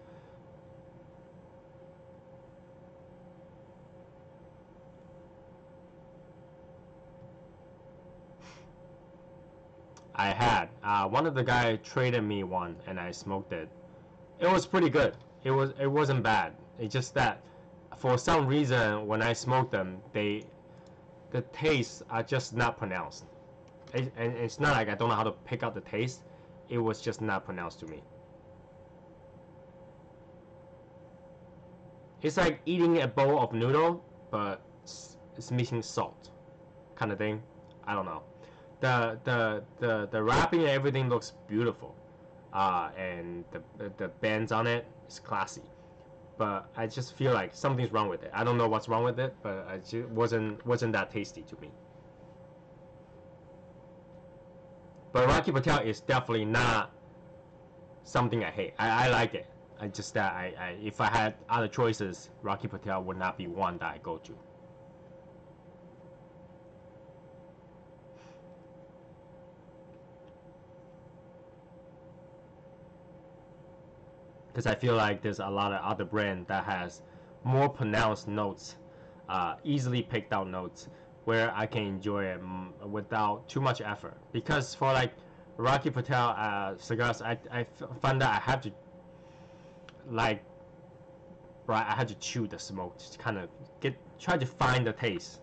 I had one of the guys traded me one and I smoked it. It was pretty good. It wasn't bad. It's just that for some reason when I smoked them, the tastes are just not pronounced. And it's not like I don't know how to pick out the taste. It was just not pronounced to me. It's like eating a bowl of noodle, but it's missing salt, kind of thing. I don't know. The wrapping and everything looks beautiful, and the bands on it is classy. But I just feel like something's wrong with it. I don't know what's wrong with it, but it just wasn't that tasty to me. But Rocky Patel is definitely not something I hate. I like it. I just that if I had other choices, Rocky Patel would not be one that I go to. Because I feel like there's a lot of other brand that has more pronounced notes, easily picked out notes, where I can enjoy it without too much effort. Because for like Rocky Patel cigars, I find that I have to I had to chew the smoke, just kind of try to find the taste.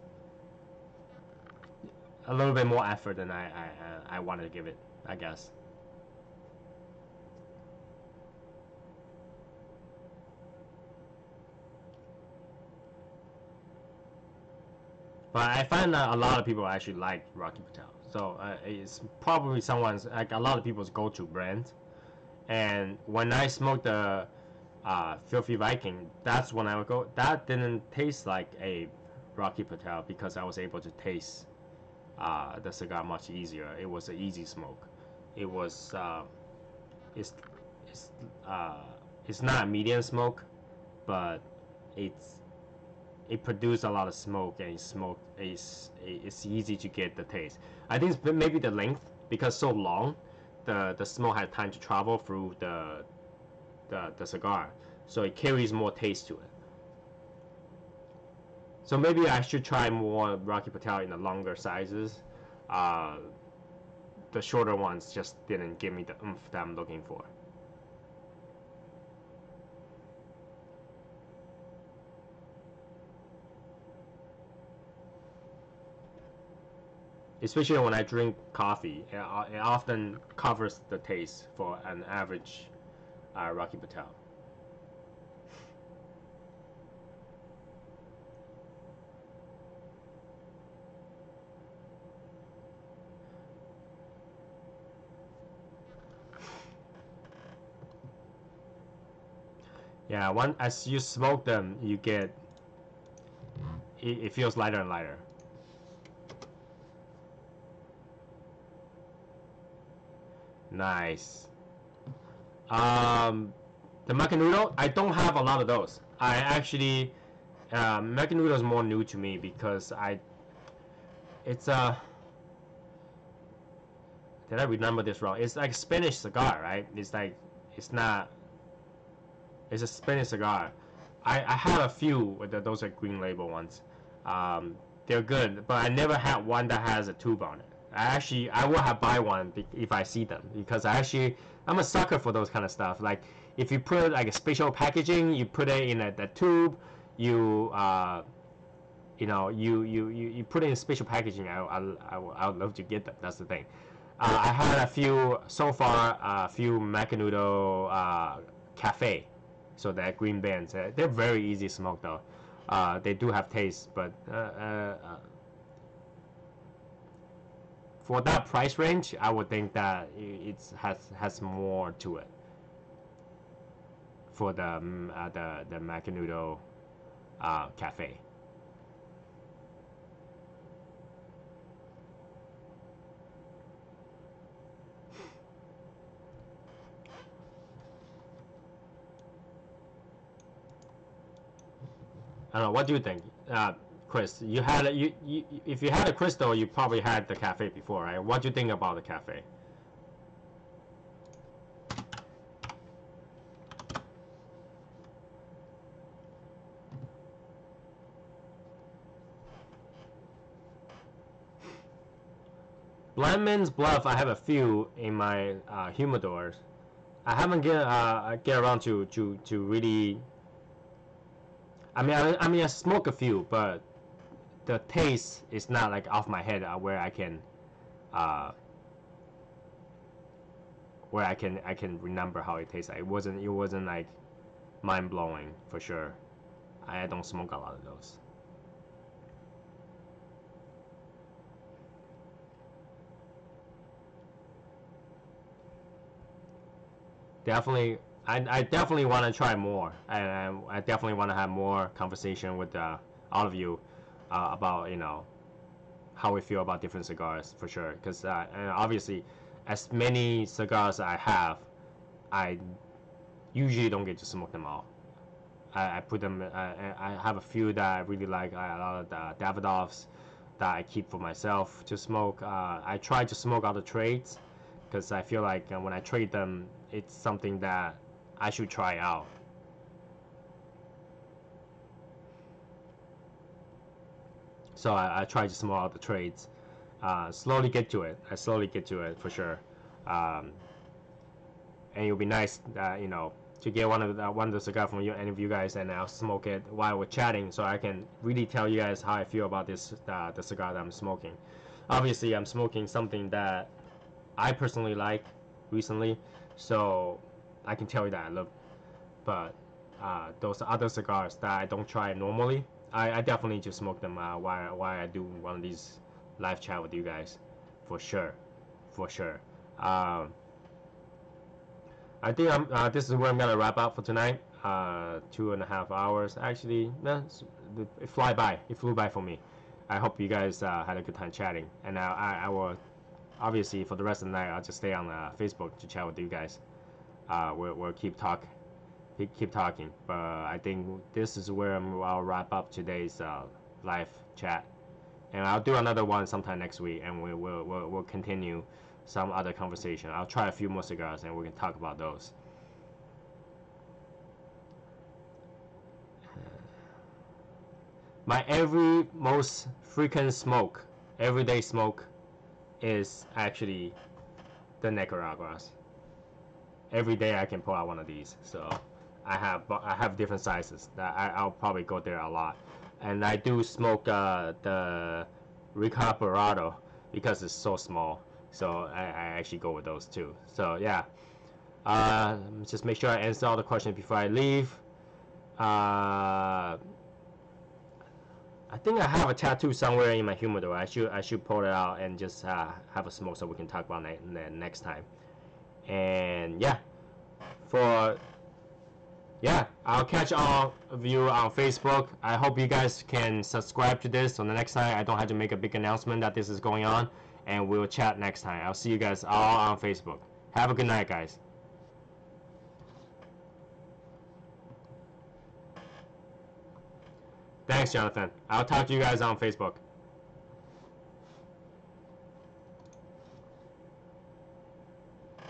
A little bit more effort than I wanted to give it, I guess. But I find that a lot of people actually like Rocky Patel, so it's probably someone's like a lot of people's go-to brand. And when I smoked the Filthy Viking, that's when I would go. That didn't taste like a Rocky Patel because I was able to taste the cigar much easier. It was an easy smoke. It was it's not a medium smoke, but it produced a lot of smoke, and it's easy to get the taste. I think it's maybe the length, because so long, the smoke had time to travel through the cigar, so it carries more taste to it. So maybe I should try more Rocky Patel in the longer sizes. The shorter ones just didn't give me the oomph that I'm looking for. Especially when I drink coffee, it often covers the taste for an average Rocky Patel. Yeah, as you smoke them, you get it feels lighter and lighter. Nice. The Macanudo, I don't have a lot of those. I actually, Macanudo is more new to me because it's did I remember this wrong? It's like Spanish cigar, right? It's like, it's not, It's a Spanish cigar. I had a few with those are green label ones. They're good, but I never had one that has a tube on it. I will have buy one if I see them, because I'm a sucker for those kind of stuff. Like if you put like a special packaging, you put it in a tube, you you put it in special packaging. I would love to get them. That's the thing. I had a few so far, a few Macanudo Cafe, so that green bands. They're very easy to smoke though. They do have taste, but for that price range, I would think that it has more to it. For the Macanudo Cafe. I don't know. What do you think, Chris? You had if you had a crystal, you probably had the cafe before, right? What do you think about the cafe? Blendman's Bluff. I have a few in my humidors. I haven't get around to really. I smoke a few, but the taste is not like off my head where I can I can remember how it tastes. Like it wasn't like mind blowing for sure. I don't smoke a lot of those. Definitely, I definitely want to try more, and I definitely want to have more conversation with all of you about how we feel about different cigars for sure. Because and obviously, as many cigars I have, I usually don't get to smoke them all. I put them. I have a few that I really like. A lot of the Davidoffs that I keep for myself to smoke. I try to smoke all the trades because I feel like when I trade them, it's something that I should try out. So I try to smoke out the trades. Slowly get to it. I slowly get to it for sure. And it'll be nice that to get one of the cigar from any of you guys, and I'll smoke it while we're chatting, so I can really tell you guys how I feel about this the cigar that I'm smoking. Obviously, I'm smoking something that I personally like recently, so I can tell you that I love. But those other cigars that I don't try normally, I definitely just smoke them while I do one of these live chat with you guys, for sure, for sure. I think this is where I'm gonna wrap up for tonight. 2.5 hours. Actually, it flew by. It flew by for me. I hope you guys had a good time chatting, and I will obviously for the rest of the night I'll just stay on Facebook to chat with you guys. We'll keep talking. But I think this is where I'll wrap up today's live chat, and I'll do another one sometime next week, and we'll continue some other conversation. I'll try a few more cigars, and we can talk about those. My most frequent smoke, everyday smoke, is actually the Nicaraguas. Every day I can pull out one of these, so I have different sizes. I'll probably go there a lot, and I do smoke the Ricardo because it's so small. So I actually go with those too. So yeah, just make sure I answer all the questions before I leave. I think I have a tattoo somewhere in my humidor. I should pull it out and just have a smoke so we can talk about it next time. And yeah, I'll catch all of you on Facebook. I hope you guys can subscribe to this so the next time I don't have to make a big announcement that this is going on. And we'll chat next time. I'll see you guys all on Facebook. Have a good night, guys. Thanks, Jonathan. I'll talk to you guys on Facebook.